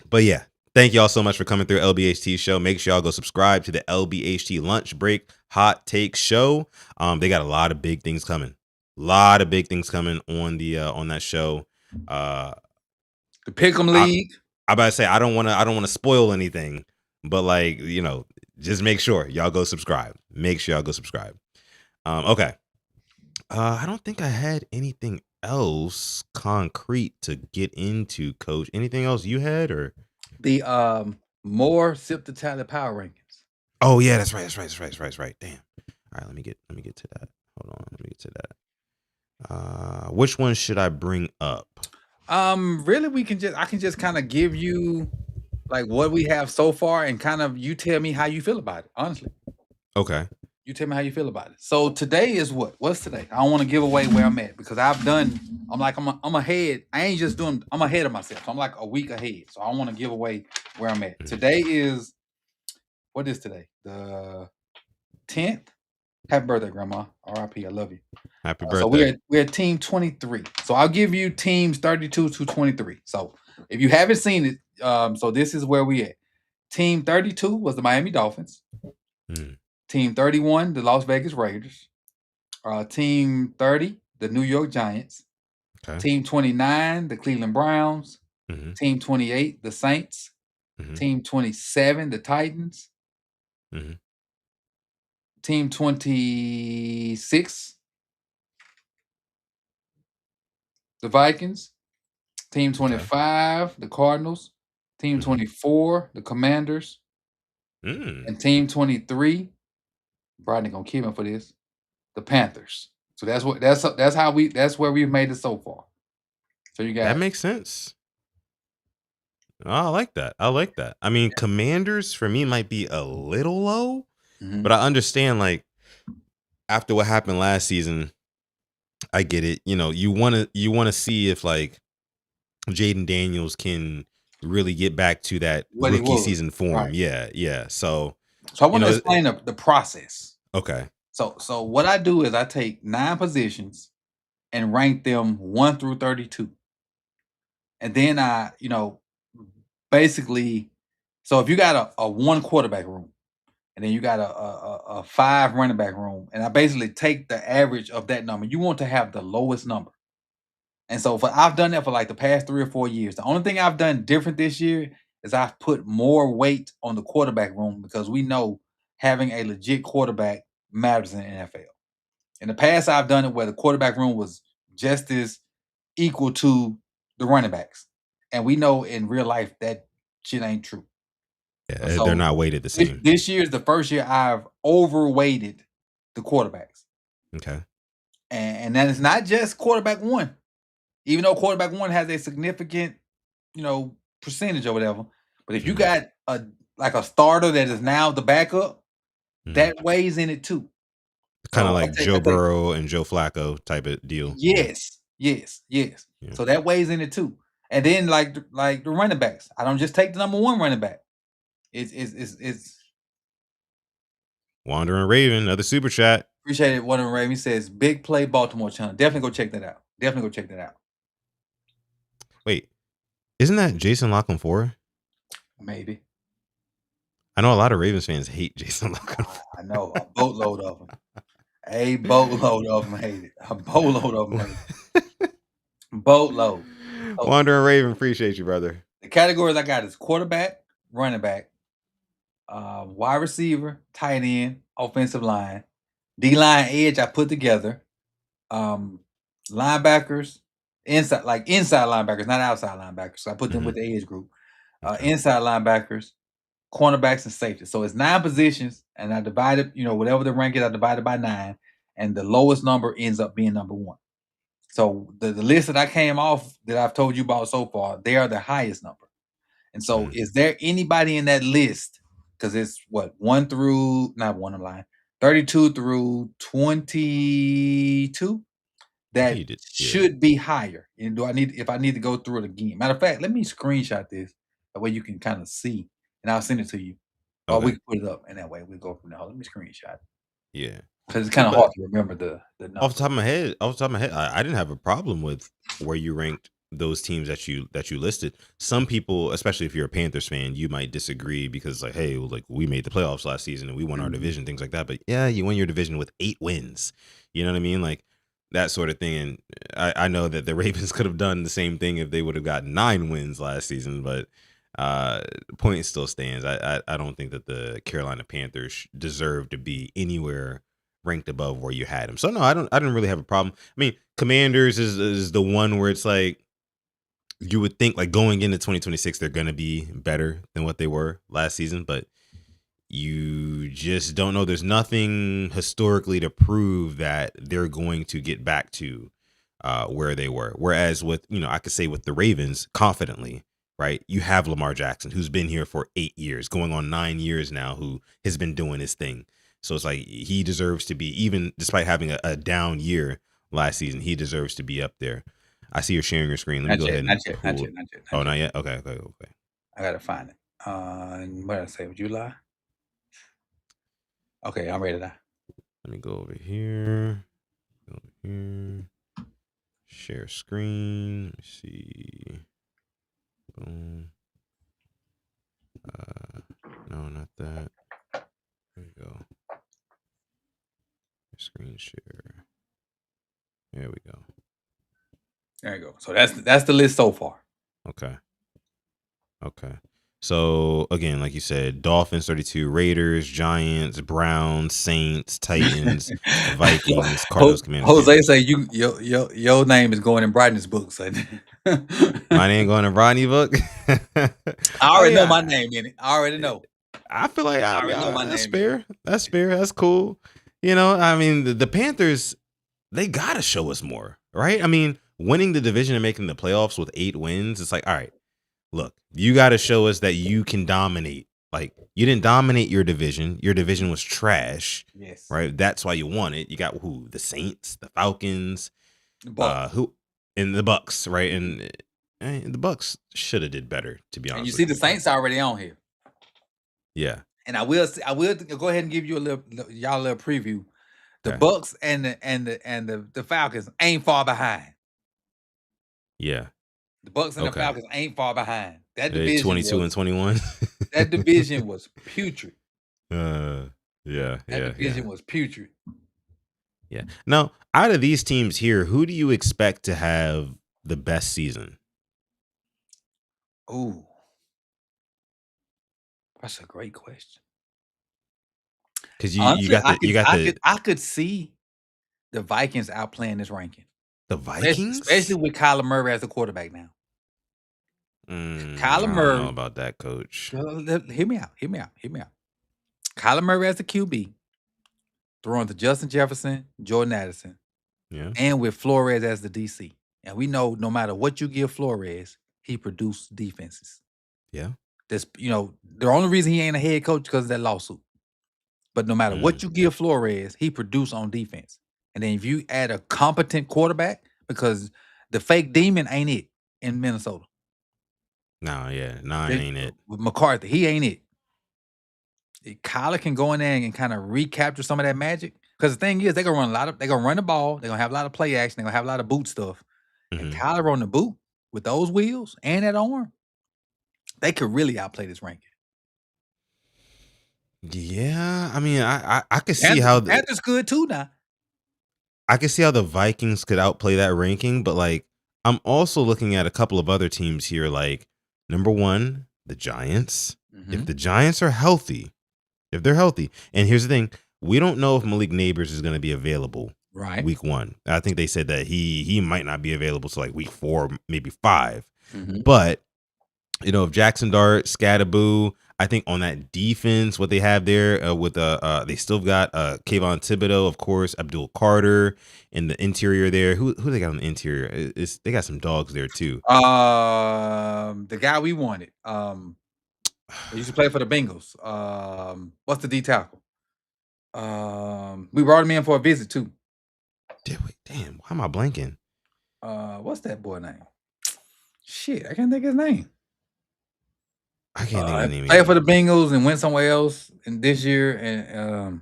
But yeah, thank y'all so much for coming through LBHT show. Make sure y'all go subscribe to the LBHT Lunch Break Hot Take Show. They got a lot of big things coming. On that show. The Pick'em League. I about to say I don't want to spoil anything, but like, you know, just make sure y'all go subscribe. Okay. I don't think I had anything else concrete to get into, Coach. Anything else you had, or the more Sip the Tally Power Rankings? Oh yeah, that's right. Damn. All right, let me get to that. Hold on, let me get to that. Which one should I bring up? Really, I can just kind of give you like what we have so far, and kind of you tell me how you feel about it. Honestly. Okay. You tell me how you feel about it. So today is what? What's today? I don't want to give away where I'm at because I'm ahead. I'm ahead of myself. So I'm like a week ahead. So I don't want to give away where I'm at. Today is, what is today? The 10th. Happy birthday, Grandma. R.I.P. I love you. Happy birthday. So we're at team 23. So I'll give you teams 32 to 23. So if you haven't seen it, so this is where we at. Team 32 was the Miami Dolphins. Team 31, the Las Vegas Raiders. Team 30, the New York Giants. Okay. Team 29, the Cleveland Browns. Mm-hmm. Team 28, the Saints. Mm-hmm. Team 27, the Titans. Mm-hmm. Team 26, the Vikings. Team 25, the Cardinals. Team 24, the Commanders. And Team 23, Brodney gonna kill me for this, the Panthers. So that's where we've made it so far. So you got that makes sense. Oh, I like that. I mean, Commanders for me might be a little low, but I understand like after what happened last season, I get it. You know, you want to see if like Jaden Daniels can really get back to that rookie season form. Right. Yeah. So I want to explain the process. Okay. So what I do is I take 9 positions and rank them 1 through 32. And then I, basically, so if you got a 1 quarterback room and then you got a 5 running back room, and I basically take the average of that number. You want to have the lowest number. And so I've done that for like the past 3 or 4 years. The only thing I've done different this year is I've put more weight on the quarterback room because we know having a legit quarterback matters in the NFL. In the past, I've done it where the quarterback room was just as equal to the running backs. And we know in real life that shit ain't true. Yeah, so they're not weighted the same. This year is the first year I've overweighted the quarterbacks. Okay. And that is not just quarterback 1. Even though quarterback 1 has a significant, percentage or whatever. But if you got a starter that is now the backup, that weighs in it too. Kind of like Joe Burrow and Joe Flacco type of deal. Yes. Yeah. So that weighs in it too. And then like the running backs, I don't just take the number 1 running back. It's Wandering Raven, another super chat. Appreciate it. Wandering Raven says big play Baltimore channel. Definitely go check that out. Wait, isn't that Jason Lockenfora? Maybe. I know a lot of Ravens fans hate Jason Lockenfora. I know a boatload of them. A boatload of them hate it. A boatload of them hate it. Boatload. Wandering Raven, appreciate you, brother. The categories I got is quarterback, running back, wide receiver, tight end, offensive line, D-line, edge I put together, linebackers, inside linebackers, not outside linebackers. So I put them with the edge group. Inside linebackers, cornerbacks, and safety. So it's 9 positions, and I divided, whatever the rank is, I divided by 9, and the lowest number ends up being number 1. So the list that I came off that I've told you about so far, they are the highest number. And so is there anybody in that list? Because it's 32 through 22 that should be higher. And if I need to go through it again? Matter of fact, let me screenshot this. That way you can kind of see, and I'll send it to you. Okay. Or we can put it up, and that way we go from there. Let me screenshot. Yeah. Because it's kind of hard to remember the number. Off the top of my head, I didn't have a problem with where you ranked those teams that you listed. Some people, especially if you're a Panthers fan, you might disagree because like, hey, we made the playoffs last season and we won our division, things like that. But yeah, you won your division with 8 wins. You know what I mean? Like that sort of thing. And I know that the Ravens could have done the same thing if they would have gotten 9 wins last season, but point still stands. I don't think that the Carolina Panthers deserve to be anywhere ranked above where you had them. So no, I didn't really have a problem. I mean, Commanders is the one where it's like you would think like going into 2026 they're going to be better than what they were last season, but you just don't know. There's nothing historically to prove that they're going to get back to where they were. Whereas with, I could say with the Ravens confidently, right? You have Lamar Jackson, who's been here for 8 years, going on 9 years now, who has been doing his thing. So it's like he deserves to be, even despite having a down year last season, he deserves to be up there. I see you're sharing your screen. Let me go ahead and pull. Not yet. Oh, not yet? Okay. I got to find it. What did I say? July? Okay, I'm ready now. Let me go over here. Share screen. Let me see. Boom. No, not that. There we go. Screen share. There we go. There you go. So that's the list so far. Okay. So again, like you said, Dolphins 32, Raiders, Giants, Browns, Saints, Titans, Vikings, Cardinals, Commanders. Jose say your name is going in Brighton's book, son. My name going in Rodney's book. I already know my name in it. I already know. I feel like that's fair. That's cool. You know, I mean, the Panthers, they got to show us more, right? I mean, winning the division and making the playoffs with 8 wins, it's like, all right, look, you got to show us that you can dominate. Like, you didn't dominate your division. Your division was trash. Yes. Right? That's why you won it. You got who? The Saints, the Falcons, who, and the Bucks, right? And the Bucks should have did better, to be honest. And you see the Saints already on here. Yeah. And I will go ahead and give you a little preview. The Bucks and the Falcons ain't far behind. Yeah. The Bucks and the Falcons ain't far behind. That division 22 and 21. That division was putrid. That division was putrid. Yeah. Now, out of these teams here, who do you expect to have the best season? Ooh. That's a great question. Because I could see the Vikings outplaying this ranking. The Vikings? Especially with Kyler Murray as the quarterback now. Kyler Murray. I don't know about that, coach. Hear me out. Kyler Murray as the QB, throwing to Justin Jefferson, Jordan Addison, and with Flores as the DC. And we know no matter what you give Flores, he produced defenses. Yeah. That's, the only reason he ain't a head coach because of that lawsuit. But no matter what you give Flores, he produced on defense. And then if you add a competent quarterback, because the fake demon ain't it in Minnesota. It ain't it. With McCarthy, he ain't it. Kyler can go in there and kind of recapture some of that magic. Because the thing is, they're gonna run the ball, they're gonna have a lot of play action, they're gonna have a lot of boot stuff. And Kyler on the boot with those wheels and that arm, they could really outplay this ranking. Yeah, I mean, I could see how Panthers good too now. I could see how the Vikings could outplay that ranking, but like I'm also looking at a couple of other teams here, like number 1, the Giants. If the Giants are healthy, if they're healthy, and here's the thing, we don't know if Malik Neighbors is going to be available week 1. I think they said that he might not be available till like week 4, maybe 5. But if Jackson Dart, Scatterboo, I think on that defense, what they have there with they still got Kayvon Thibodeau, of course, Abdul Carter in the interior there. Who they got on the interior? They got some dogs there too. The guy we wanted. He used to play for the Bengals. What's the D tackle? We brought him in for a visit too. Damn, why am I blanking? What's that boy name? Shit, I can't think of his name. I can't think of his name. Played for the Bengals and went somewhere else in this year. And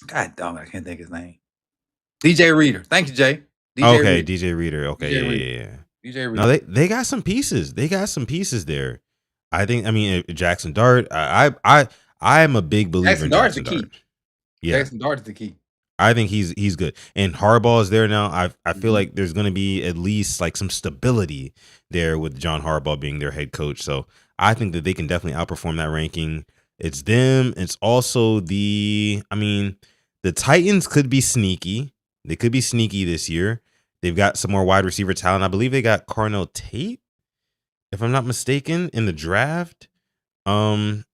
God damn it, I can't think of his name. DJ Reader. Thank you, Jay. DJ Reader. Okay, yeah. DJ Reader. No, they got some pieces. They got some pieces there. I think. Jackson Dart. I am a big believer in Jackson Dart. Yeah, Jackson Dart is the key. I think he's good. And Harbaugh is there now. I feel like there's going to be at least like some stability there with John Harbaugh being their head coach. So I think that they can definitely outperform that ranking. It's them. It's also the Titans could be sneaky. They could be sneaky this year. They've got some more wide receiver talent. I believe they got Carnell Tate, if I'm not mistaken, in the draft. Who?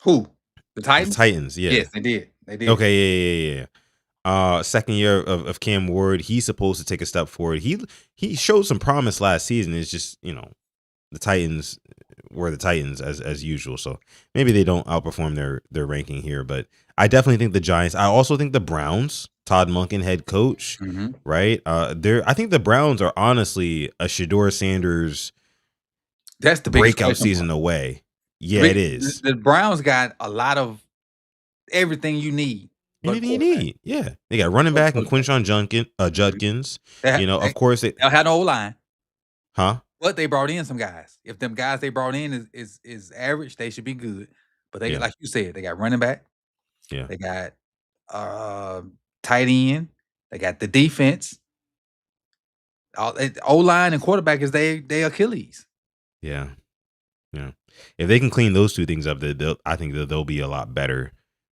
The Titans? The Titans, yeah. Yes, they did. Okay, yeah. Second year of Cam Ward. He's supposed to take a step forward. He showed some promise last season. It's just, the Titans were the Titans as usual. So maybe they don't outperform their ranking here. But I definitely think the Giants. I also think the Browns, Todd Monken, head coach, right? I think the Browns are honestly a Shedeur Sanders that's the breakout season away. Yeah, it is. The Browns got a lot of everything you need. Anything you need. Yeah. They got running back and Quinshon Judkins. Of course. They had no O-line. Huh? But they brought in some guys. If them guys they brought in is average, they should be good. But they like you said, they got running back. Yeah. They got tight end. They got the defense. O-line and quarterback is they Achilles. Yeah. If they can clean those two things up, I think that they'll be a lot better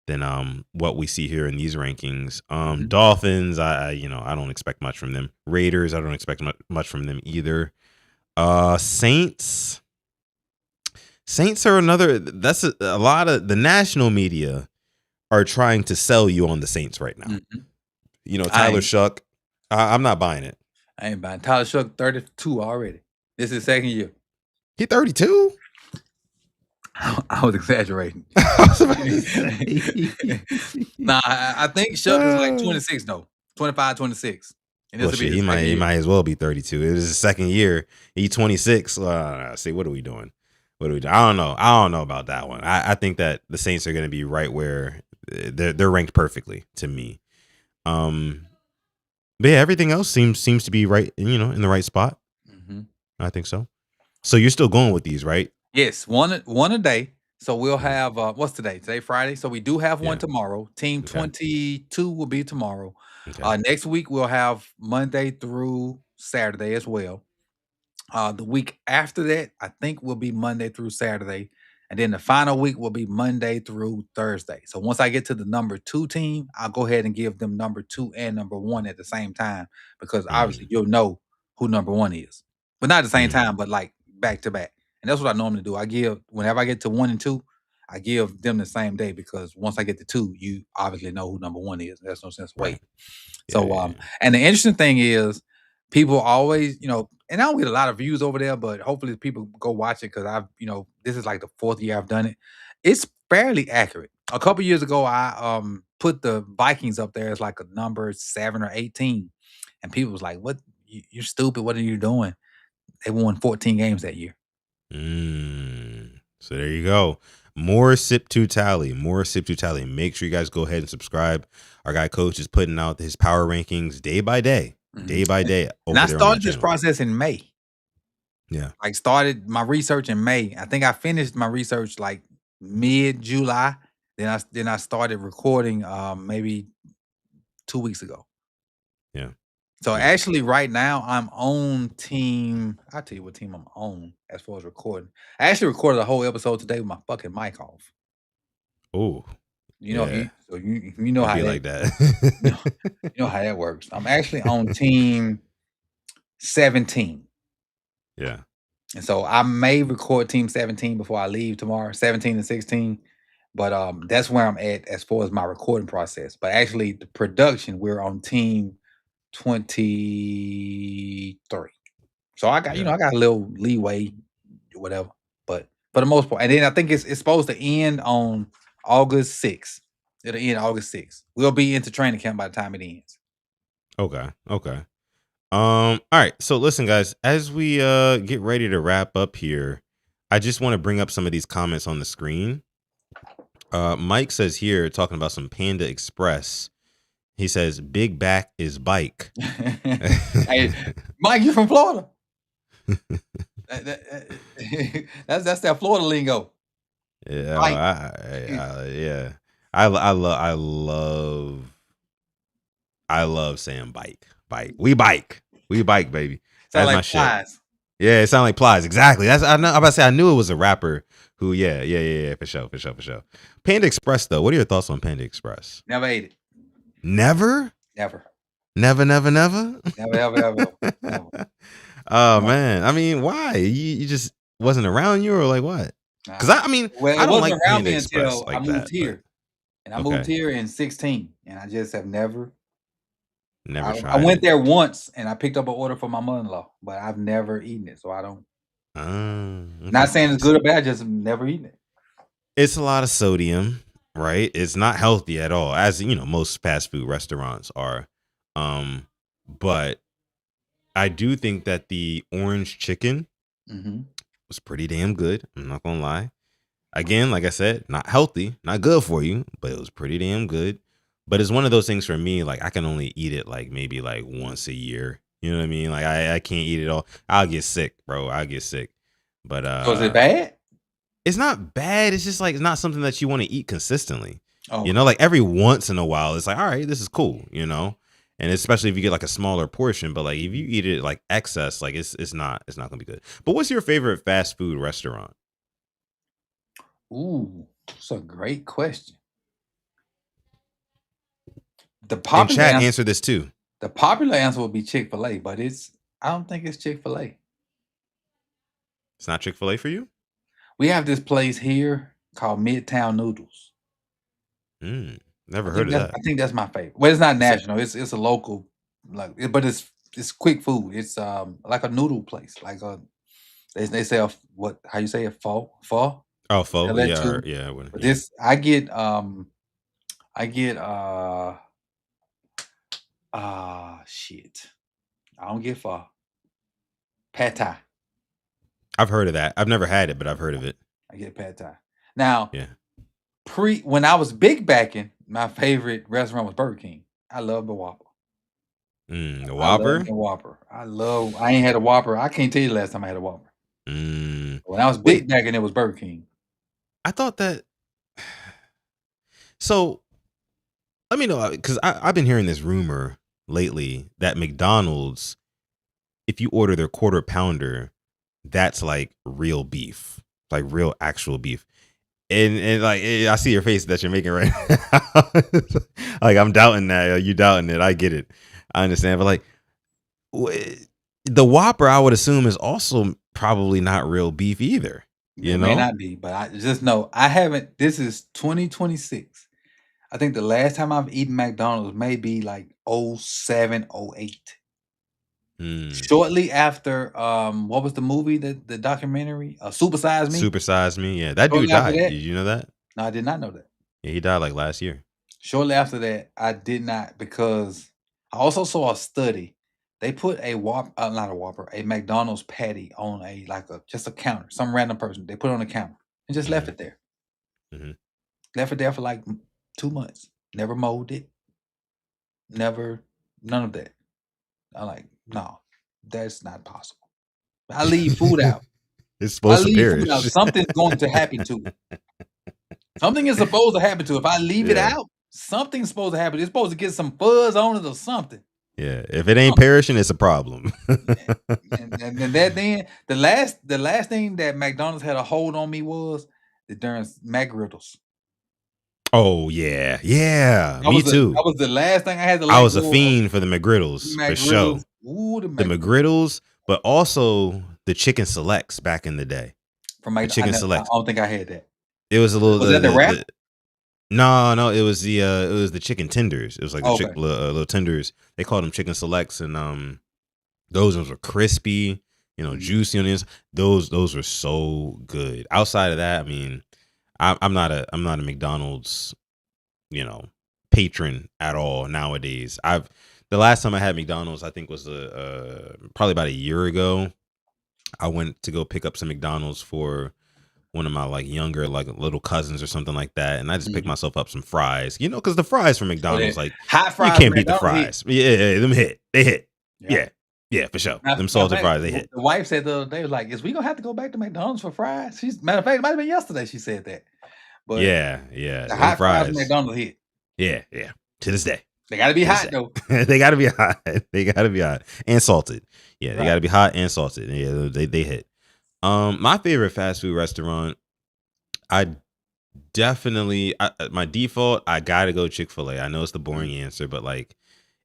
than what we see here in these rankings. Dolphins, I don't expect much from them. Raiders, I don't expect much from them either. Saints are another. That's a lot of the national media are trying to sell you on the Saints right now. You know, Tyler Shuck, I'm not buying it. I ain't buying Tyler Shuck 32 already. This is his second year. He 32? I was exaggerating. Nah, I think Shuck is like 26 though. 25, 26. And well, shit, he might as well be 32. It was his second year. He 26. See, what are we doing? I don't know. I don't know about that one. I think that the Saints are going to be right where they're ranked perfectly to me. But yeah, everything else seems to be right. You know, in the right spot. I think so. So you're still going with these, right? Yes, one a day. So we'll have what's today? Today Friday. So we do have one tomorrow. Team 22 will be tomorrow. Next week we'll have Monday through Saturday as well. The week after that, I think will be Monday through Saturday. And then the final week will be Monday through Thursday. So once I get to the number 2 team, I'll go ahead and give them number 2 and number 1 at the same time, because obviously you'll know who number 1 is. But not at the same time, but like back to back. And that's what I normally do. I give, whenever I get to 1 and 2, I give them the same day, because once I get to 2, you obviously know who number 1 is. There's no sense waiting. So, and the interesting thing is, people always, you know, and I don't get a lot of views over there, but hopefully people go watch it, because I've, you know, this is like the 4th year I've done it. It's fairly accurate. A couple years ago, I put the Vikings up there as like a number 7 or 18, and people was like, "What? You're stupid. What are you doing?" They won 14 games that year. So there you go. More Sip to Tally. Make sure you guys go ahead and subscribe. Our guy Coach is putting out his power rankings day by day. And I started this process in May. Yeah. I started my research in May. I think I finished my research like mid-July. Then I started recording maybe 2 weeks ago. Yeah. So actually right now I'm on team. I'll tell you what team I'm on as far as recording. I actually recorded a whole episode today with my fucking mic off. Oh. You know, you know how be that, like that. you know how that works. I'm actually on team 17. Yeah. And so I may record team 17 before I leave tomorrow, 17 and 16. But that's where I'm at as far as my recording process. But actually the production, we're on team 23. So I got, you know, I got a little leeway, whatever. But for the most part, and then I think it's supposed to end on August 6th. It'll end August 6th. We'll be into training camp by the time it ends. Okay. All right. So listen, guys, as we get ready to wrap up here, I just want to bring up some of these comments on the screen. Mike says here, talking about some Panda Express. He says, "Big back is bike." Hey, Mike, you from Florida? That's that Florida lingo. Yeah, yeah. I love saying bike. We bike, baby. That's like my shit. Yeah, it sounds like Plies. Exactly. That's I'm about to say. I knew it was a rapper who. Yeah. For sure. Panda Express though. What are your thoughts on Panda Express? Never ate it. Never. Never. Oh man. I mean, why? You just wasn't around you, or like what? Because I mean, I don't like Panda Express like I moved that, here, and I moved here in 16, and I just have never tried. I went there once, and I picked up an order for my mother-in-law, but I've never eaten it, so I don't. Okay. Not saying it's good or bad, just never eaten it. It's a lot of sodium, right? It's not healthy at all, as you know, most fast food restaurants are. But I do think that the orange chicken was pretty damn good. I'm not gonna lie. Again, like I said, not healthy, not good for you, but it was pretty damn good. But it's one of those things for me, like I can only eat it like maybe like once a year. You know what I mean? Like I can't eat it all. I'll get sick, bro. I'll get sick. But so is it bad? It's not bad. It's just like it's not something that you want to eat consistently. Oh. You know, like every once in a while, it's like, all right, this is cool, you know? And especially if you get like a smaller portion, but like if you eat it like excess, like it's not gonna be good. But what's your favorite fast food restaurant? Ooh, that's a great question. And Chad answer this too. The popular answer would be Chick-fil-A, but I don't think it's Chick-fil-A. It's not Chick-fil-A for you? We have this place here called Midtown Noodles. Never heard of that. I think that's my favorite. Well, it's not national. It's a local, but it's quick food. It's like a noodle place. Like they say how you say it, pho. Oh, pho. That Yeah, too. yeah. But this I get shit. I don't get pho. Pad Thai. I've heard of that. I've never had it, but I've heard of it. I get Pad Thai. Now, yeah. When I was big backing, my favorite restaurant was Burger King. I love the Whopper. The Whopper? I love the Whopper. I ain't had a Whopper. I can't tell you the last time I had a Whopper. When I was big backing, it was Burger King. I thought that. So, let me know, because I've been hearing this rumor lately that McDonald's, if you order their quarter pounder, that's like real beef, like real actual beef. And like, I see your face that you're making right now. Like, I'm doubting that. You doubting it. I get it. I understand. But like, the Whopper, I would assume, is also probably not real beef either. You know? May not be, but I just know I haven't. This is 2026. I think the last time I've eaten McDonald's may be like 07, 08. Shortly after, what was the movie, the documentary? Super Size Me? Super Size Me, yeah. That dude died. Did you know that? No, I did not know that. Yeah, he died like last year. Shortly after that, I did not, because I also saw a study. They put a Whopper, not a Whopper, a McDonald's patty on just a counter. Some random person. They put it on a counter and just left it there. Left it there for like 2 months. Never molded. Never, none of that. I'm like, no, that's not possible. I leave food out. It's supposed to perish. Something's going to happen to it. Something is supposed to happen to it. If I leave it out, something's supposed to happen. It's supposed to get some fuzz on it or something. Yeah, if it ain't perishing, it's a problem. and then the last thing that McDonald's had a hold on me was the darn McGriddles. Oh yeah, me too. That was the last thing I had to. I was a fiend for the McGriddles for sure. Ooh, the McGriddles, but also the chicken selects back in the day. From my chicken selects. I don't think I had that. It was a little. Was that the wrap? No, it was the chicken tenders. It was like the little tenders. They called them chicken selects, and those ones were crispy, juicy on the inside. Those were so good. Outside of that, I mean, I'm not a McDonald's, patron at all nowadays. The last time I had McDonald's, I think was probably about a year ago. I went to go pick up some McDonald's for one of my like younger like little cousins or something like that, and I just picked myself up some fries, because the fries from McDonald's, like hot fries, you can't beat the fries. Yeah, them hit. They hit. Yeah, for sure. Them salted fries, they hit. The wife said the other day, was like, "Is we gonna have to go back to McDonald's for fries?" Matter of fact, it might have been yesterday she said that. But yeah, the hot fries from McDonald's hit. Yeah. To this day, they gotta be hot though. They gotta be hot. They gotta be hot and salted. Yeah, they gotta be hot and salted. Yeah, they hit. My favorite fast food restaurant, I definitely, my default, I gotta go Chick-fil-A. I know it's the boring answer, but like,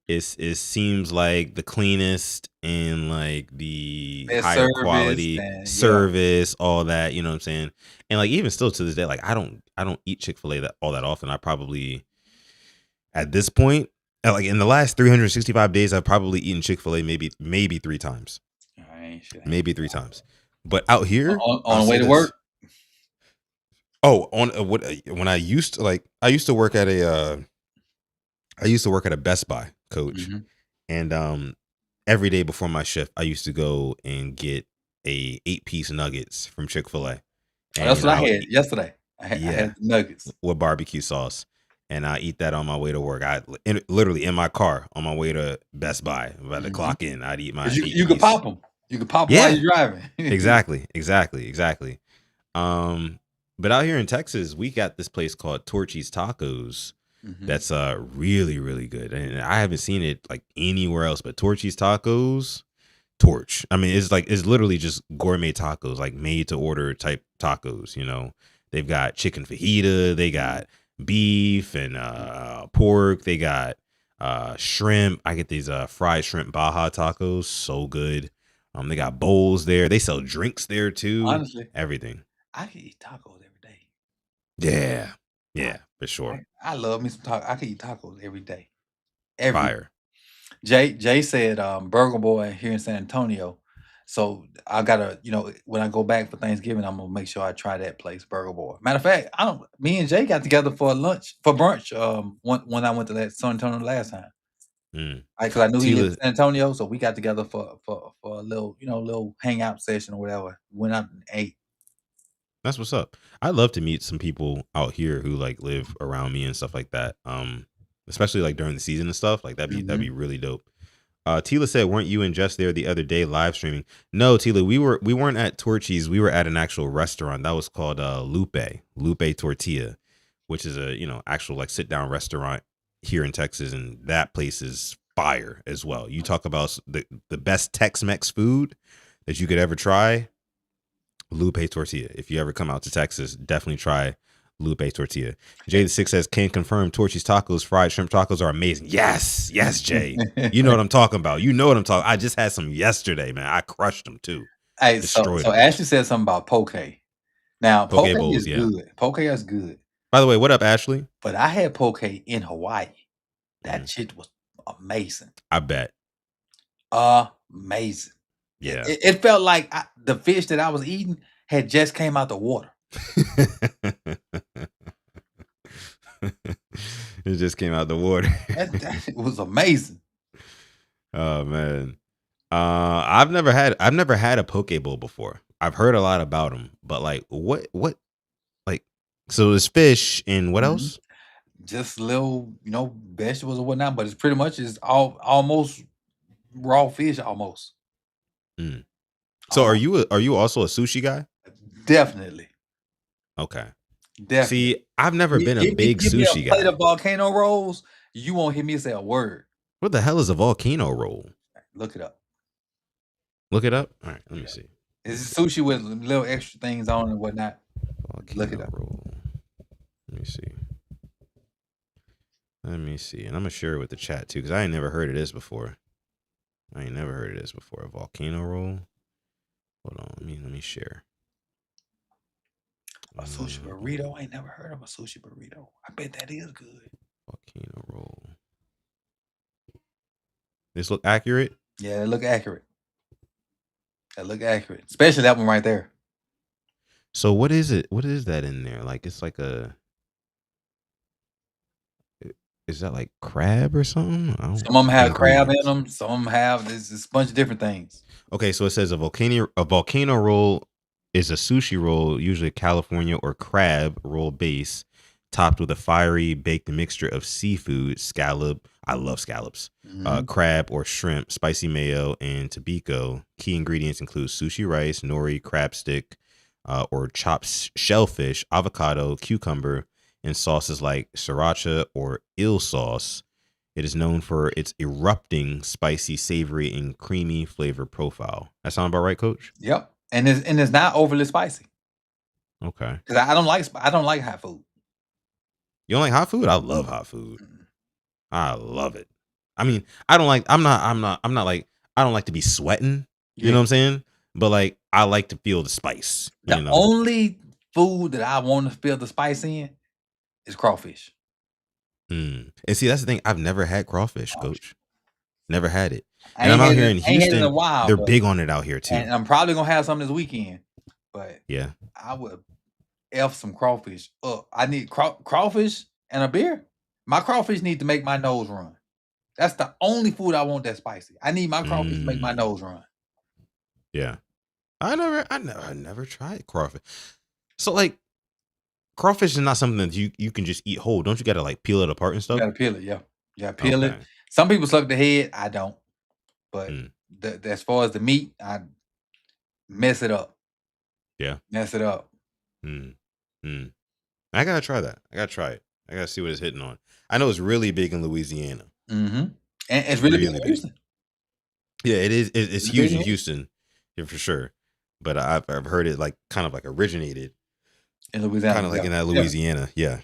it seems like the cleanest and like the higher quality service, all that. You know what I'm saying? And like, even still to this day, like I don't eat Chick-fil-A all that often. I probably, at this point, like in the last 365 days, I've probably eaten Chick-fil-A maybe 3 times. Maybe 3 times. But out here, on the way to work. Oh, when I used to work at a Best Buy, Coach, and every day before my shift, I used to go and get a 8-piece nuggets from Chick-fil-A. That's what I had yesterday. I had nuggets with barbecue sauce, and I eat that on my way to work. Literally in my car on my way to Best Buy, about to clock in. I'd eat my. You could pop them. You can pop while you're driving. Exactly. But out here in Texas, we got this place called Torchy's Tacos. That's really, really good. And I haven't seen it like anywhere else, but Torchy's Tacos, Torch. I mean, it's literally just gourmet tacos, like made to order type tacos. They've got chicken fajita, they got beef and pork, they got shrimp. I get these fried shrimp Baja tacos, so good. They got bowls there. They sell drinks there too. Honestly, everything. I can eat tacos every day. Yeah. for sure. I love me some tacos. I can eat tacos every day. Fire. Jay said Burger Boy here in San Antonio. So I gotta, when I go back for Thanksgiving, I'm gonna make sure I try that place, Burger Boy. Matter of fact, me and Jay got together for brunch. When I went to that San Antonio last time, because I knew he lived in San Antonio, so we got together for a little, little hangout session or whatever. Went out and ate. That's what's up. I'd love to meet some people out here who like live around me and stuff like that. Especially like during the season and stuff. Like that'd be really dope. Tila said, "Weren't you and Jess there the other day live streaming?" No, Tila, we weren't at Torchy's. We were at an actual restaurant that was called Lupe Tortilla, which is a actual like sit down restaurant here in Texas, and that place is fire as well. You talk about the best Tex-Mex food that you could ever try. Lupe Tortilla. If you ever come out to Texas, definitely try Lupe Tortilla. Jay the Six says, "Can confirm Torchy's tacos, fried shrimp tacos are amazing." Yes, Jay. You know what I'm talking about. I just had some yesterday, man. I crushed them too. Hey, so Ashley said something about poke. Now, poke bowls, is good. Poke is good. By the way, what up, Ashley? But I had poke in Hawaii. That shit was amazing. I bet. Amazing. Yeah. It felt like the fish that I was eating had just came out the water. It just came out the water. It was amazing. Oh man. I've never had a poke bowl before. I've heard a lot about them, but like what like, so there's fish and what else? Just little, vegetables or whatnot, but it's pretty much almost raw fish almost. So are you also a sushi guy? Definitely. Okay. Definitely. See, I've never been a big sushi guy. Plate of volcano rolls, you won't hear me say a word. What the hell is a volcano roll? Look it up. Look it up? All right, let me see. It's sushi with little extra things on and whatnot. Volcano Look it up. Roll. Let me see. And I'm going to share it with the chat too, because I ain't never heard of this before. A volcano roll. Hold on. Let me share. A sushi burrito. I ain't never heard of a sushi burrito. I bet that is good. Volcano roll. This look accurate? Yeah, it look accurate. Especially that one right there. So what is it? What is that in there? Like it's like is that like crab or something? Some of them have crab in them. Some of them have this a bunch of different things. Okay, so it says a volcano roll is a sushi roll, usually California or crab roll base, topped with a fiery baked mixture of seafood, scallop. I love scallops. Crab or shrimp, spicy mayo, and tobiko. Key ingredients include sushi rice, nori, crab stick, or chopped shellfish, avocado, cucumber, and sauces like sriracha or eel sauce. It is known for its erupting, spicy, savory, and creamy flavor profile. That sound about right, Coach? Yep, and it's not overly spicy. Okay. Because I don't like hot food. You don't like hot food? I love hot food. I love it. I mean, I don't like to be sweating. You know what I'm saying? But like, I like to feel the spice. The only food that I want to feel the spice in is crawfish. And see, that's the thing. I've never had crawfish, Coach. Never had it. And I'm out here in Houston. They're big on it out here too. And I'm probably gonna have some this weekend. But yeah, I would some crawfish up. I need crawfish and a beer. My crawfish need to make my nose run. That's the only food I want that's spicy. I need my crawfish to make my nose run. Yeah. I never tried crawfish. So like, crawfish is not something that you can just eat whole. Don't you gotta like peel it apart and stuff? You gotta peel it, yeah. You gotta peel it. Some people suck the head. I don't. But as far as the meat, I mess it up. Yeah. Mess it up. I gotta try that. I gotta try it. I gotta see what it's hitting on. I know it's really big in Louisiana. And it's really big in Houston. Yeah, it is. It's huge in Houston, yeah, for sure. But I've heard it like kind of like originated in Louisiana, kind of like in that Louisiana. Yeah.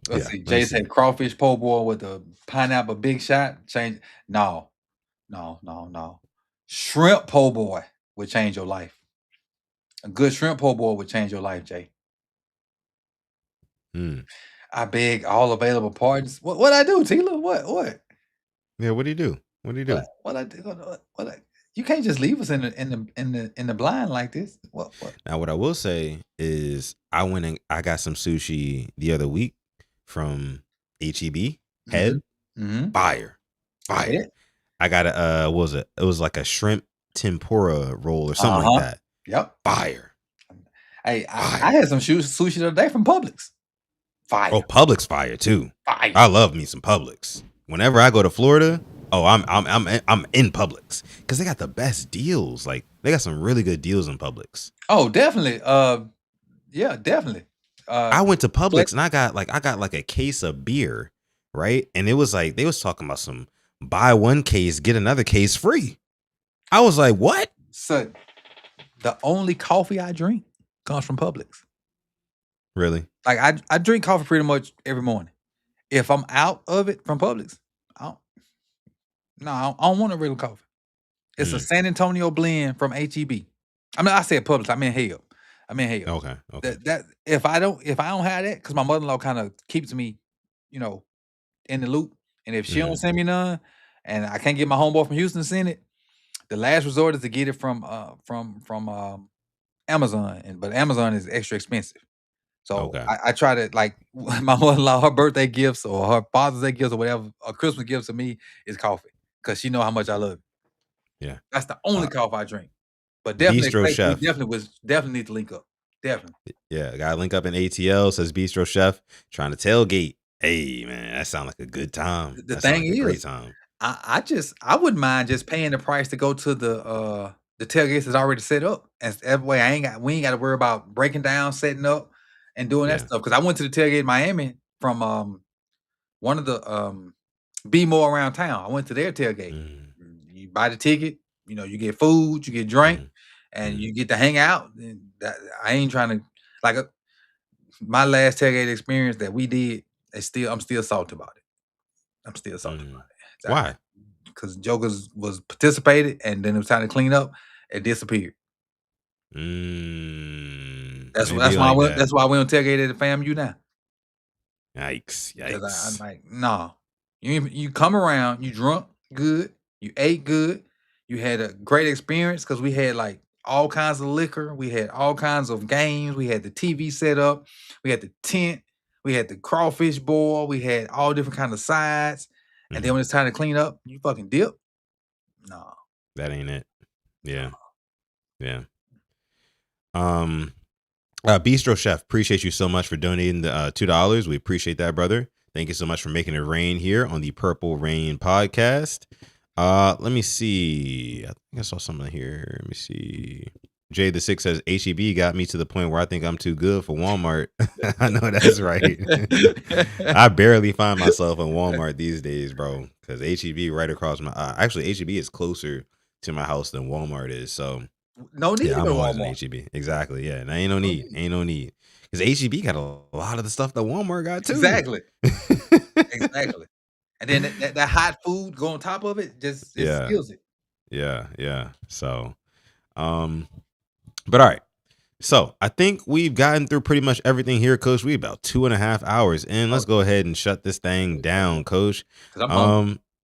Let's see. Jay said crawfish po' boy with a pineapple big shot. Change. No. Shrimp po' boy would change your life. A good shrimp po' boy would change your life, Jay. I beg all available pardons. What I do, Tila? What? Yeah, what do you do? What do you do? What I do? You can't just leave us in the blind like this. What? Now, what I will say is, I went and I got some sushi the other week from HEB. Head fire. I got a what was it? It was like a shrimp tempura roll or something like that. Yep, fire. Hey, I had some sushi the other day from Publix. Fire. Oh, Publix fire too. Fire. I love me some Publix. Whenever I go to Florida, I'm in Publix because they got the best deals. Like they got some really good deals in Publix. Oh, definitely. Yeah, definitely. I went to Publix and I got like a case of beer, right? And it was like they was talking about some buy one case get another case free. I was like, what? So the only coffee I drink comes from Publix. Really? Like I drink coffee pretty much every morning. If I'm out of it from Publix, I don't want a regular coffee. It's a San Antonio blend from HEB. I mean, I said Publix. I mean Hale. Okay. That if I don't have that, because my mother-in-law kind of keeps me, in the loop. And if she don't send me none, and I can't get my homeboy from Houston to send it, the last resort is to get it from Amazon. But Amazon is extra expensive. So I try to, like, my mother-in-law, her birthday gifts or her Father's Day gifts or whatever, or Christmas gifts to me is coffee, because she know how much I love it. Yeah, that's the only coffee I drink. But definitely, Bistro Chef. definitely need to link up. Definitely. Yeah, gotta link up in ATL. Says Bistro Chef trying to tailgate. Hey man, that sounds like a good time. The thing is, great time. I wouldn't mind just paying the price to go to the tailgates that's already set up, and that way we ain't got to worry about breaking down, setting up, and doing that stuff. Because I went to the tailgate in Miami from one of the Be More around town. I went to their tailgate. You buy the ticket, you get food, you get drink, and you get to hang out. And I ain't trying to, like, my last tailgate experience that we did. I'm still salty about it. I'm still salty about it. Why? Because Jokers was participated, and then it was time to clean up. It disappeared. That's why we don't tailgate at the FAMU now. Yikes! I'm like, no. You come around, you drunk good, you ate good, you had a great experience because we had like all kinds of liquor, we had all kinds of games, we had the TV set up, we had the tent, we had the crawfish boil, we had all different kinds of sides, and then when it's time to clean up, you fucking dip. No, that ain't it. Yeah. Bistro Chef, appreciate you so much for donating the $2. We appreciate that, brother. Thank you so much for making it rain here on the Purple Rain podcast. Let me see. I think I saw something here. Let me see. Jay the Six says HEB got me to the point where I think I'm too good for Walmart. I know that's right. I barely find myself in Walmart these days, bro, because HEB right across my. Actually, HEB is closer to my house than Walmart is. So no need. I'm always in HEB. Exactly. Yeah. And ain't no need. Because HEB got a lot of the stuff that Walmart got too. Exactly. And then that hot food go on top of it, just skills it. Yeah. So, but all right. So I think we've gotten through pretty much everything here, Coach. We about 2.5 hours in. Let's go ahead and shut this thing down, Coach.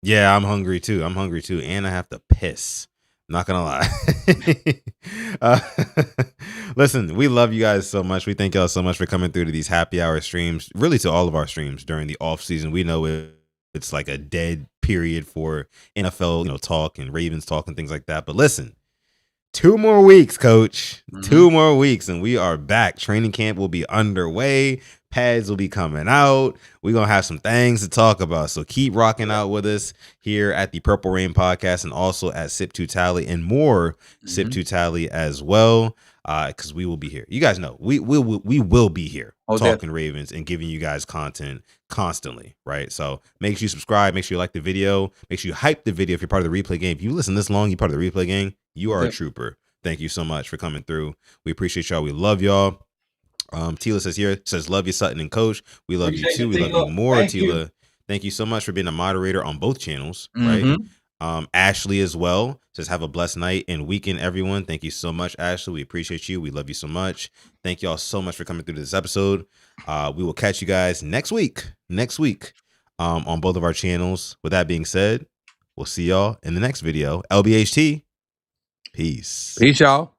Yeah, I'm hungry too. And I have to piss. Not gonna lie. Listen, we love you guys so much. We thank y'all so much for coming through to these happy hour streams, really to all of our streams during the off season. We know it's like a dead period for NFL, talk and Ravens talk and things like that. But listen, 2 more weeks, Coach. 2 more weeks, and we are back. Training camp will be underway. Pads will be coming out. We're going to have some things to talk about. So keep rocking out with us here at the Purple Rain podcast and also at Sip to Tally and more Sip to Tally as well, because we will be here. You guys know we will be here talking Ravens and giving you guys content constantly, right? So make sure you subscribe. Make sure you like the video. Make sure you hype the video if you're part of the replay game. If you listen this long, you're part of the replay game. You are a trooper. Thank you so much for coming through. We appreciate y'all. We love y'all. Tila says love you, Sutton and Coach. We love you too. We love you more, Tila. Thank you so much for being a moderator on both channels, right? Ashley as well. Just have a blessed night and weekend, everyone. Thank you so much, Ashley. We appreciate you. We love you so much. Thank you all so much for coming through this episode. We will catch you guys next week on both of our channels. With that being said, we'll see y'all in the next video. LBHT. Peace. Peace, y'all.